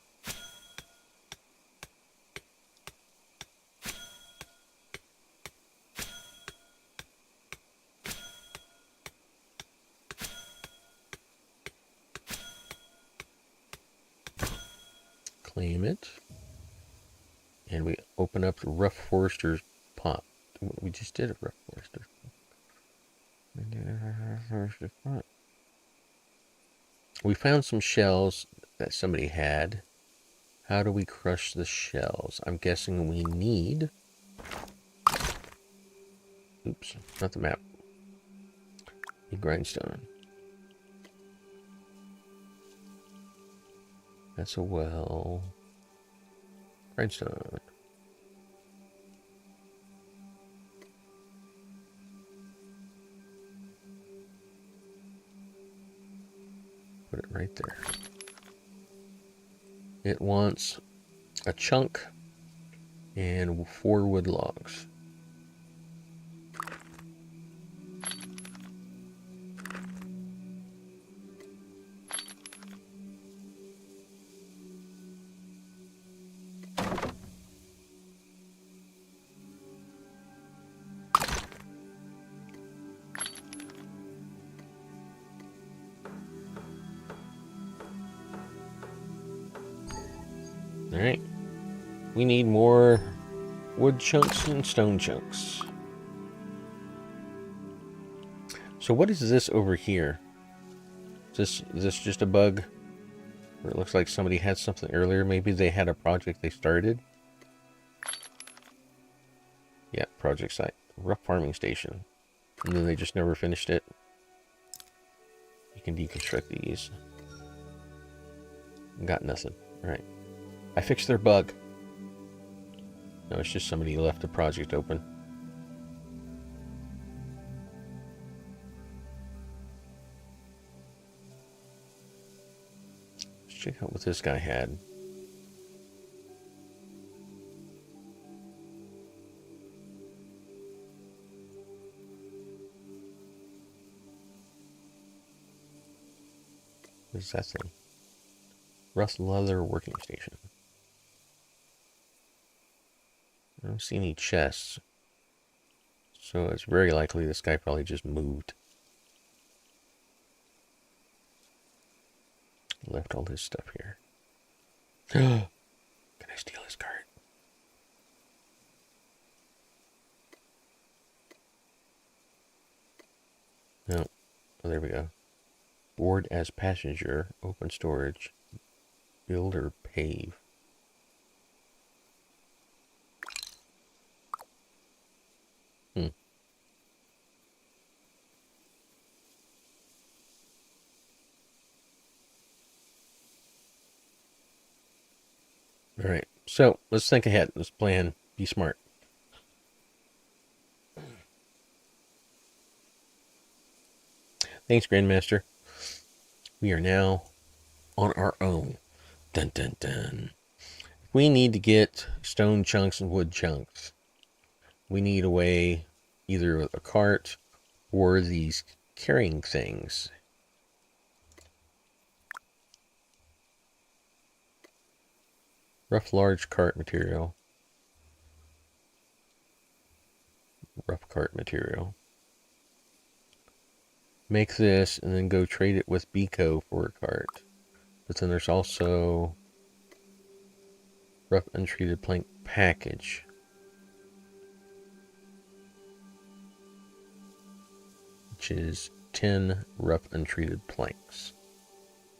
claim it. And we open up the Rough Forester's pot. We just did a Rough Forester's pot. We found some shells that somebody had. How do we crush the shells? I'm guessing we need... Oops, not the map. Need grindstone. That's a well. Grindstone. Put it right there. It wants a chunk and 4 wood logs. Alright. We need more wood chunks and stone chunks. So what is this over here? Is this just a bug? Or it looks like somebody had something earlier. Maybe they had a project they started. Yeah, project site. Rough farming station. And then they just never finished it. You can deconstruct these. Got nothing. Alright. I fixed their bug. No, it's just somebody left the project open. Let's check out what this guy had. What is that thing? Rough leather working station. I don't see any chests. So it's very likely this guy probably just moved. Left all his stuff here. Can I steal his cart? No. Oh, there we go. Board as passenger. Open storage. Build or pave. Alright, so let's think ahead. Let's plan. Be smart. Thanks, Grandmaster. We are now on our own. Dun dun dun. We need to get stone chunks and wood chunks. We need a way, either a cart or these carrying things. Rough large cart material. Rough cart material. Make this and then go trade it with Bico for a cart. But then there's also rough untreated plank package. Which is 10 rough untreated planks.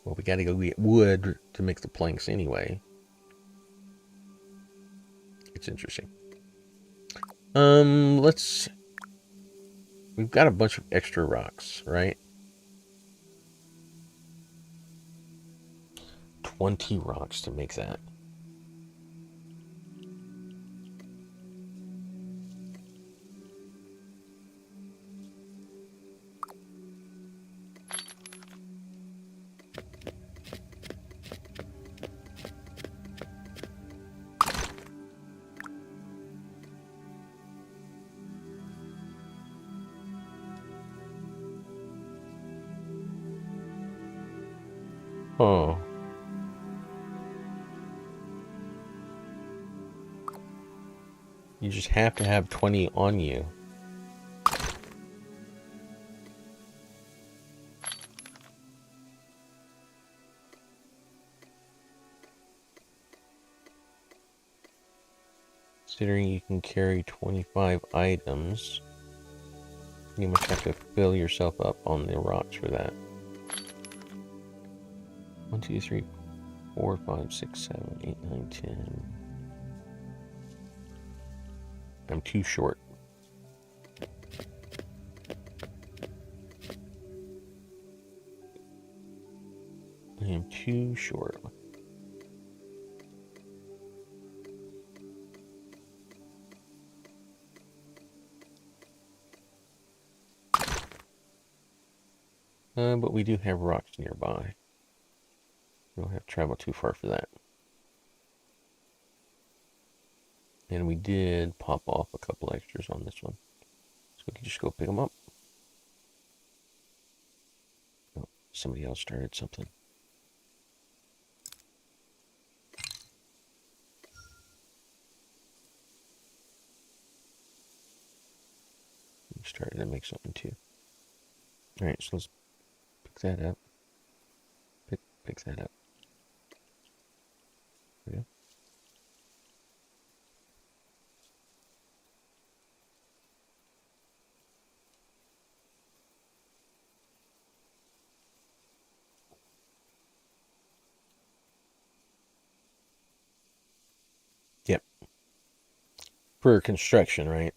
Well, we gotta go get wood to make the planks anyway. It's interesting. We've got a bunch of extra rocks, right? 20 rocks to make that. Oh. You just have to have 20 on you. Considering you can carry 25 items, you must have to fill yourself up on the rocks for that. 1, 2, 3, 4, 5, 6, 7, 8, 9, 10. I'm too short. I am too short. But we do have rocks nearby. We don't have to travel too far for that. And we did pop off a couple extras on this one. So we can just go pick them up. Oh, somebody else started something. We started to make something too. Alright, so let's pick that up. Pick that up. There we go. Yep. For construction, right?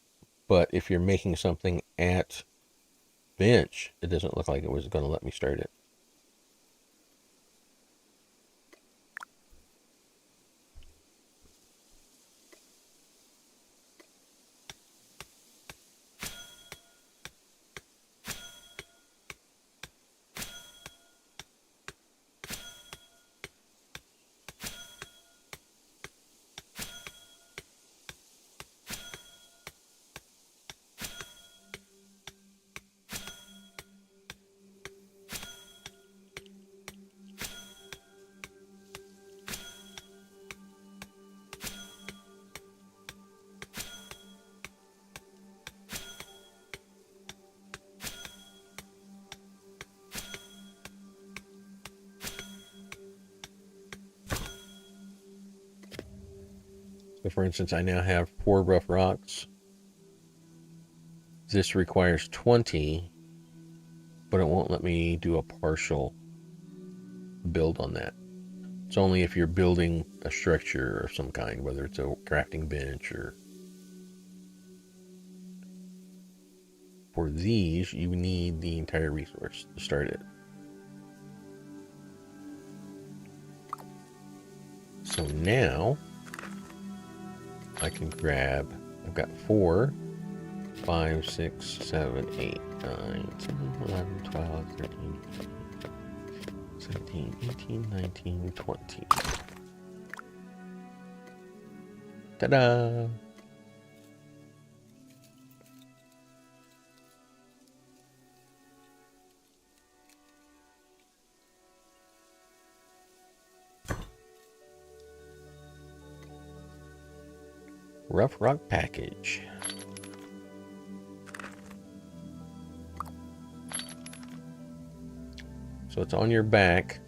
But if you're making something at bench, it doesn't look like it was going to let me start it. So for instance, I now have 4 rough rocks. This requires 20, but it won't let me do a partial build on that. It's only if you're building a structure of some kind, whether it's a crafting bench or... For these, you need the entire resource to start it. So now, I can grab... I've got 4, 5, 6, 7, 8, 9, 10, 11, 12, 13, 17, 18, 19, 20. Ta-da! Rough rock package. So it's on your back.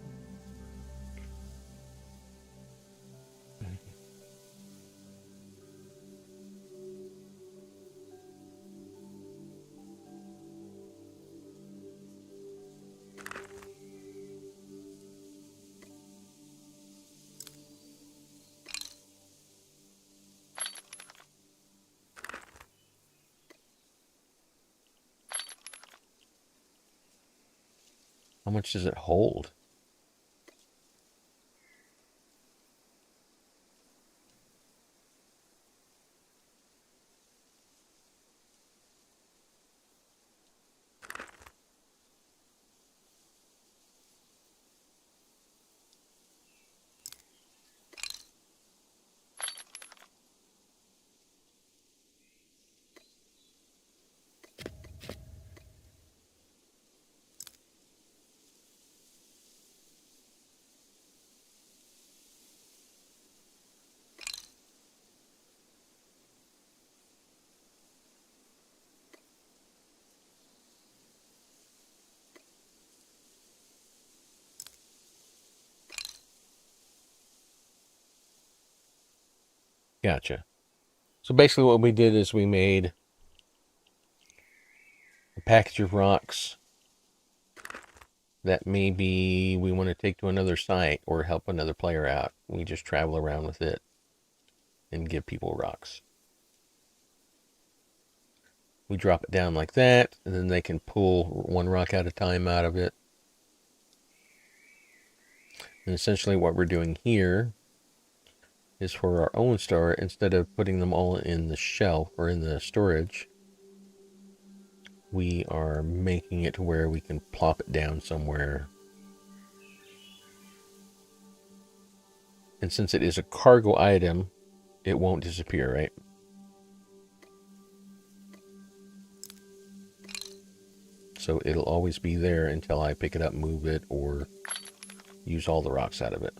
How much does it hold? Gotcha. So basically what we did is we made a package of rocks that maybe we want to take to another site or help another player out. We just travel around with it and give people rocks. We drop it down like that, and then they can pull one rock at a time out of it. And essentially what we're doing here is for our own store, instead of putting them all in the shelf or in the storage, we are making it to where we can plop it down somewhere. And since it is a cargo item, it won't disappear, right? So it'll always be there until I pick it up, move it, or use all the rocks out of it.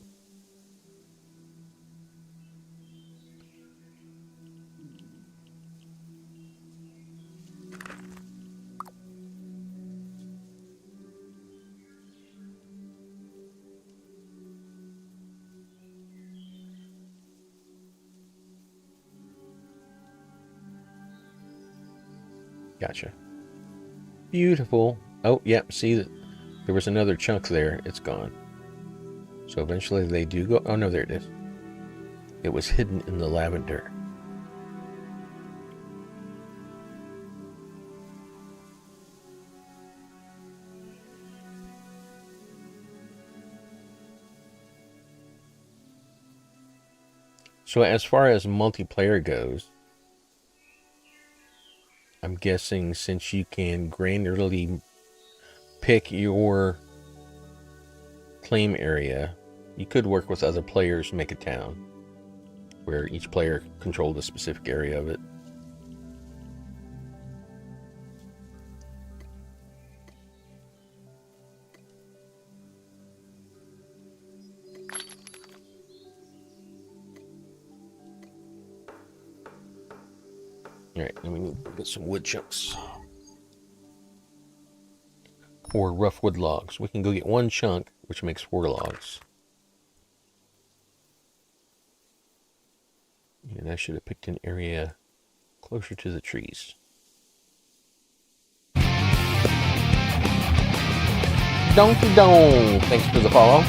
Gotcha. Beautiful. Oh, yep. Yeah, see, there was another chunk there. It's gone. So eventually they do go. Oh, no, there it is. It was hidden in the lavender. So as far as multiplayer goes, I'm guessing since you can granularly pick your claim area, you could work with other players to make a town where each player controlled a specific area of it. Alright, then we need to get some wood chunks. Or rough wood logs. We can go get one chunk, which makes 4 logs. And I should have picked an area closer to the trees. Donkey Dong! Thanks for the follow.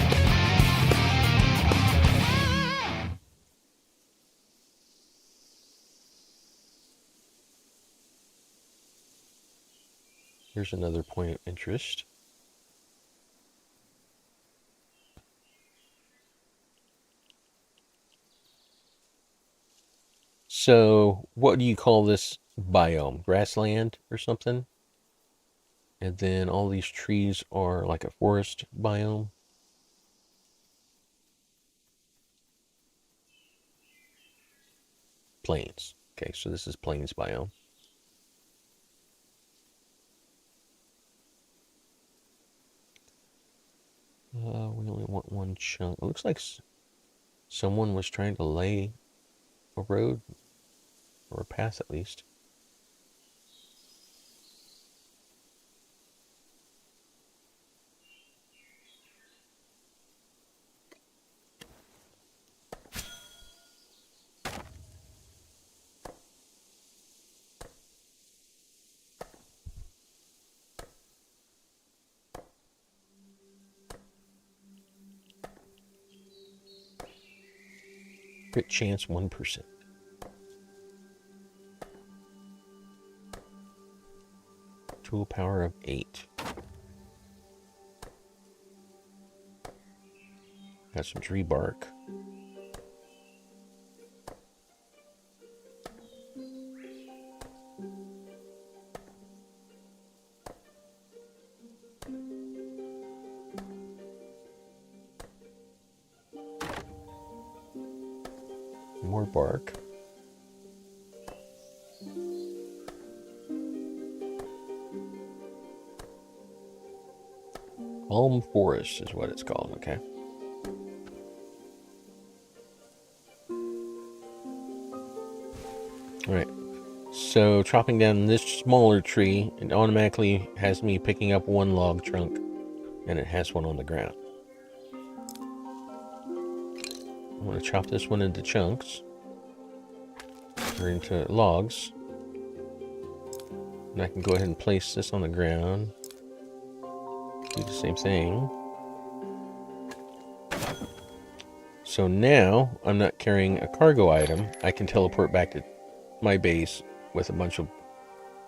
Here's another point of interest. So, what do you call this biome? Grassland or something? And then all these trees are like a forest biome? Plains. Okay, so this is plains biome. We only want one chunk. It looks like someone was trying to lay a road, or a path at least. Crit chance 1%. Tool power of 8. Got some tree bark. More bark. Calm Forest is what it's called, okay. Alright, so chopping down this smaller tree, it automatically has me picking up one log trunk, and it has one on the ground. I'm going to chop this one into chunks. We're into logs. And I can go ahead and place this on the ground. Do the same thing. So now I'm not carrying a cargo item. I can teleport back to my base with a bunch of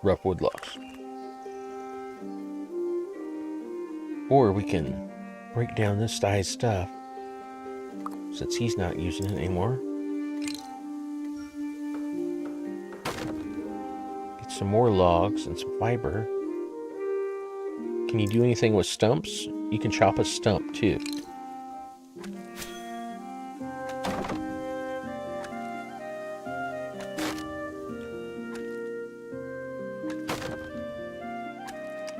rough wood logs. Or we can break down this guy's stuff since he's not using it anymore. Get some more logs and some fiber. Can you do anything with stumps? You can chop a stump too.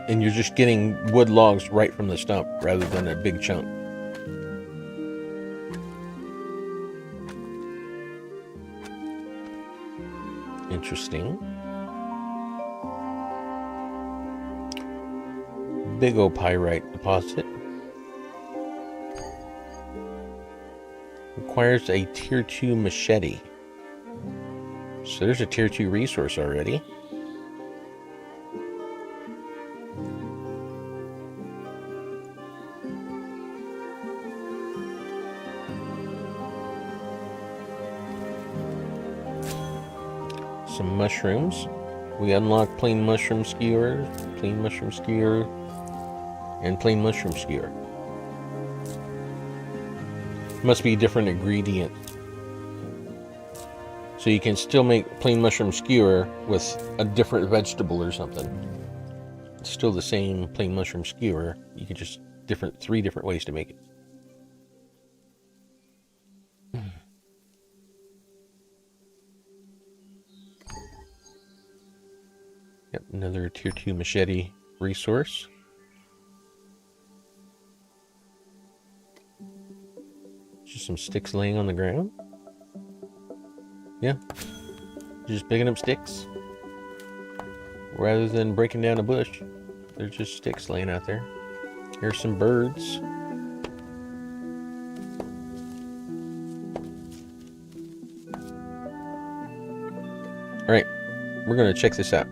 And you're just getting wood logs right from the stump rather than a big chunk. Interesting. Big old pyrite deposit. Requires a tier 2 machete. So there's a tier 2 resource already. Some mushrooms. We unlock plain mushroom skewer, and plain mushroom skewer. Must be different ingredients. So you can still make plain mushroom skewer with a different vegetable or something. It's still the same plain mushroom skewer. You can just three different ways to make it. Yep, another tier 2 machete resource. Just some sticks laying on the ground. Yeah, just picking up sticks. Rather than breaking down a bush, they're just sticks laying out there. Here's some birds. Alright, we're going to check this out.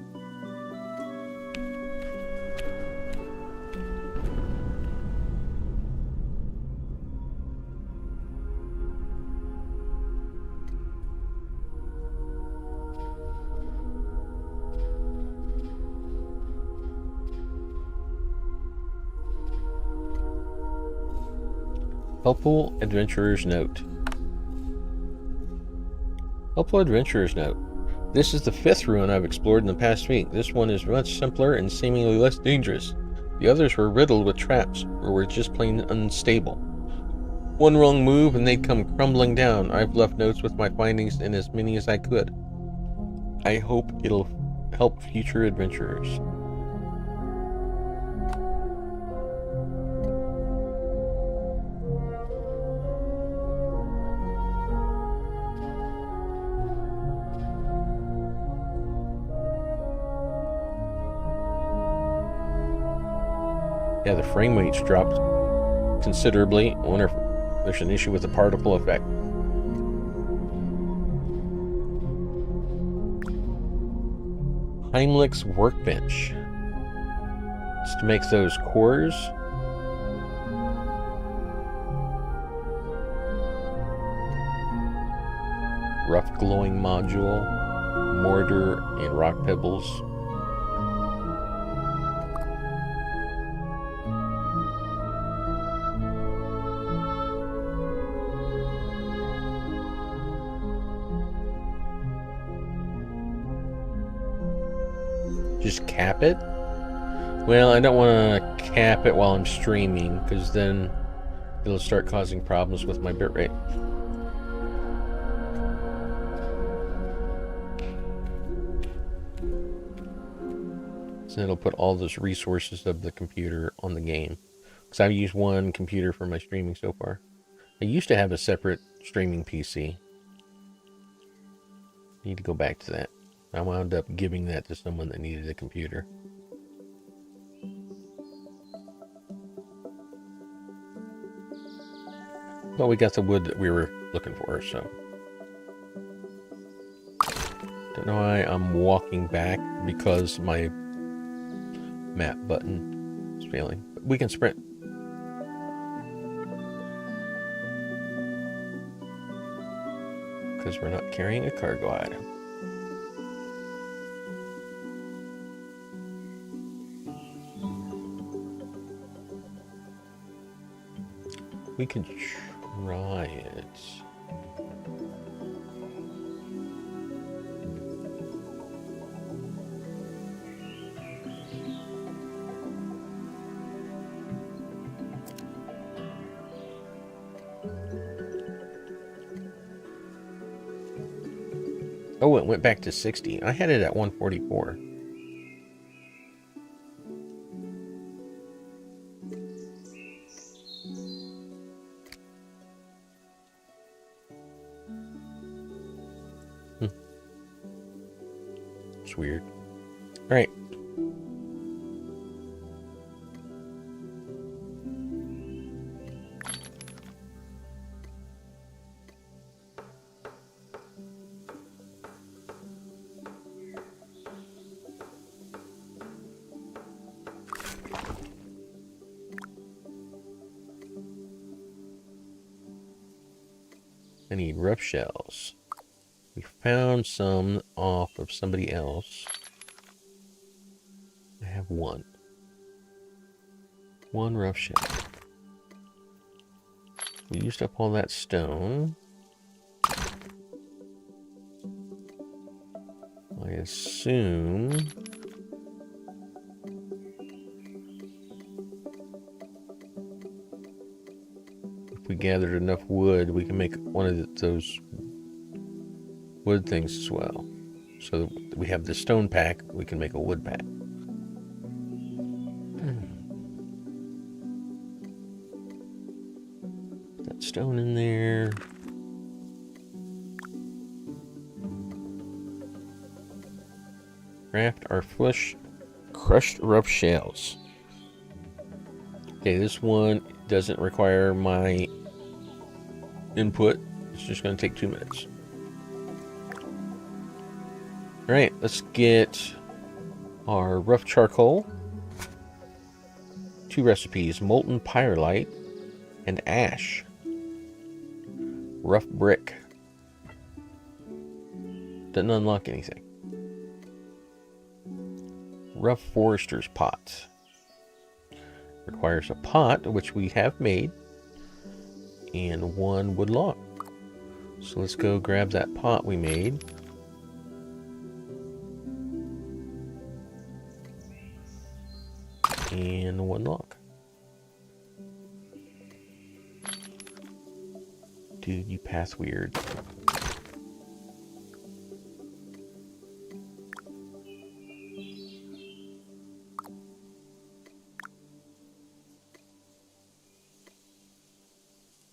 Helpful Adventurer's Note. Helpful Adventurer's Note. This is the 5th ruin I've explored in the past week. This one is much simpler and seemingly less dangerous. The others were riddled with traps, or were just plain unstable. One wrong move and they'd come crumbling down. I've left notes with my findings in as many as I could. I hope it'll help future adventurers. Yeah, the frame rate's dropped considerably. I wonder if there's an issue with the particle effect. Heimlich's workbench. It's to make those cores. Rough glowing module, mortar, and rock pebbles. Just cap it? Well, I don't want to cap it while I'm streaming, because then it'll start causing problems with my bitrate. So it'll put all those resources of the computer on the game. Because I've used one computer for my streaming so far. I used to have a separate streaming PC. Need to go back to that. I wound up giving that to someone that needed a computer. Well, we got the wood that we were looking for, so. don't know why I'm walking back, because my map button is failing. But we can sprint. Because we're not carrying a cargo item. We can try it. Oh, it went back to 60. I had it at 144. It's weird. All right. I need rough shells. We found some off of somebody else. I have one. One rough shell. We used up all that stone. I assume if we gathered enough wood, we can make one of those wood things as well. So we have the stone pack, we can make a wood pack. Put that stone in there. Craft our crushed rough shells. Okay, this one doesn't require my input. It's just going to take 2 minutes. All right, let's get our rough charcoal. 2 recipes: molten pyrolite and ash. Rough brick. Doesn't unlock anything. Rough forester's pot. Requires a pot, which we have made, and 1 wood log. So let's go grab that pot we made. And 1 log. Dude, you path weird.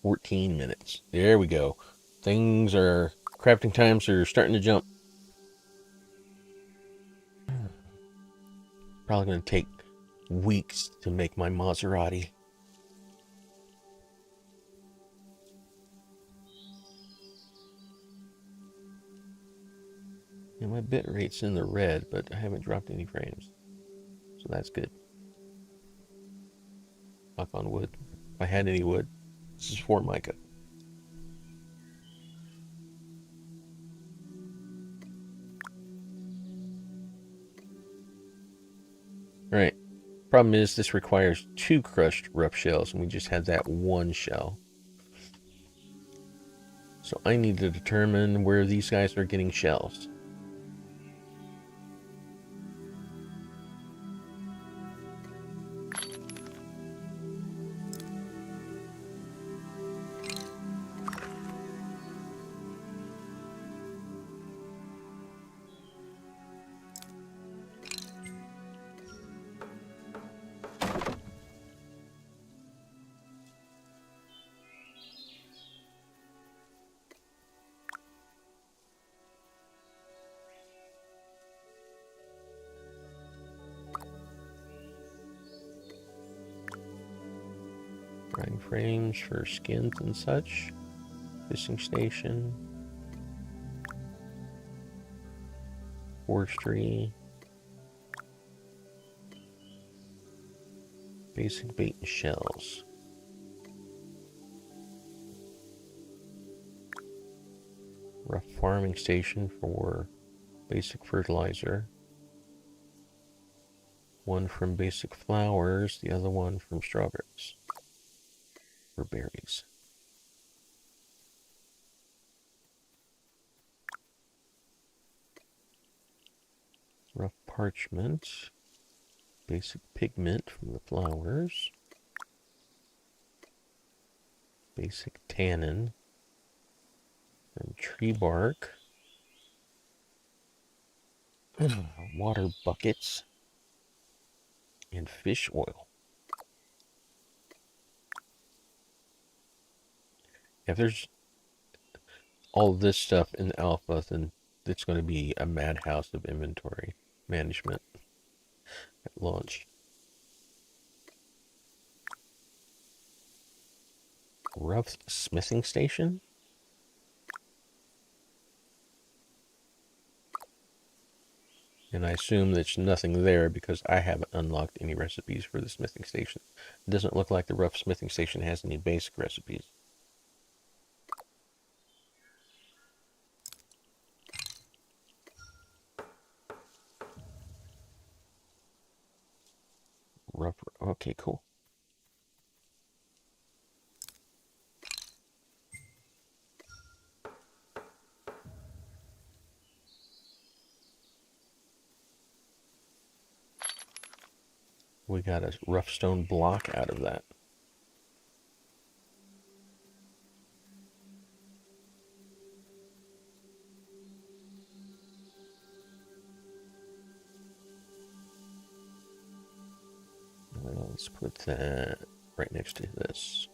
"14 minutes. There we go. Crafting times are starting to jump. Probably going to take weeks to make my Maserati. And my bit rate's in the red, but I haven't dropped any frames. So that's good. Knock on wood. If I had any wood. This is for Micah. Alright. Problem is, this requires 2 crushed rough shells, and we just had that 1 shell. So I need to determine where these guys are getting shells. Grinding frames for skins and such. Fishing station. forestry. Basic bait and shells. Rough farming station for basic fertilizer. One from basic flowers, the other one from strawberries. Or berries. Rough parchment. Basic pigment from the flowers. Basic tannin from tree bark. Water buckets. And fish oil. If there's all this stuff in the alpha, then it's going to be a madhouse of inventory management at launch. Rough smithing station? And I assume there's nothing there because I haven't unlocked any recipes for the smithing station. It doesn't look like the rough smithing station has any basic recipes. Rough, okay, cool. We got a rough stone block out of that. Let's put that right next to this.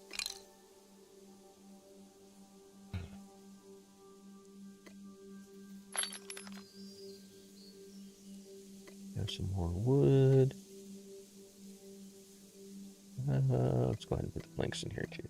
Have some more wood. Let's go ahead and put the planks in here too.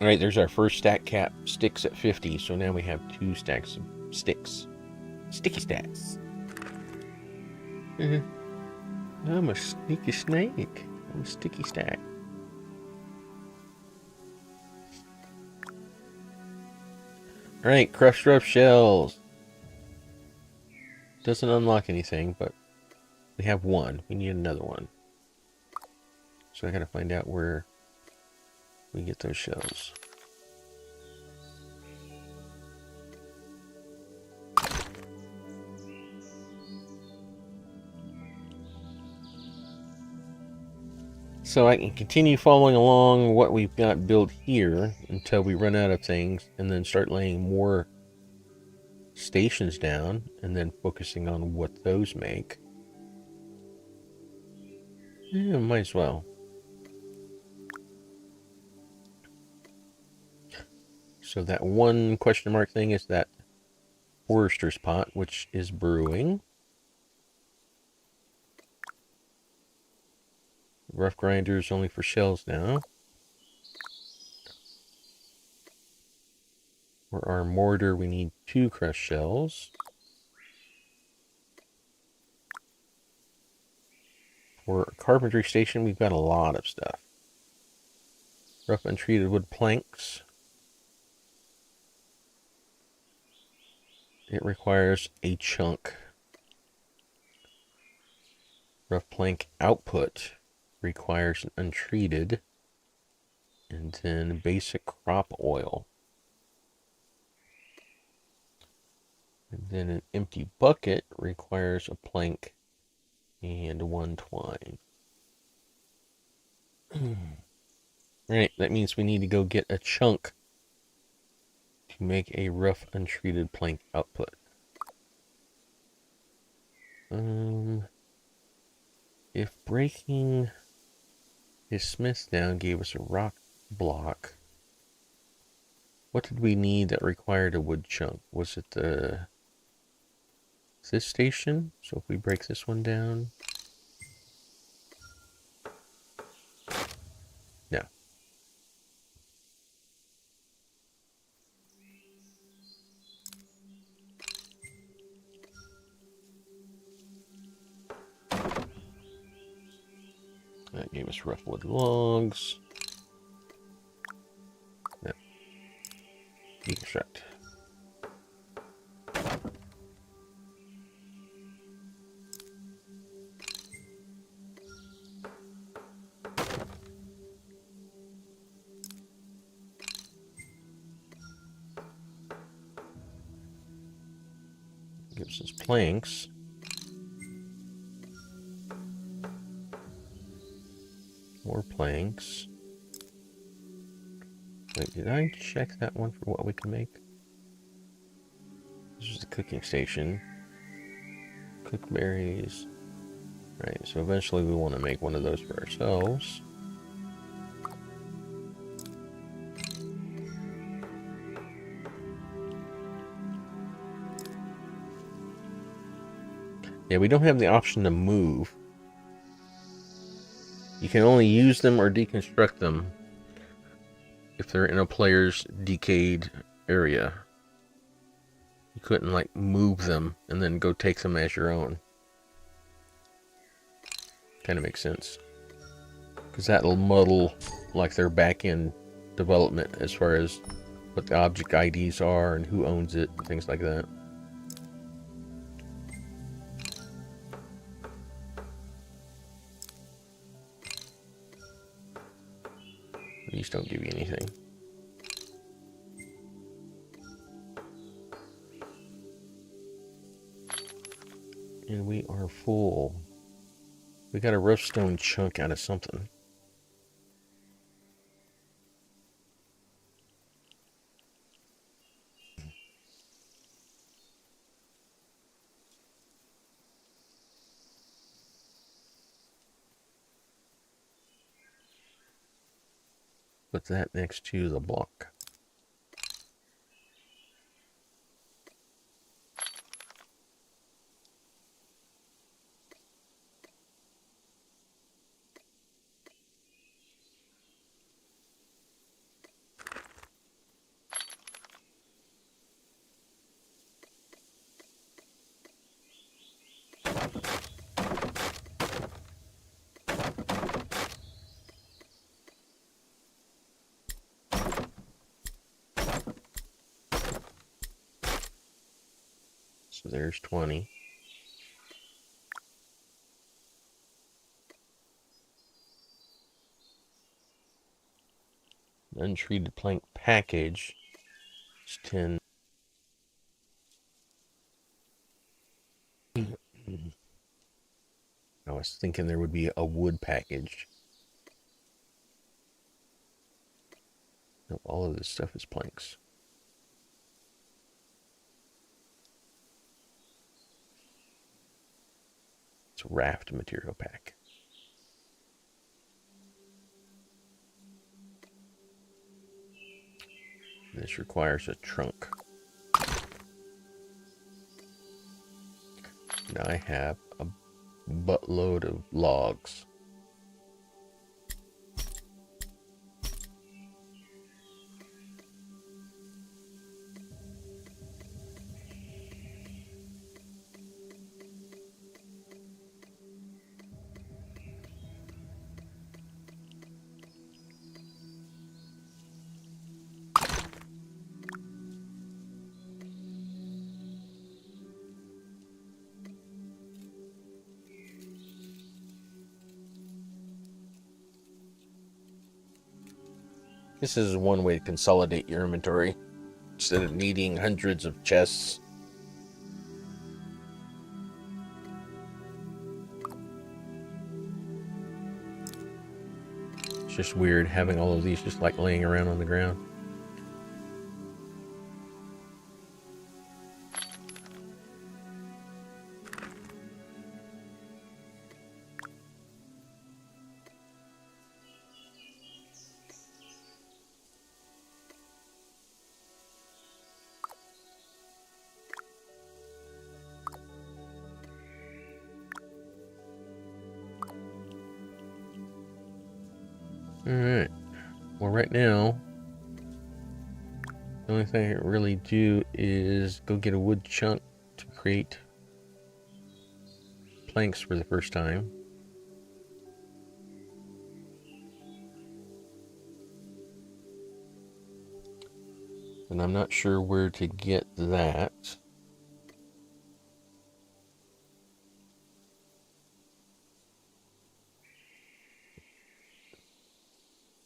All right, there's our first stack cap. Sticks at 50, so now we have 2 stacks of sticks. Sticky stacks. I'm a sneaky snake. I'm a sticky stack. All right, crushed rough shells. Doesn't unlock anything, but we have one. We need another one. So I gotta find out where we get those shells. So I can continue following along what we've got built here until we run out of things, and then start laying more stations down, and then focusing on what those make. Yeah, might as well. So that one question mark thing is that forester's pot, which is brewing. Rough grinders only for shells now. For our mortar, we need 2 crushed shells. For our carpentry station, we've got a lot of stuff. Rough untreated wood planks. It requires a chunk. Rough plank output requires an untreated. And then basic crop oil. And then an empty bucket requires a plank and 1 twine. Right, that means we need to go get a chunk to make a rough untreated plank output. If breaking his smith down gave us a rock block, What did we need that required a wood chunk? Was it this station? So if we break this one down. No. That gave us rough wood logs. No. Deconstruct. Gives us planks. More planks. Wait, did I check that one for what we can make? This is the cooking station. Cook berries. Right, so eventually we want to make one of those for ourselves. Yeah, we don't have the option to move. You can only use them or deconstruct them if they're in a player's decayed area. You couldn't, like, move them and then go take them as your own. Kind of makes sense. Because that'll muddle, like, their back-end development as far as what the object IDs are and who owns it, and things like that. These don't give you anything. And we are full. We got a rough stone chunk out of something. Put that next to the block. So there's 20. Untreated plank package is 10. I was thinking there would be a wood package. Nope, all of this stuff is planks. It's a raft material pack. This requires a trunk. Now I have a buttload of logs. This is one way to consolidate your inventory instead of needing hundreds of chests. It's just weird having all of these just like laying around on the ground. Alright. Well, right now, the only thing I can really do is go get a wood chunk to create planks for the first time. And I'm not sure where to get that.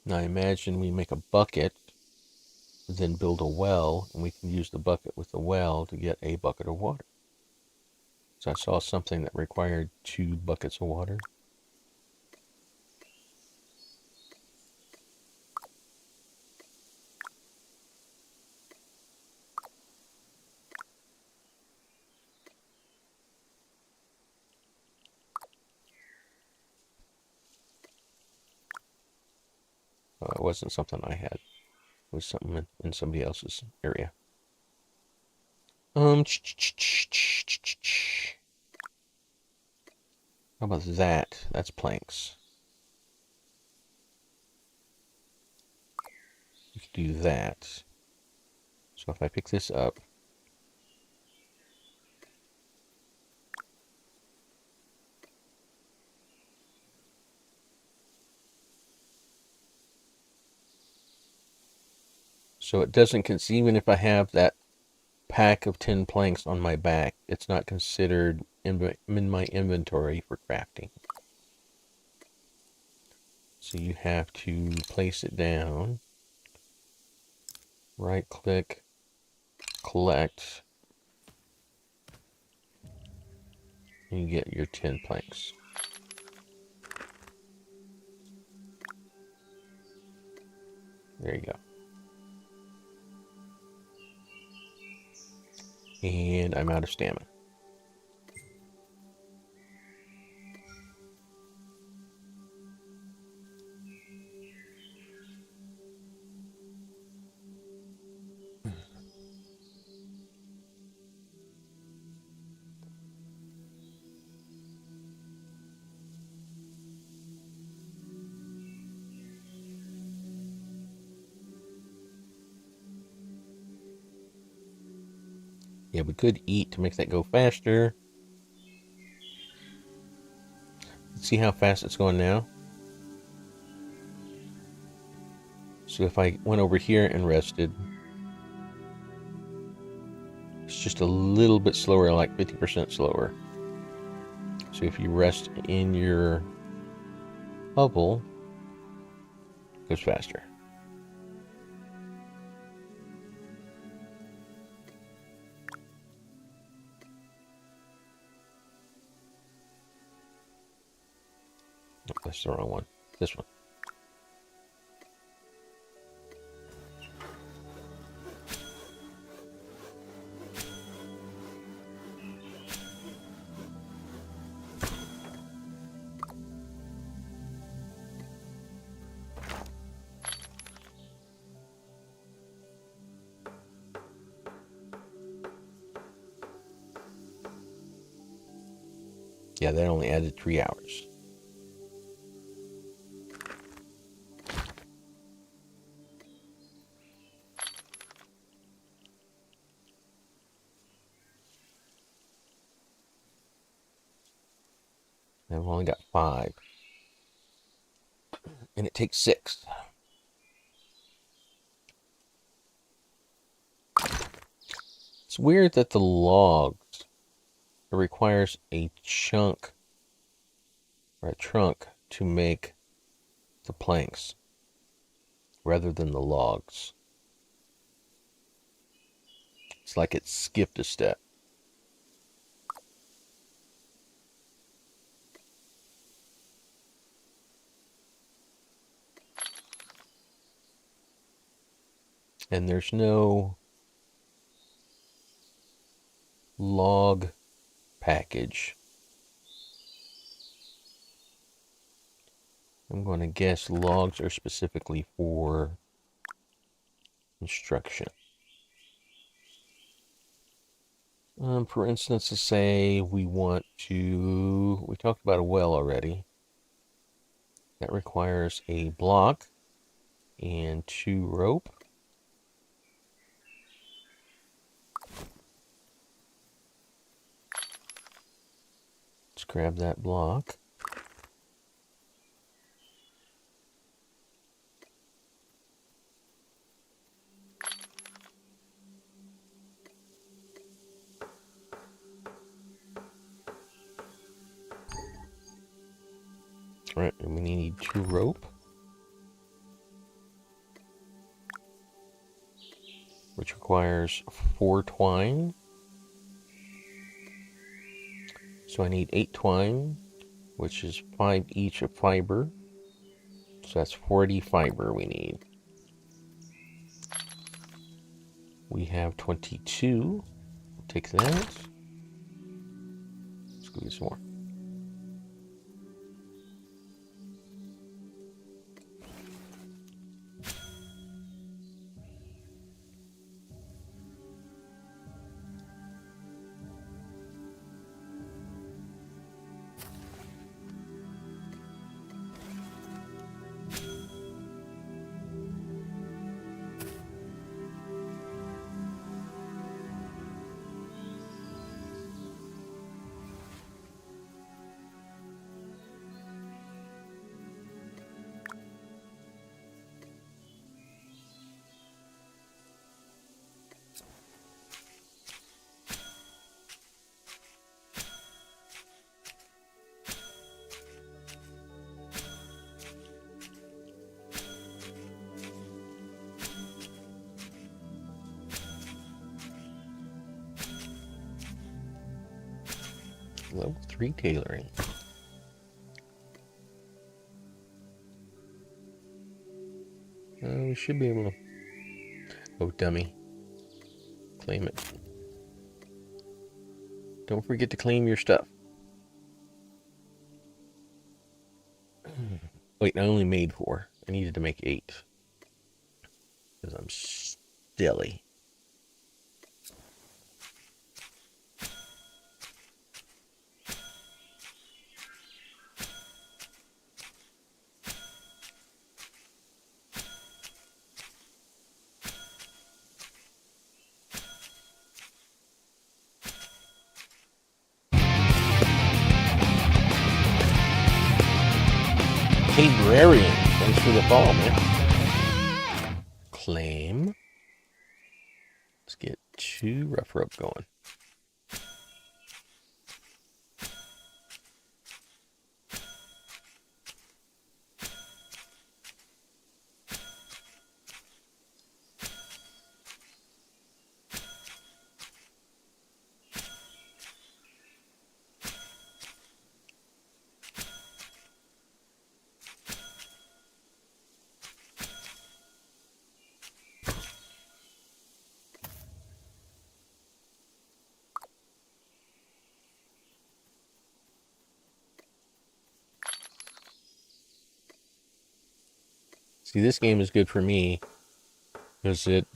Now I imagine we make a bucket, then build a well, and we can use the bucket with the well to get a bucket of water. So I saw something that required 2 buckets of water. It wasn't something I had. It was something in somebody else's area. How about that? That's planks. You can do that. So if I pick this up, so it doesn't, even if I have that pack of 10 planks on my back, it's not considered in my inventory for crafting. So you have to place it down, right click, collect, and you get your 10 planks. There you go. And I'm out of stamina. Yeah, we could eat to make that go faster. Let's see how fast it's going now. So if I went over here and rested, it's just a little bit slower, like 50% slower. So if you rest in your hovel, it goes faster. Oh, that's the wrong one. This one. Yeah, that only added 3 hours. I've only got 5. And it takes 6. It's weird that the logs, it requires a chunk or a trunk to make the planks rather than the logs. It's like it skipped a step. And there's no log package. I'm going to guess logs are specifically for construction. For instance, let's say we want to, we talked about a well already. That requires a block and 2 rope. Let's grab that block. Alright, and we need 2 rope. Which requires 4 twine. So I need 8 twine, which is 5 each of fiber. So that's 40 fiber we need. We have 22. Take that. Let's go get some more. Level 3 tailoring. We should be able to... Oh, dummy. Claim it. Don't forget to claim your stuff. Wait, I only made 4. I needed to make 8. Because I'm silly. Librarian, thanks for the follow, man. Claim. Let's get 2 rough rope going. See, this game is good for me because it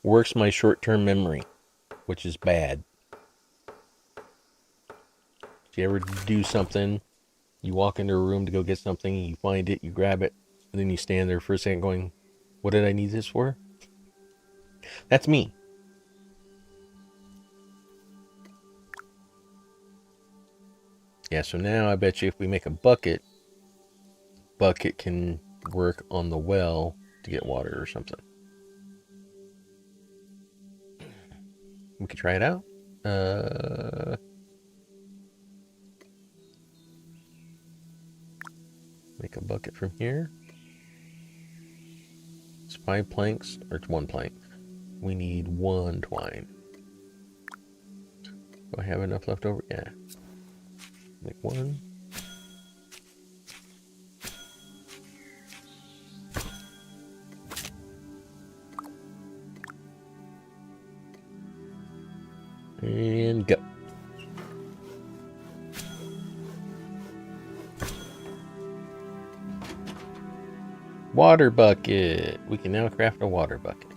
works my short-term memory, which is bad. If you ever do something, you walk into a room to go get something, you find it, you grab it, and then you stand there for a second going, what did I need this for? That's me. Yeah, so now I bet you if we make a bucket can work on the well to get water or something. We could try it out. Make a bucket from here. It's 5 planks, or it's 1 plank. We need 1 twine. Do I have enough left over? Yeah. Make 1. And go. Water bucket. We can now craft a water bucket.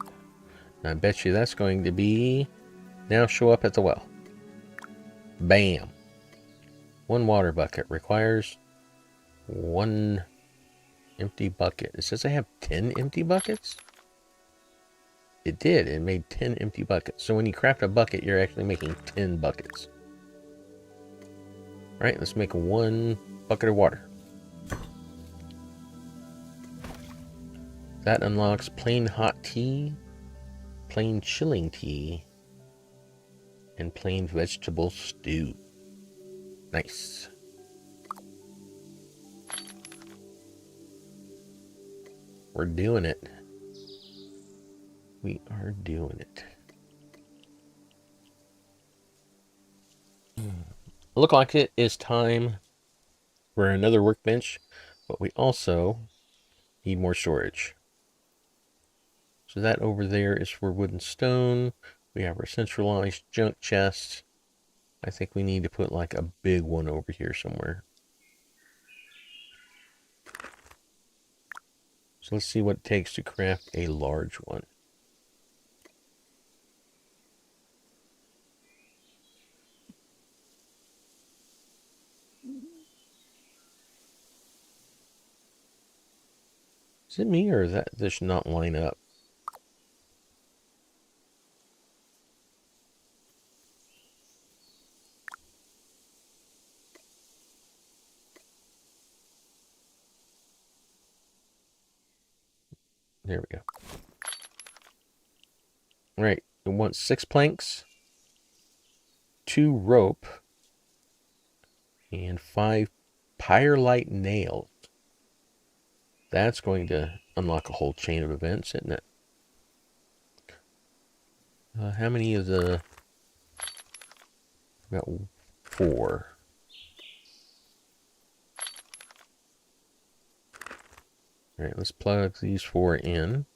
I bet you that's going to be now show up at the well. Bam. 1 water bucket requires 1 empty bucket. It says I have 10 empty buckets? It did. It made 10 empty buckets. So when you craft a bucket, you're actually making 10 buckets. All right, let's make 1 bucket of water. That unlocks plain hot tea, plain chilling tea, and plain vegetable stew. Nice. We're doing it. We are doing it. Look like it is time for another workbench, but we also need more storage. So that over there is for wood and stone. We have our centralized junk chest. I think we need to put like a big one over here somewhere. So let's see what it takes to craft a large one. Is it me or is that this should not line up? There we go. All right, it wants 6 planks, 2 rope, and 5 pyrelite nails. That's going to unlock a whole chain of events, isn't it? How many of the... I've got 4. All right, let's plug these 4 in.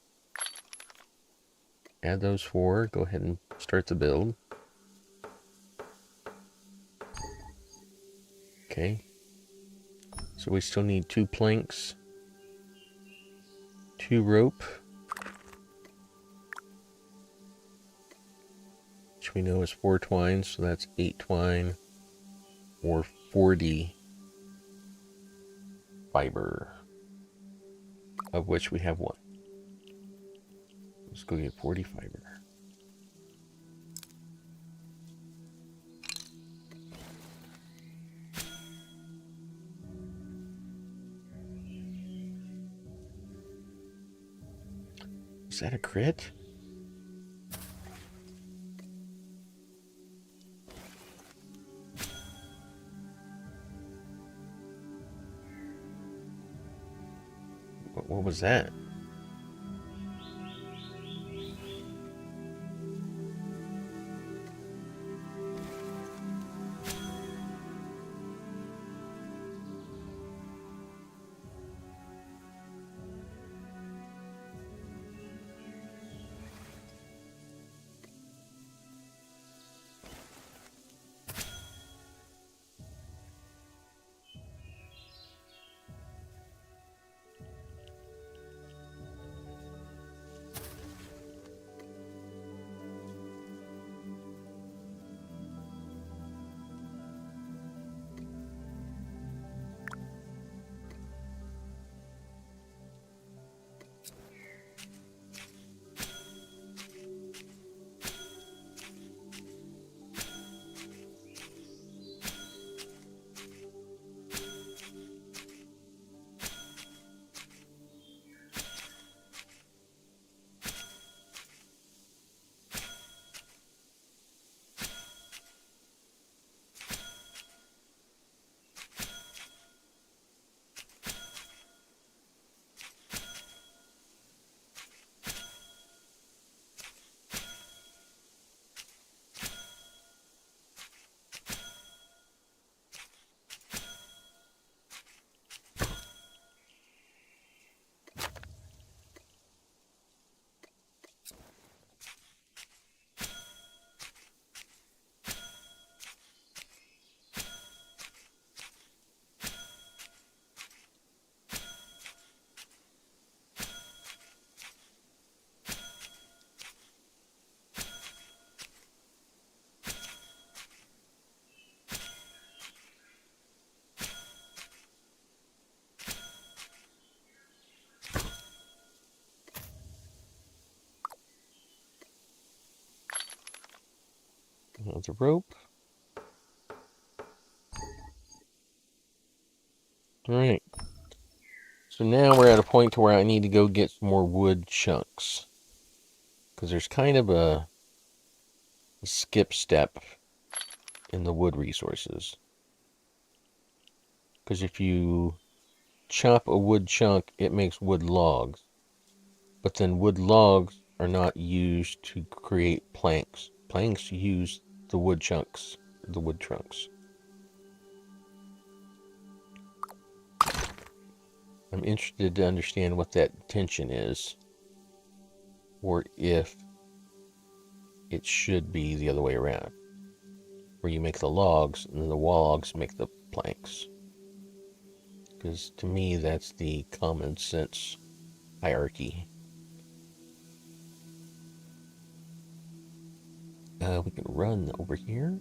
Add those 4. Go ahead and start the build. Okay. So we still need 2 planks, 2 rope, which we know is 4 twine, so that's 8 twine, or 40 fiber, of which we have 1. Let's go get 40 fiber. Is that a crit? What was that? with the rope. Alright. So now we're at a point to where I need to go get some more wood chunks. Because there's kind of a skip step in the wood resources. Because if you chop a wood chunk, it makes wood logs. But then wood logs are not used to create planks. Planks use the wood chunks, the wood trunks. I'm interested to understand what that tension is, or if it should be the other way around, where you make the logs and the logs make the planks. Because to me, that's the common sense hierarchy. We can run over here.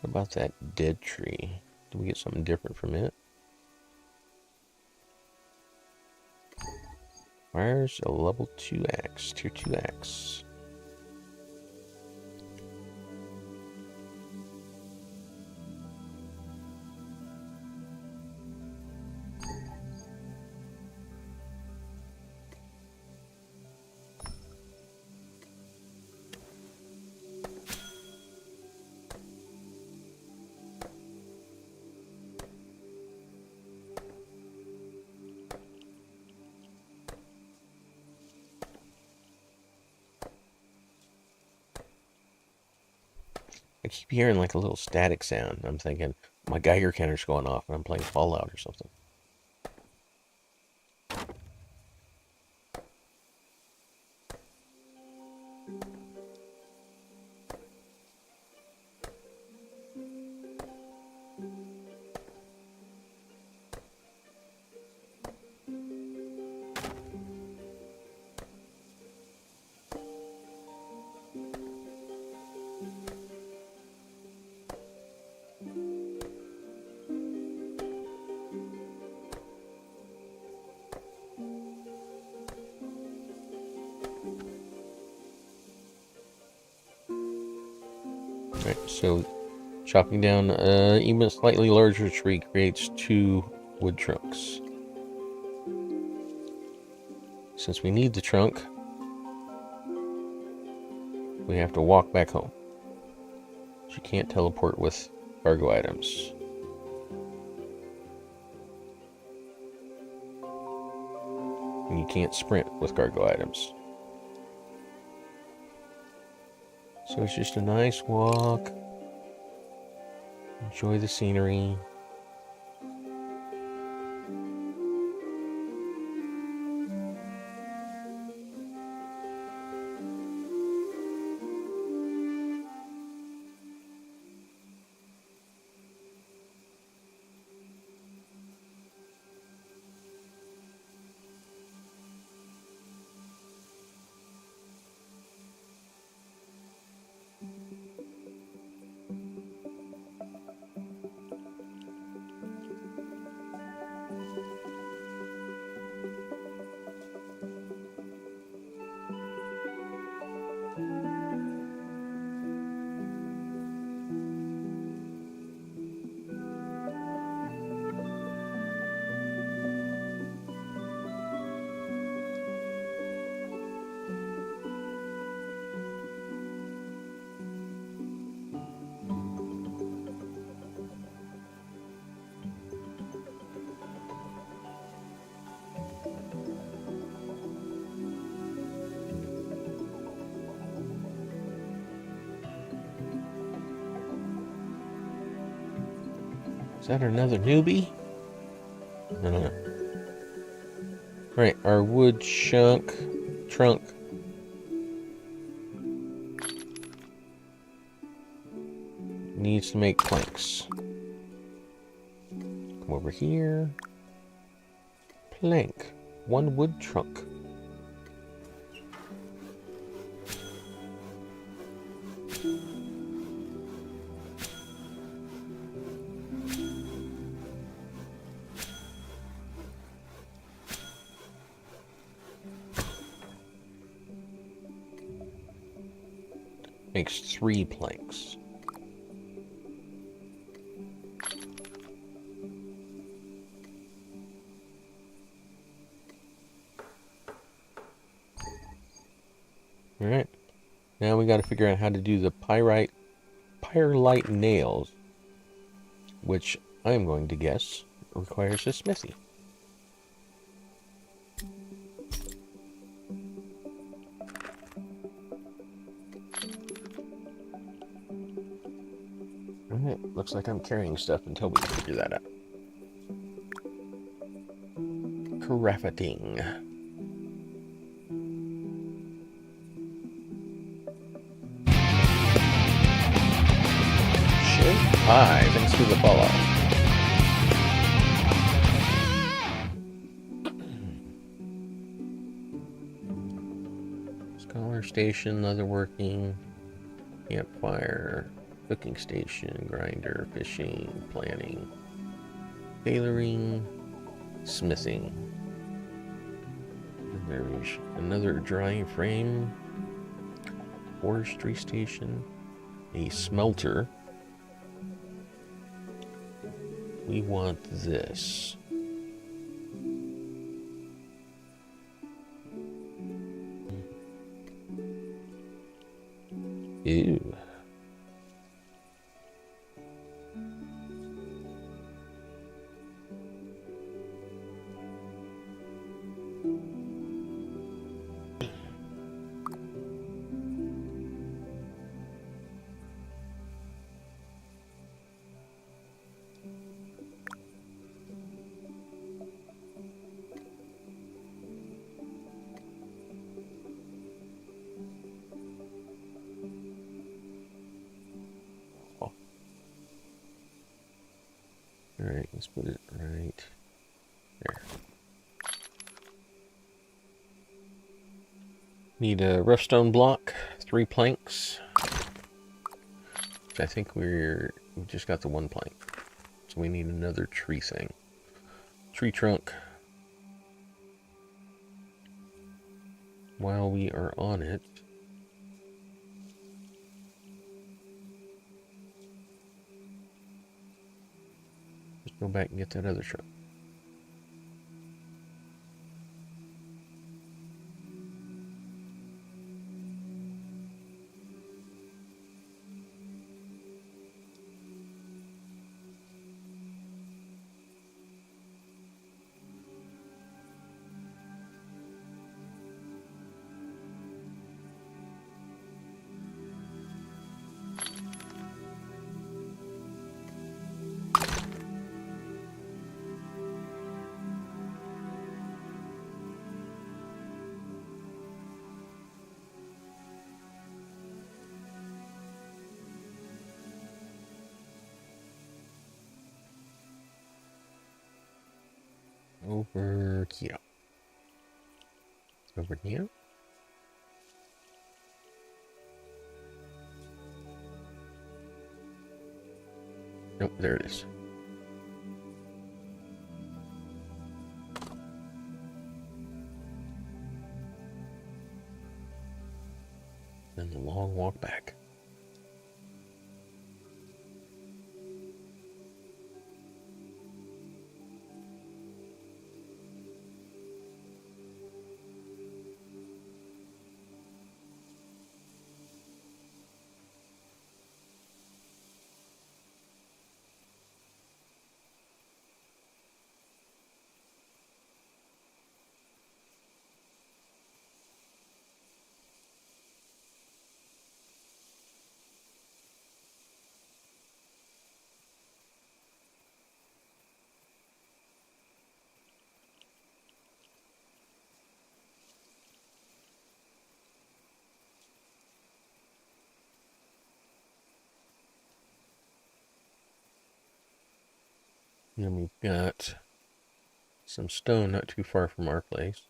What about that dead tree? Do we get something different from it? Fires a level 2 axe, tier 2 axe. I keep hearing like a little static sound. I'm thinking my Geiger counter's going off and I'm playing Fallout or something. Right, so chopping down even a slightly larger tree creates 2 wood trunks. Since we need the trunk, we have to walk back home. You can't teleport with cargo items. And you can't sprint with cargo items. So it's just a nice walk. Enjoy the scenery. Is that another newbie? No. Right, our wood trunk needs to make planks. Come over here. Plank. 1 wood trunk. Makes 3 planks. Alright. Now we got to figure out how to do the pyrite nails, which I am going to guess requires a smithy. Alright, looks like I'm carrying stuff until we figure that out. Crafting. Hi, thanks for the follow. Scholar station, leatherworking, campfire, cooking station, grinder, fishing, planning, tailoring, smithing. There's another drying frame, forestry station, a smelter. We want this. Ew. Alright, let's put it right there. Need a rough stone block, 3 planks. I think we just got the 1 plank. So we need another tree thing. Tree trunk. While we are on it, let's go back and get that other trunk. Over here. Over here. Nope, there it is. Then the long walk back. And we've got some stone not too far from our place.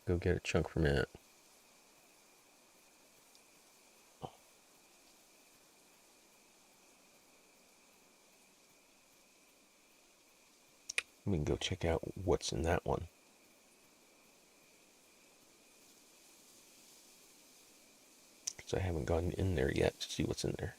Go get a chunk from it. We can go check out what's in that one. Because I haven't gone in there yet to see what's in there.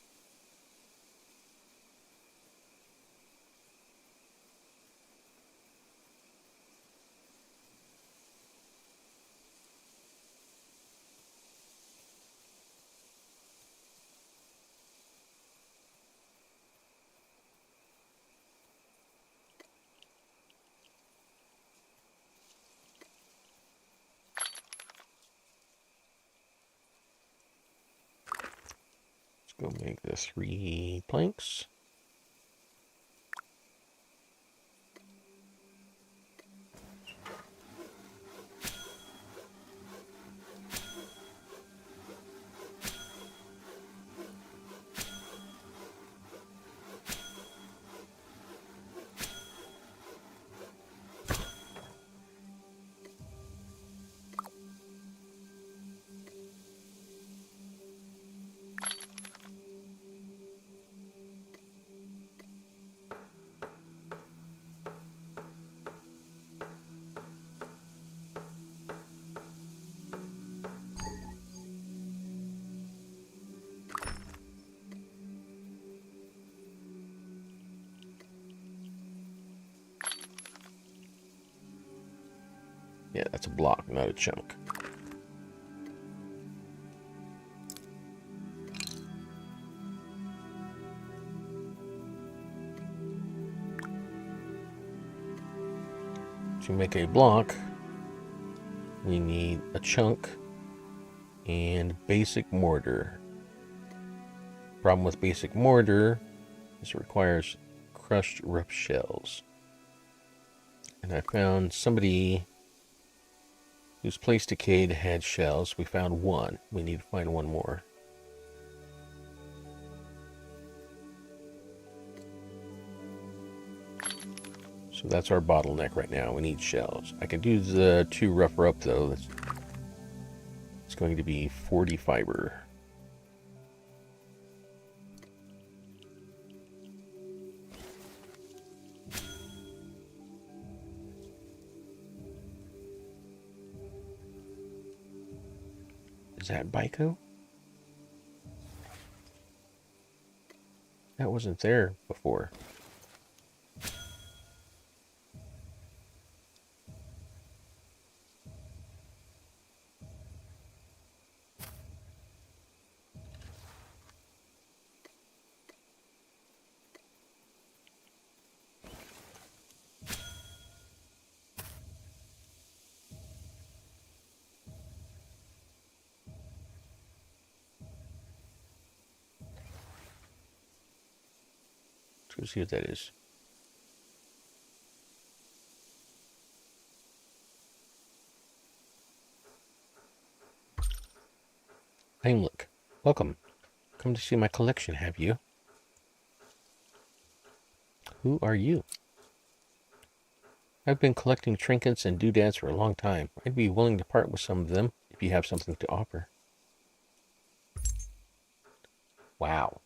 Go make the 3 planks. Yeah, that's a block, not a chunk. To make a block, we need a chunk and basic mortar. Problem with basic mortar is it requires crushed rough shells. And I found somebody whose place decayed had shells. We found one. We need to find one more. So that's our bottleneck right now. We need shells. I can do the 2 rougher up though. It's going to be 40 fiber. Is that Bico? That wasn't there before. Let's go see what that is. Heimlich, welcome. Come to see my collection, have you? Who are you? I've been collecting trinkets and doodads for a long time. I'd be willing to part with some of them if you have something to offer. Wow.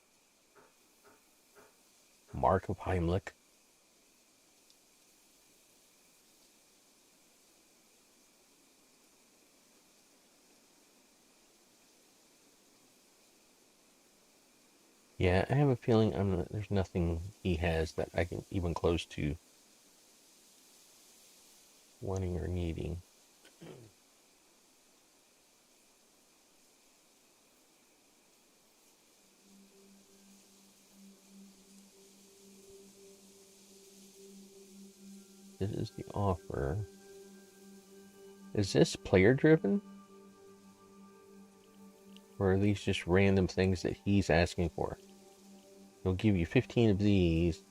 Mark of Heimlich. Yeah, I have a feeling there's nothing he has that I can even close to wanting or needing. This is the offer. Is this player driven? Or are these just random things that he's asking for? He'll give you 15 of these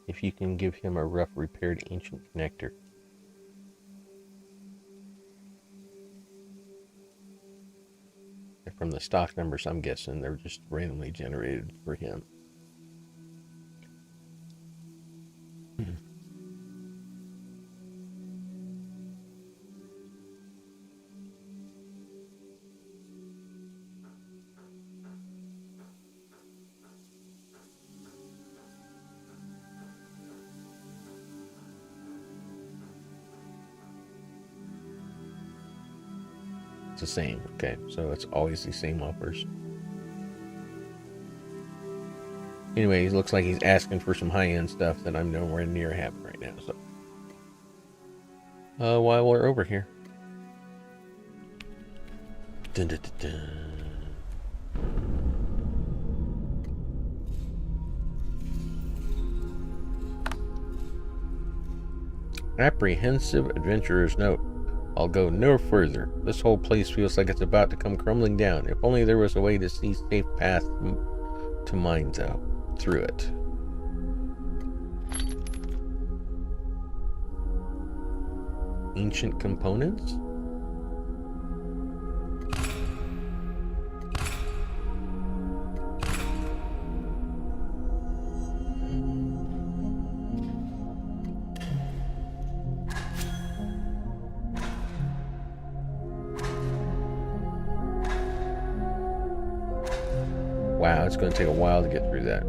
if you can give him a rough repaired ancient connector. From the stock numbers, I'm guessing they're just randomly generated for him. the same. Okay, so it's always the same offers. Anyway, it looks like he's asking for some high-end stuff that I'm nowhere near having right now. So, while we're over here, dun, dun, dun, dun. Apprehensive adventurer's note. I'll go no further. This whole place feels like it's about to come crumbling down. If only there was a way to see safe path to mine through it. Ancient components? Wow, it's going to take a while to get through that.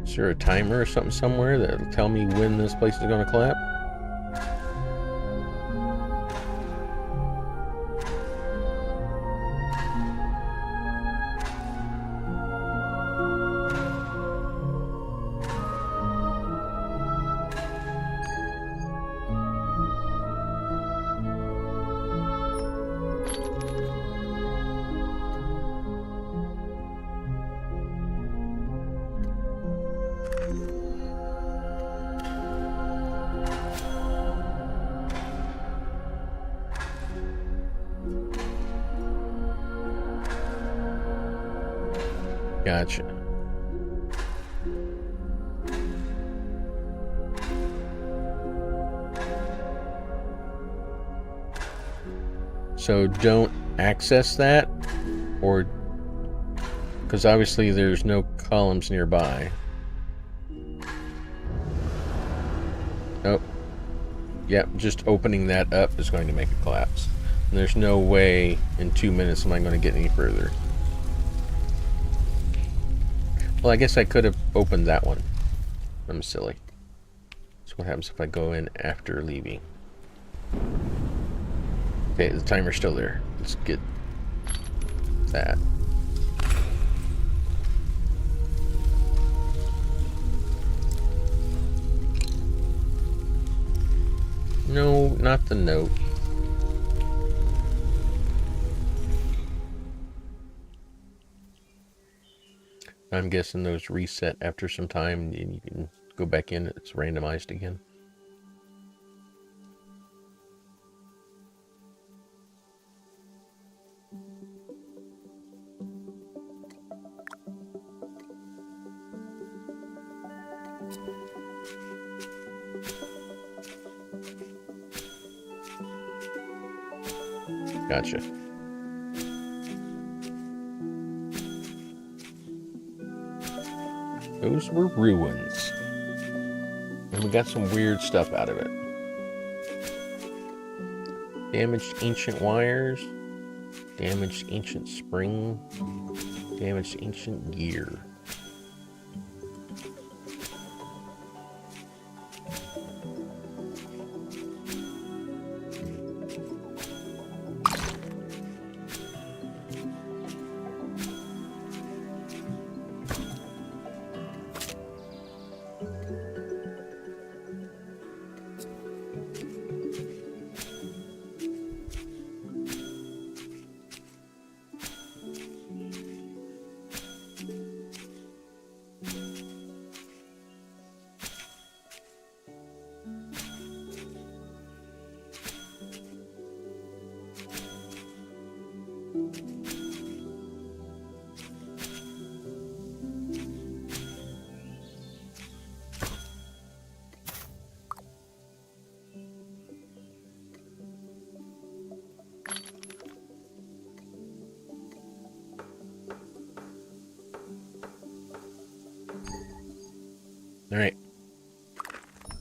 Is there a timer or something somewhere that'll tell me when this place is going to collapse? Gotcha. So don't access that, or because obviously there's no columns nearby. Oh, yep, just opening that up is going to make it collapse. And there's no way in 2 minutes am I going to get any further. Well, I guess I could have opened that one. I'm silly. So what happens if I go in after leaving? Okay, the timer's still there. Let's get that. No, not the note. I'm guessing those reset after some time and you can go back in. It's randomized again. Gotcha. Those were ruins. And we got some weird stuff out of it. Damaged ancient wires. Damaged ancient spring. Damaged ancient gear.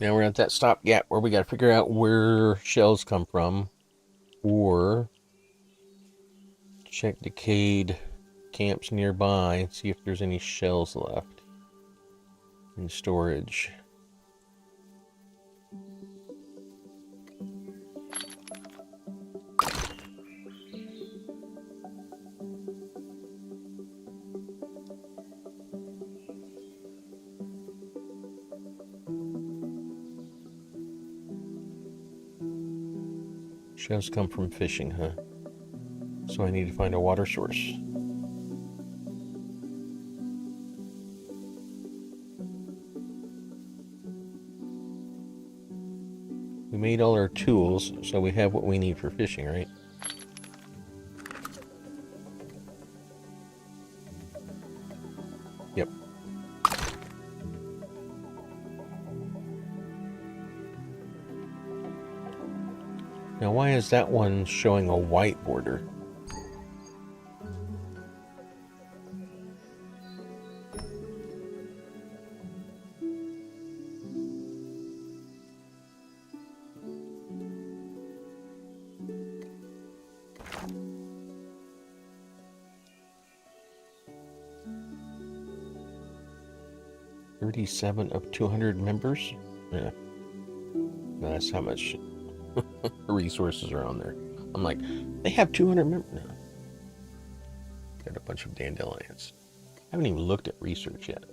Now we're at that stopgap where we got to figure out where shells come from, or check decayed camps nearby and see if there's any shells left in storage. Shells come from fishing, huh? So I need to find a water source. We made all our tools, so we have what we need for fishing, right? Yep. Now, why is that one showing a white border? $37 of 200 members? Yeah. That's how much resources are on there. I'm like, they have 200 members? No. Got a bunch of dandelions. I haven't even looked at research yet.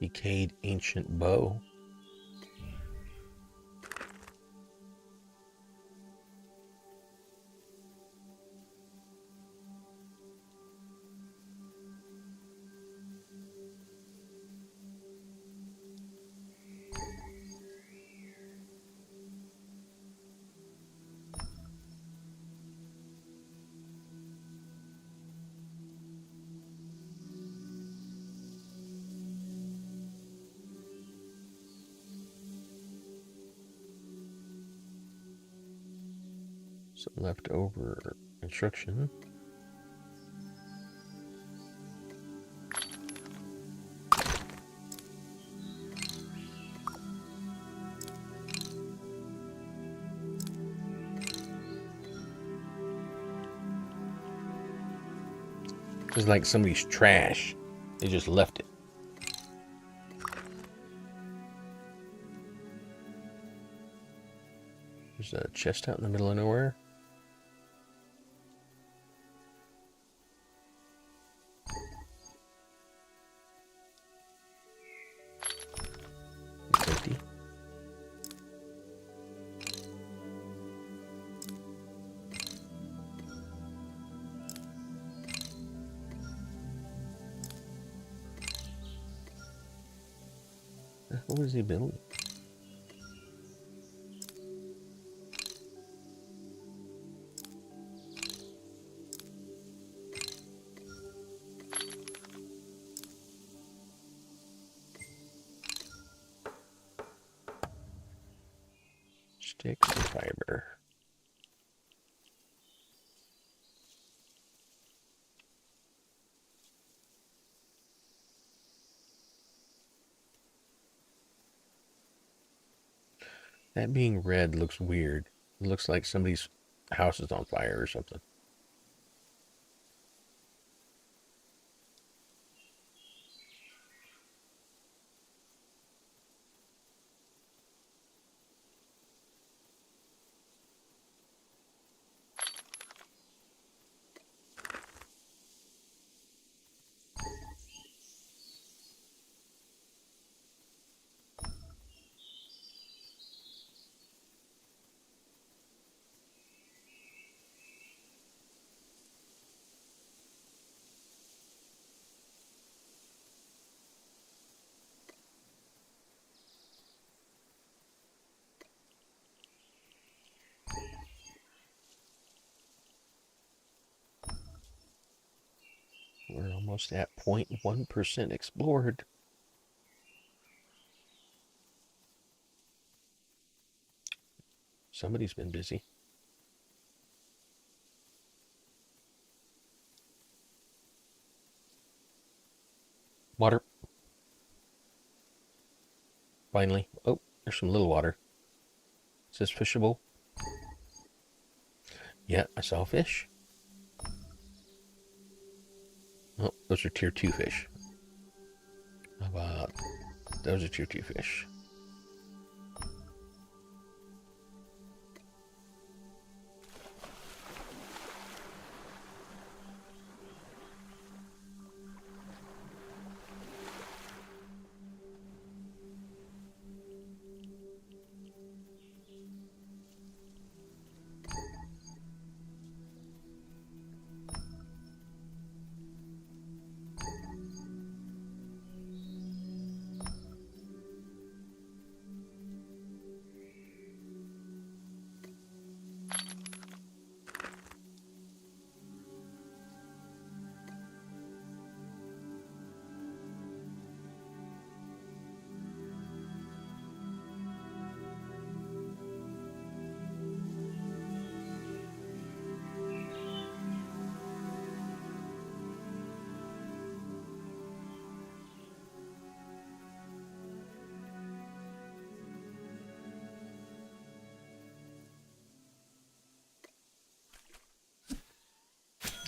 Decayed ancient bow. Some leftover construction. It's like somebody's trash. They just left it. There's a chest out in the middle of nowhere. It's empty. What was he building? Sticks and fiber. That being red looks weird. It looks like somebody's house is on fire or something. Almost at 0.1% explored. Somebody's been busy. Water. Finally. Oh, there's some little water. Is this fishable? Yeah, I saw a fish. Oh, those are tier 2 fish. How about those are tier 2 fish?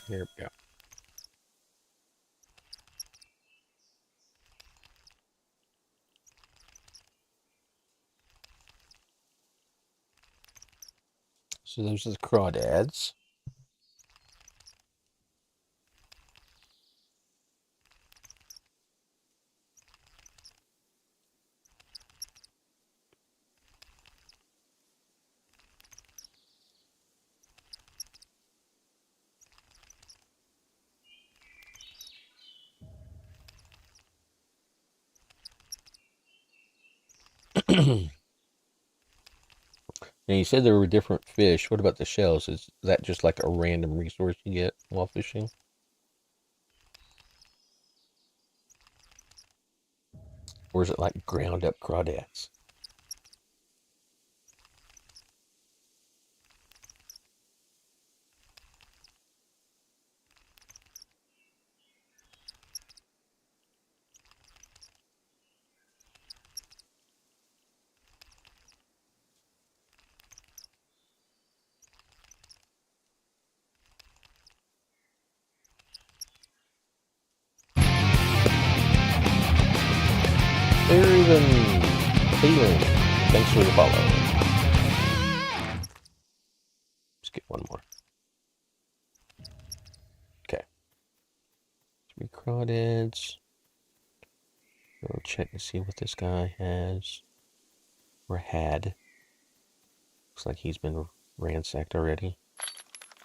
Here we go. So those are the crawdads. And you said there were different fish. What about the shells? Is that just like a random resource you get while fishing? Or is it like ground up crawdads? Irvin Phelan. Thanks for the follow. Let's get one more. Okay. 3 crawdads. Go check and see what this guy has. Or had. Looks like he's been ransacked already.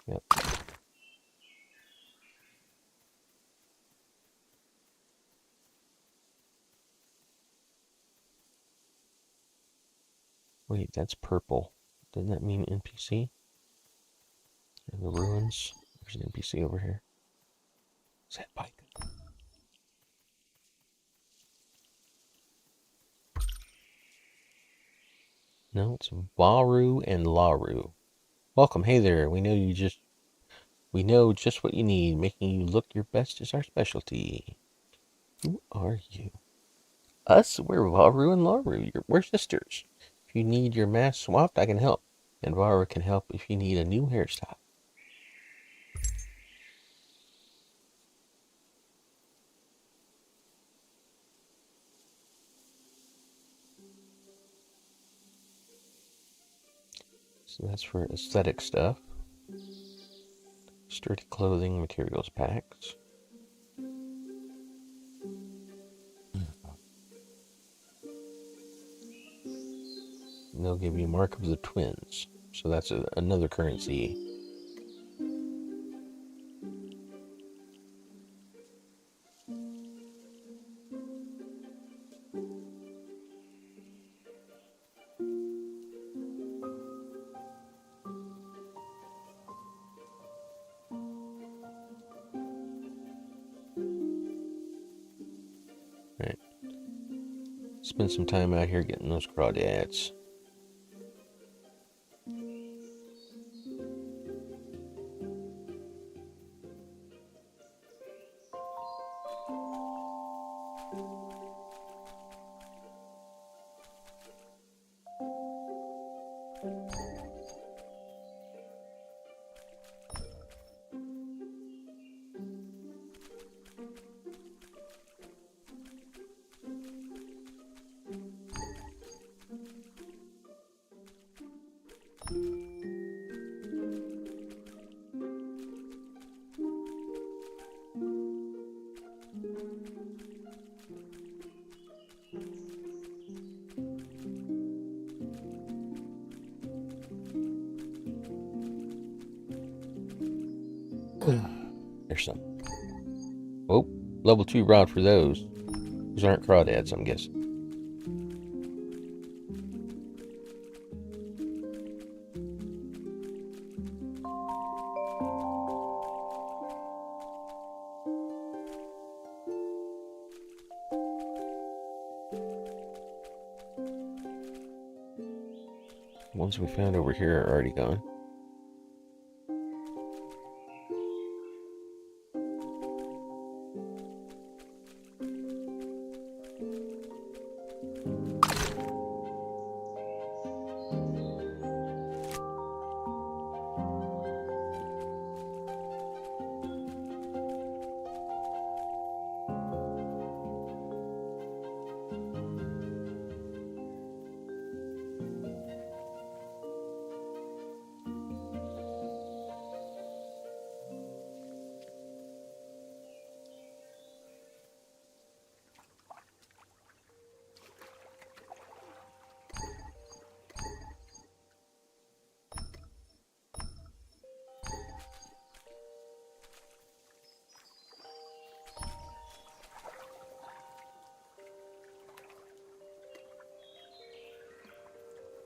Yep. Wait, that's purple. Doesn't that mean NPC? In the ruins? There's an NPC over here. Is that Pike? No, it's Varu and Laru. Welcome. Hey there. We know just what you need. Making you look your best is our specialty. Who are you? Us? We're Varu and Laru. We're sisters. If you need your mask swapped, I can help. And Varu can help if you need a new hairstyle. So that's for aesthetic stuff. Sturdy clothing, materials packs. And they'll give you Mark of the Twins. So that's another currency. Spend some time out here getting those crawdads. There's some. Oh, level 2 rod for those. Those aren't crawdads, I'm guessing. The ones we found over here are already gone.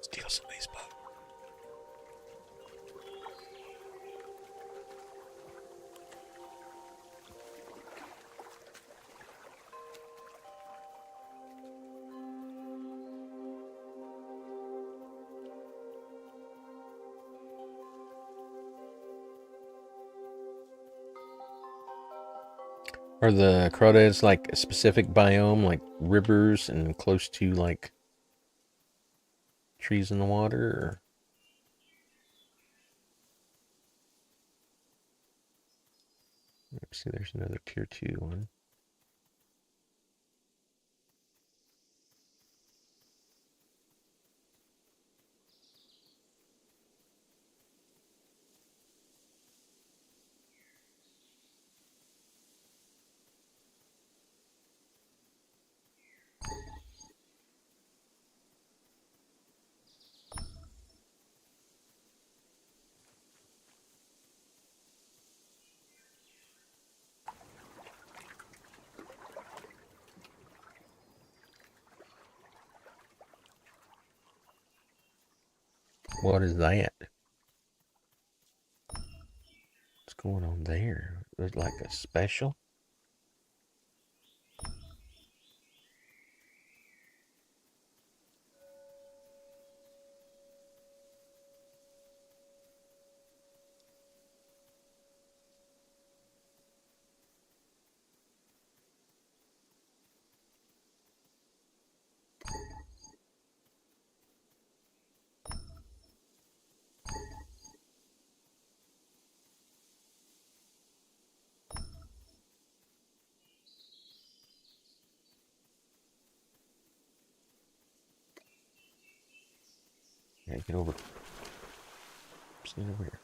Steal somebody's boat. Are the crawdads like a specific biome, like rivers and close to like trees in the water? Or? Let's see, there's another tier 2 one. What is that? What's going on there? There's like a special? Yeah, get over. Stand over here.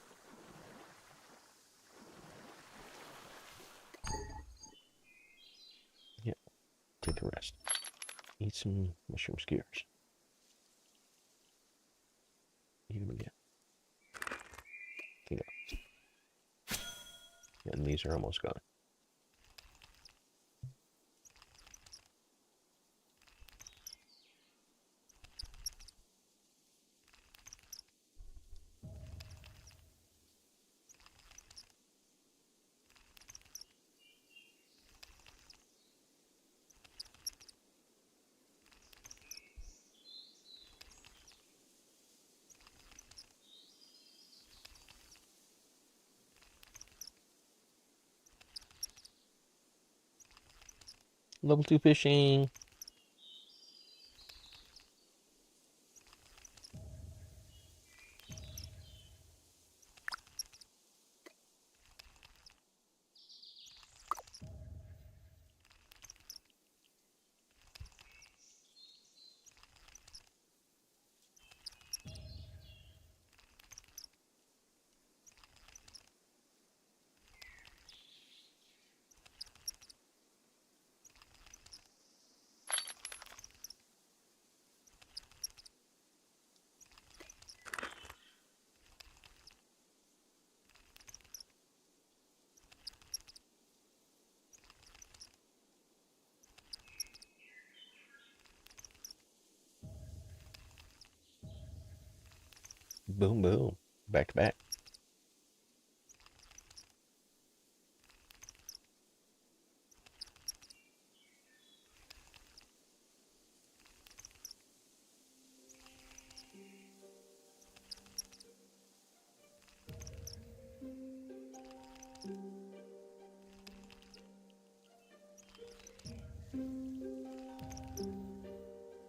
Yep. Take a rest. Eat some mushroom skewers. Eat them again. Okay, go. And these are almost gone. Level 2 fishing. Boom, boom. Back to back.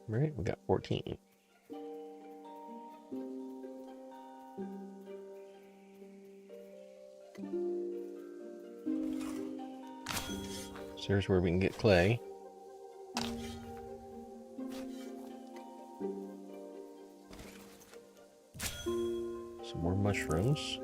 All right, we got 14. So here's where we can get clay. Some more mushrooms.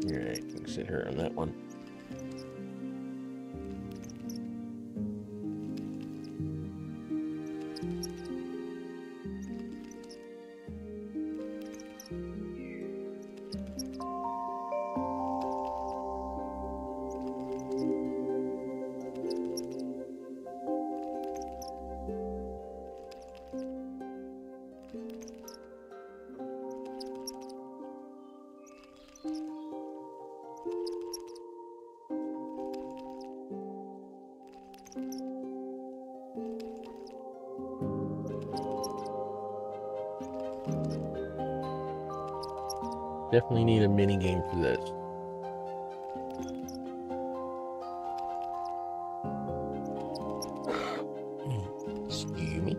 Alright, you can sit here on that one. Definitely need a mini game for this. Excuse me.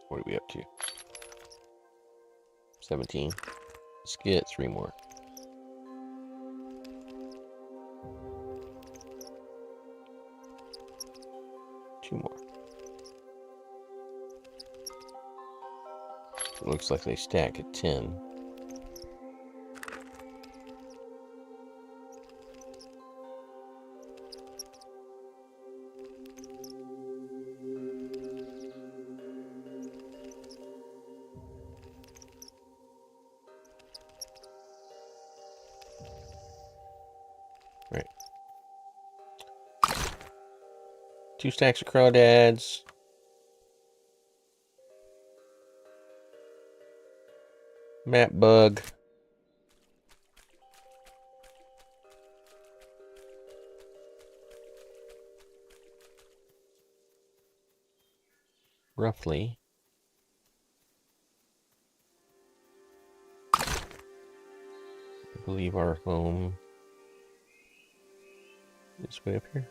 What are we up to? 17. Let's get 3 more. Two more. It looks like they stack at 10. Right. 2 stacks of crawdads. Map bug. Roughly. I believe our home is way up here.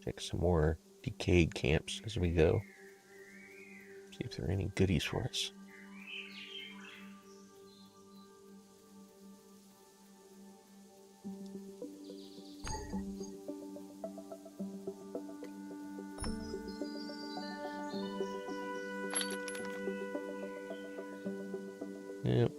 Check some more decayed camps as we go. See if there are any goodies for us. Yep.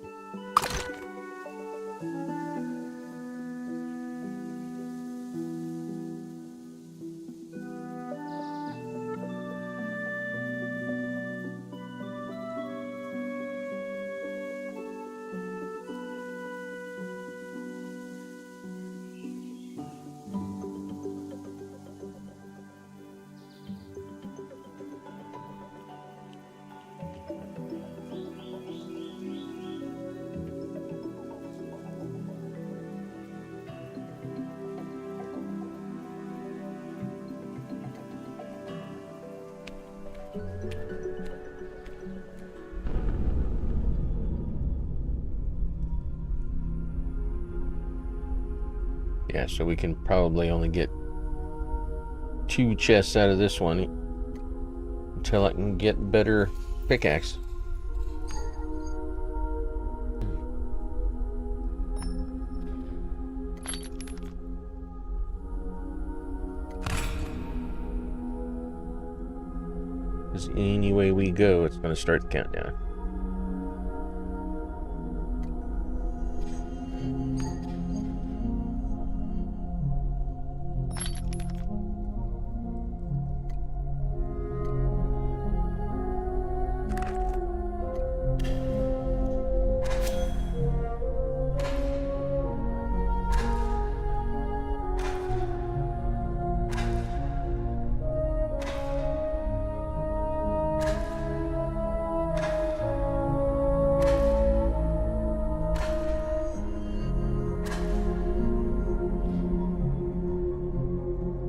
Yeah, so we can probably only get 2 chests out of this one until I can get better pickaxe. Because any way we go, it's going to start the countdown.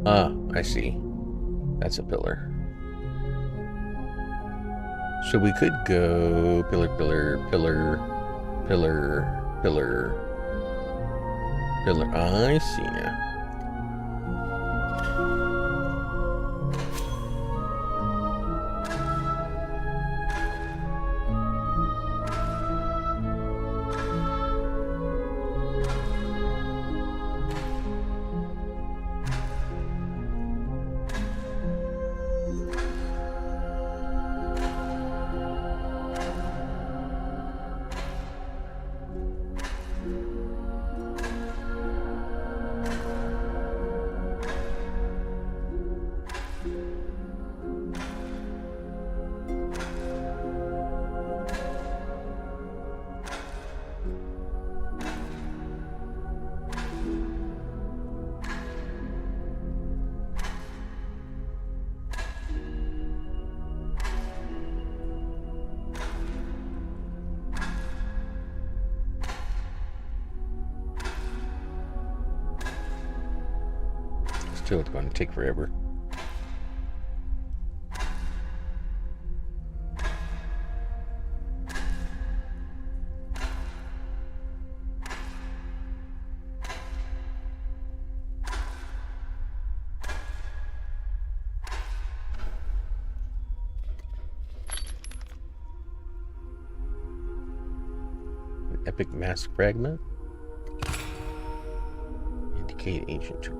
Ah, I see. That's a pillar. So we could go pillar, pillar, pillar, pillar, pillar, pillar. I see now. Still, it's going to take forever. Epic mass fragment. Indicate ancient tool.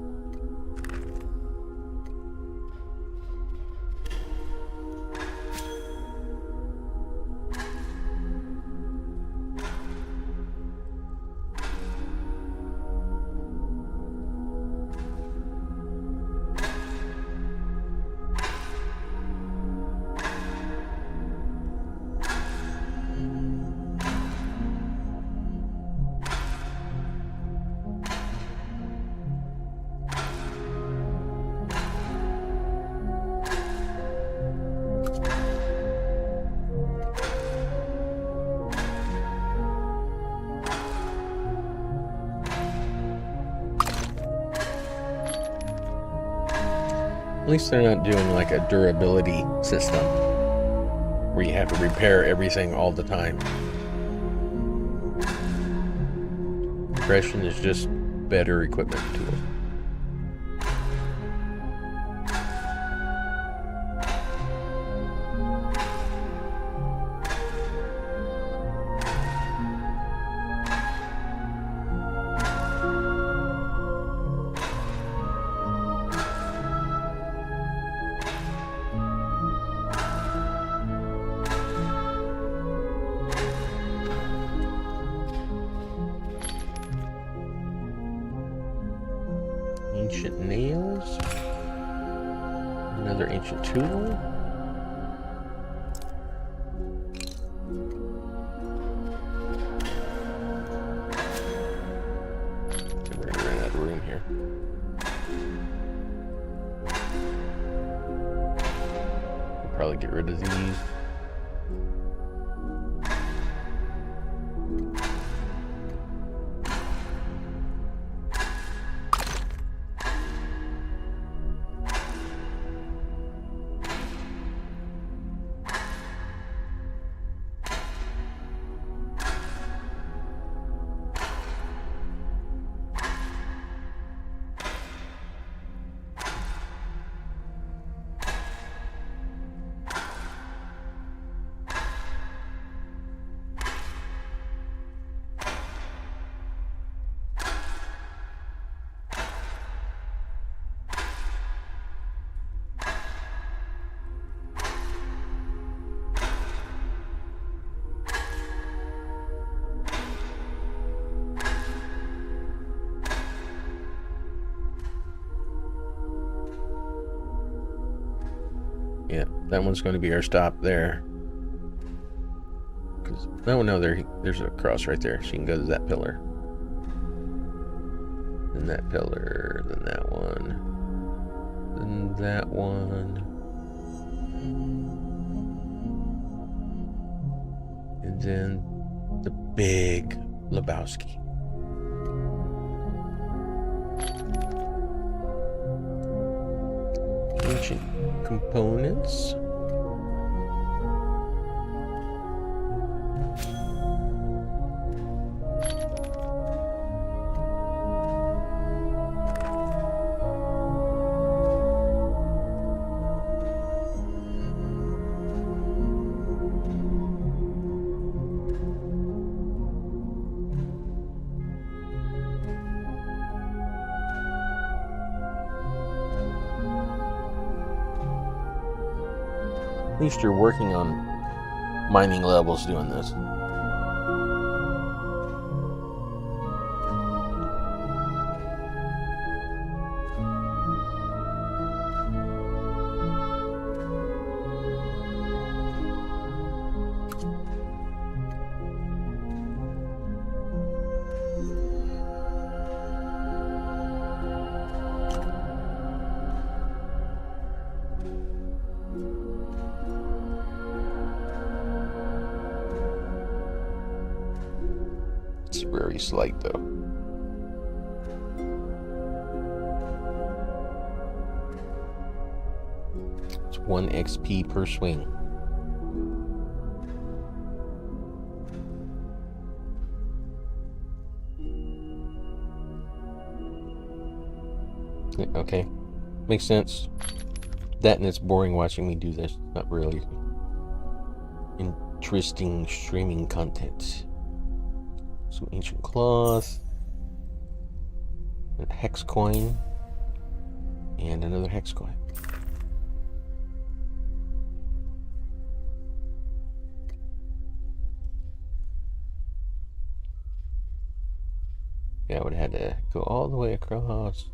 At least they're not doing like a durability system where you have to repair everything all the time. Progression is just better equipment tools. Ancient nails. Another ancient tool. We're gonna run out of room here. We'll probably get rid of these. Yeah, that one's going to be our stop there. Cause no, there's a cross right there. So you can go to that pillar. Then that pillar, then that one. Then that one. And then the big Lebowski. Ancient components. At least you're working on mining levels doing this. It's very slight though. It's 1 XP per swing. Yeah, okay, makes sense. That and it's boring watching me do this. Not really interesting streaming content. Some ancient cloth. A hex coin. And another hex coin. Yeah, I would have had to go all the way across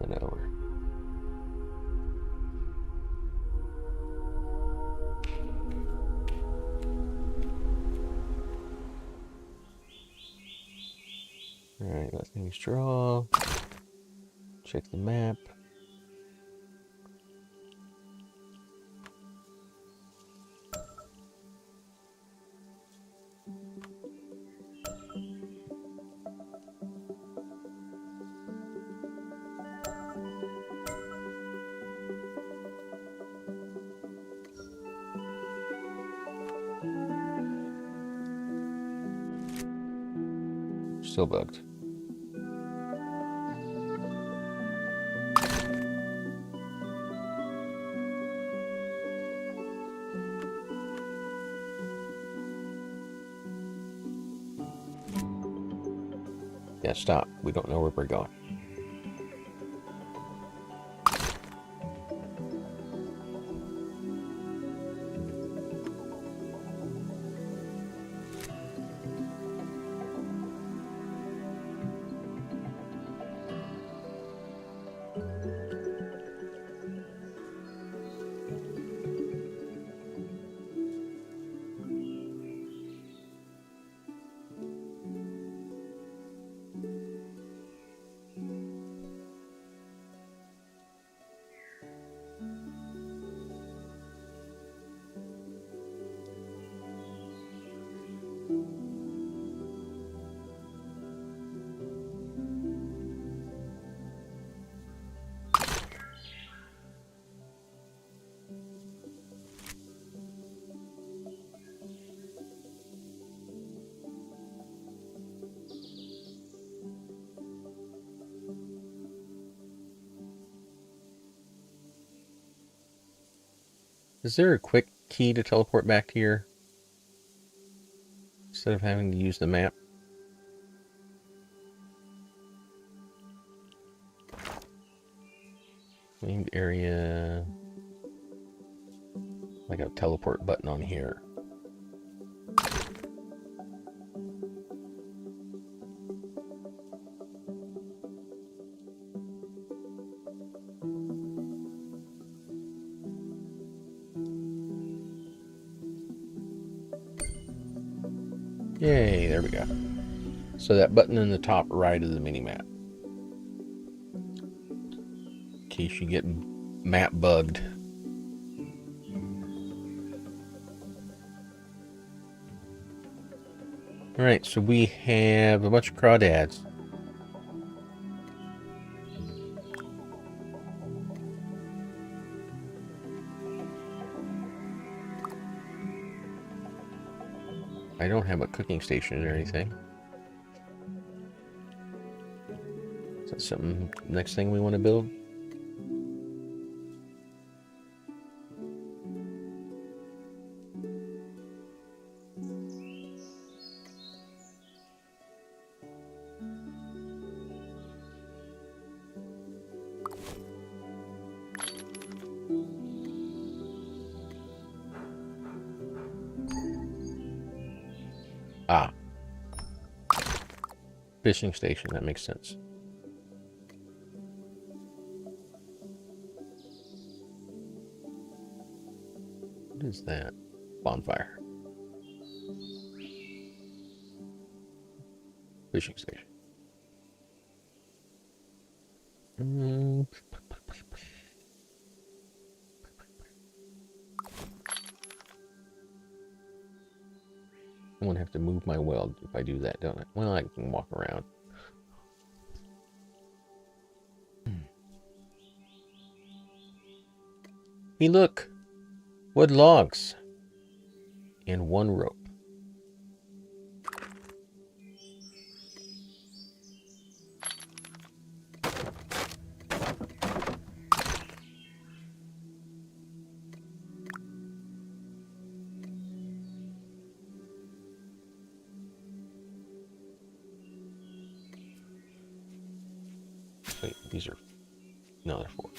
and then over. Alright, let's use draw. Check the map. Still bugged. Yeah, stop. We don't know where we're going. Is there a quick key to teleport back here? Instead of having to use the map? Named area. Like a teleport button on here. Yay, there we go. So that button in the top right of the mini-map. In case you get map bugged. Alright, so we have a bunch of crawdads. I don't have a cooking station or anything. Is that something, next thing we want to build? Ah. Fishing station, that makes sense. What is that? Bonfire. Fishing station. I'm gonna have to move my weld if I do that, don't I? Well, I can walk around. Hey, look! Wood logs! And one rope. Wait, these are... No, they're 4.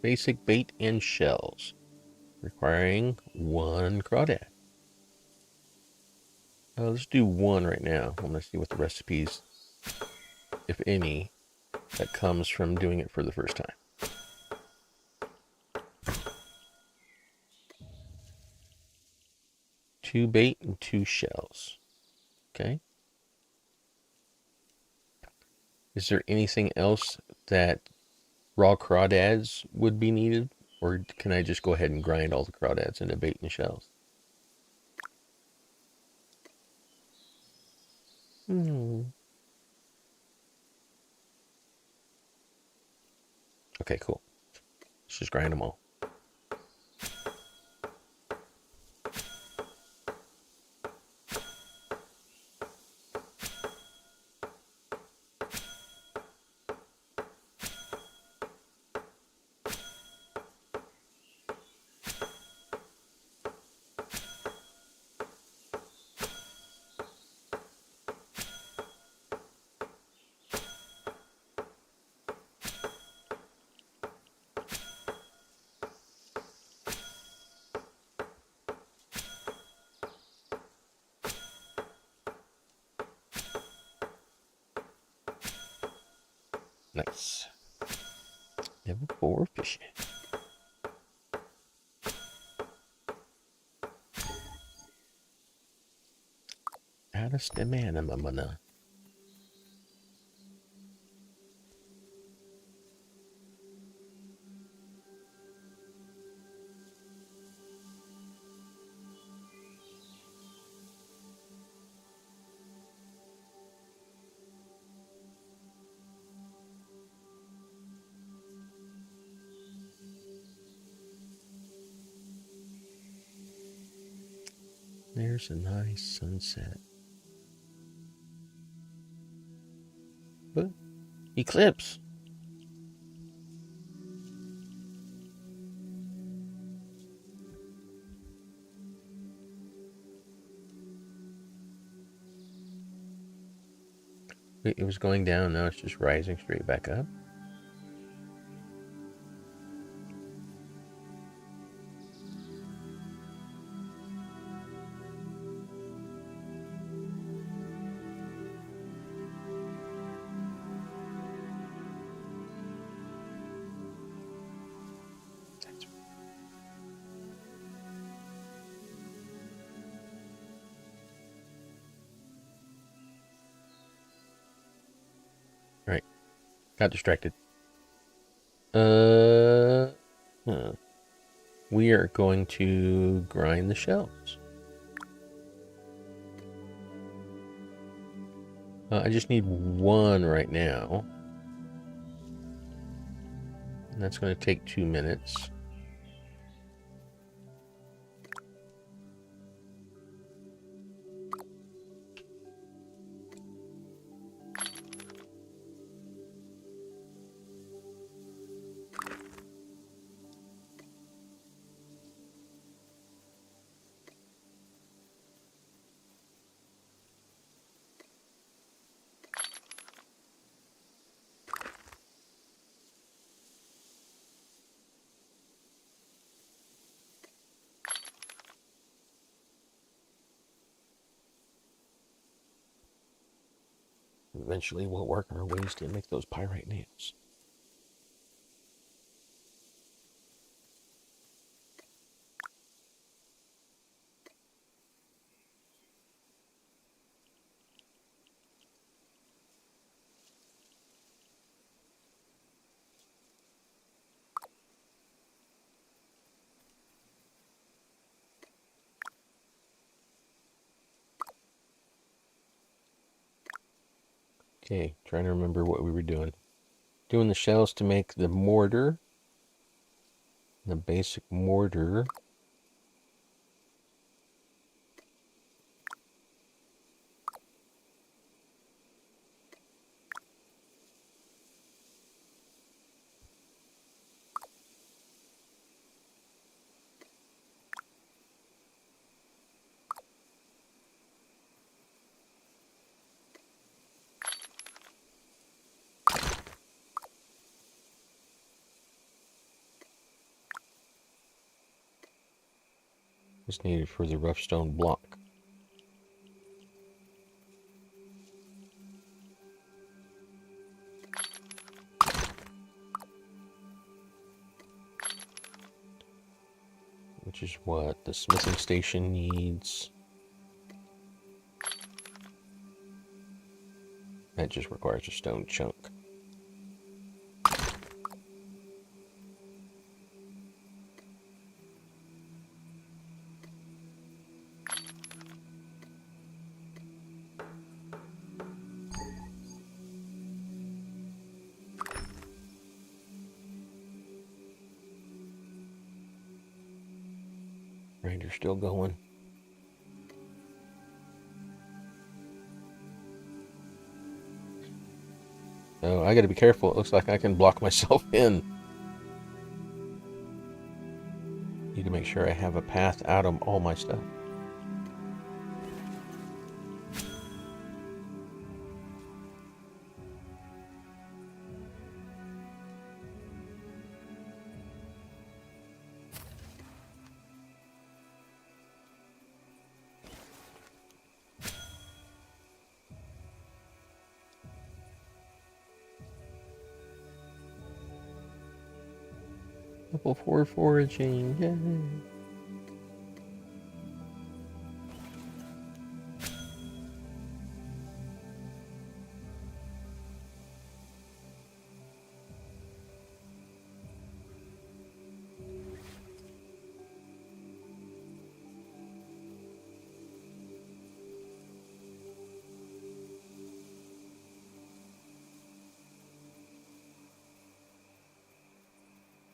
Basic bait and shells, requiring 1 crawdad. Let's do 1 right now. I'm going to see what the recipes, if any, that comes from doing it for the first time. 2 bait and 2 shells. Okay. Is there anything else that raw crawdads would be needed? Or can I just go ahead and grind all the crawdads into bait and shells? Okay, cool. Let's just grind them all. Nice. Level 4 fishing. Out of stamina. There's a nice sunset. But eclipse. It was going down, now it's just rising straight back up. Alright. Got distracted. We are going to grind the shells. I just need 1 right now. And that's going to take 2 minutes. eventually we'll work our ways to make those pyrite nails. Okay, trying to remember what we were doing. Doing the shells to make the mortar. The basic mortar. Is needed for the rough stone block. Which is what the smithing station needs. That just requires a stone chunk. Grinder's still going. So I gotta be careful. It looks like I can block myself in. Need to make sure I have a path out of all my stuff. Level 4 foraging, yay!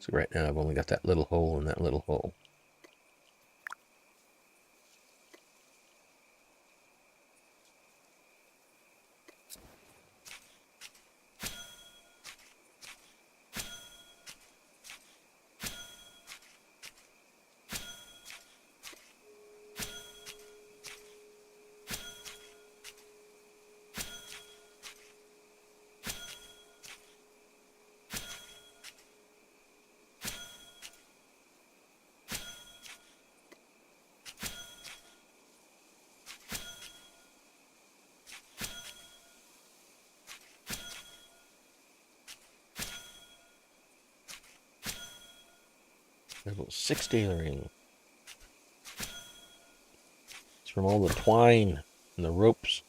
So right now I've only got that little hole and that little hole. Level 6 tailoring. It's from all the twine and the ropes.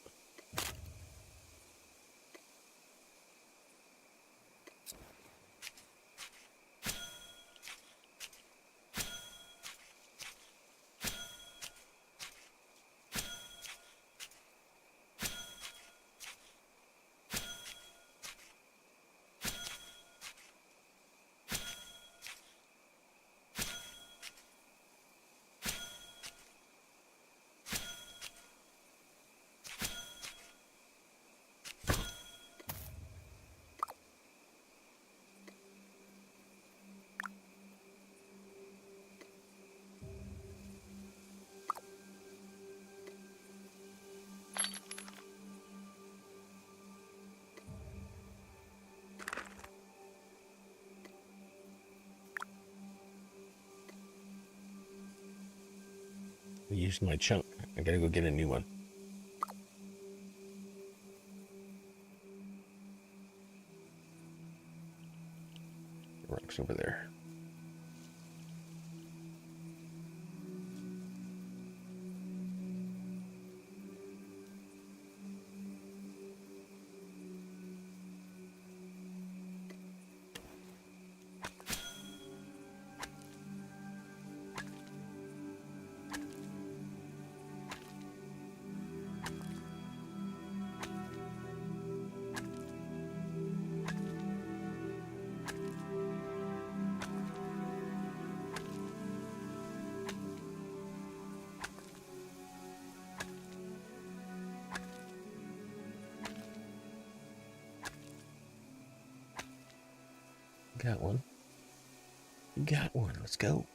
I used my chunk. I gotta go get a new one. Rocks over there. Got one. Got one. Let's go.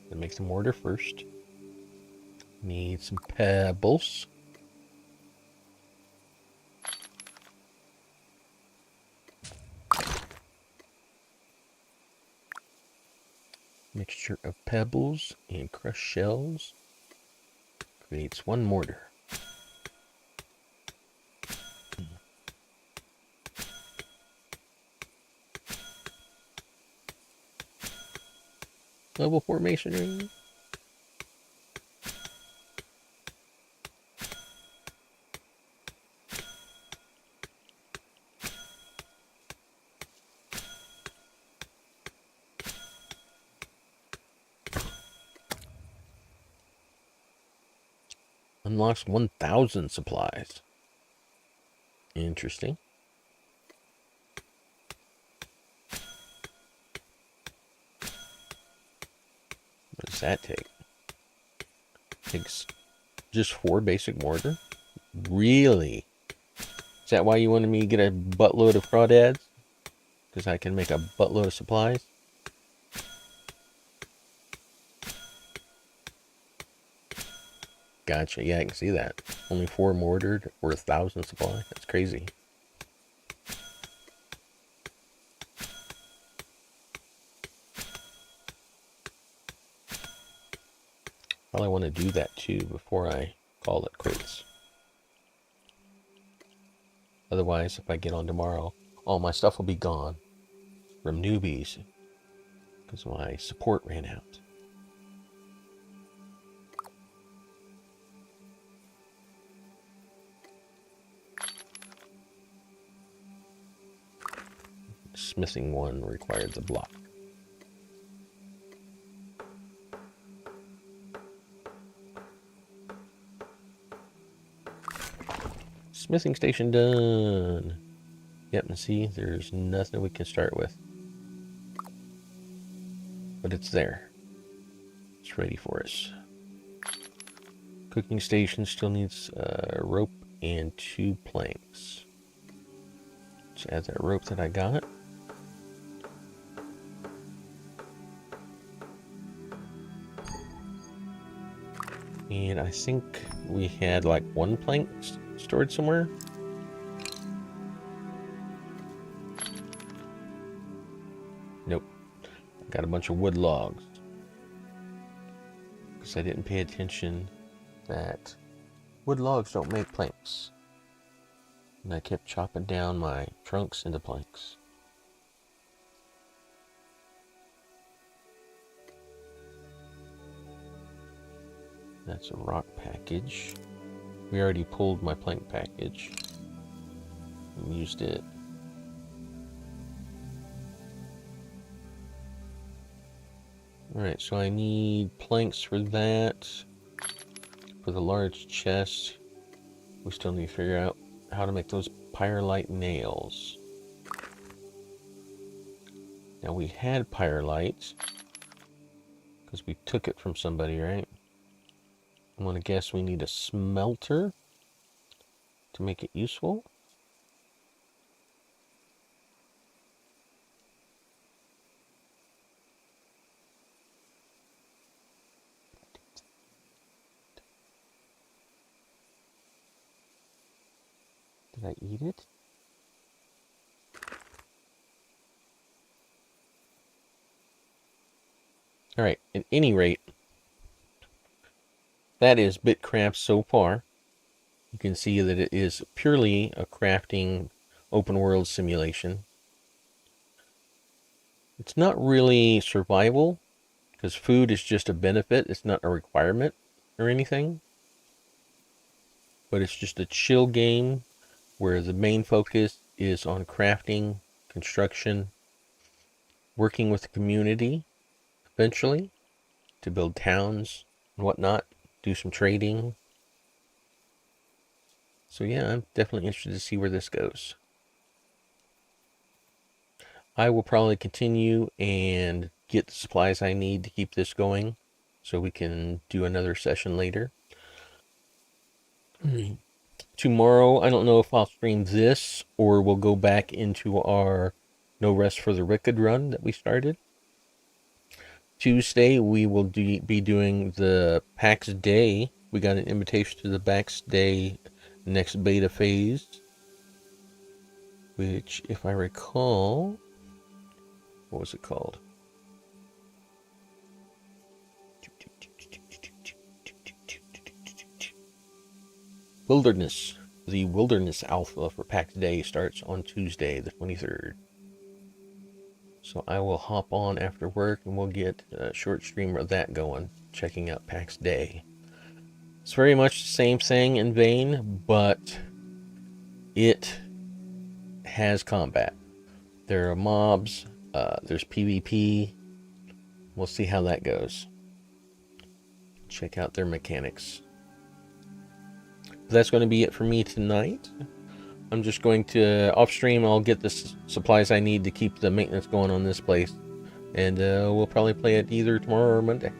Gonna make some mortar first. Need some pebbles. Mixture of pebbles and crushed shells creates one mortar. Level 4 masonry. Unlocks 1,000 supplies. Interesting. What does that take? Takes just 4 basic mortar? Really? Is that why you wanted me to get a buttload of crawdads? Because I can make a buttload of supplies? Gotcha. Yeah, I can see that. Only 4 mortared for 1,000 supply. That's crazy. Probably want to do that too before I call it quits. Otherwise, if I get on tomorrow, all my stuff will be gone from newbies because my support ran out. Smithing one requires a block. Smithing station done. Yep, and see, there's nothing we can start with. But it's there. It's ready for us. Cooking station still needs a rope and 2 planks. Let's add that rope that I got. And I think we had like 1 plank stored somewhere. Nope. I got a bunch of wood logs. Because I didn't pay attention that wood logs don't make planks. And I kept chopping down my trunks into planks. That's a rock package. We already pulled my plank package and used it. Alright, so I need planks for that. For the large chest, we still need to figure out how to make those pyrolite nails. Now we had pyrolite because we took it from somebody, right? I'm gonna guess we need a smelter to make it useful. Did I eat it? Alright, at any rate, that is BitCraft so far. You can see that it is purely a crafting open world simulation. It's not really survival, because food is just a benefit. It's not a requirement or anything. But it's just a chill game where the main focus is on crafting, construction, working with the community eventually to build towns and whatnot, do some trading. So yeah, I'm definitely interested to see where this goes. I will probably continue and get the supplies I need to keep this going so we can do another session later. Tomorrow, I don't know if I'll stream this or we'll go back into our No Rest for the Wicked run that we started. Tuesday, we will be doing the PAX Day. We got an invitation to the PAX Day next beta phase, which, if I recall, what was it called? Wilderness. The Wilderness Alpha for PAX Day starts on Tuesday, the 23rd. So I will hop on after work and we'll get a short stream of that going, checking out PAX Day. It's very much the same thing in vain, but it has combat. There are mobs, there's PvP. We'll see how that goes. Check out their mechanics. But that's going to be it for me tonight. I'm just going to, off stream, I'll get the supplies I need to keep the maintenance going on this place. And we'll probably play it either tomorrow or Monday.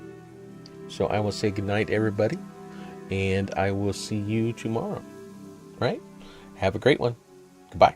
So I will say goodnight, everybody. And I will see you tomorrow. All right? Have a great one. Goodbye.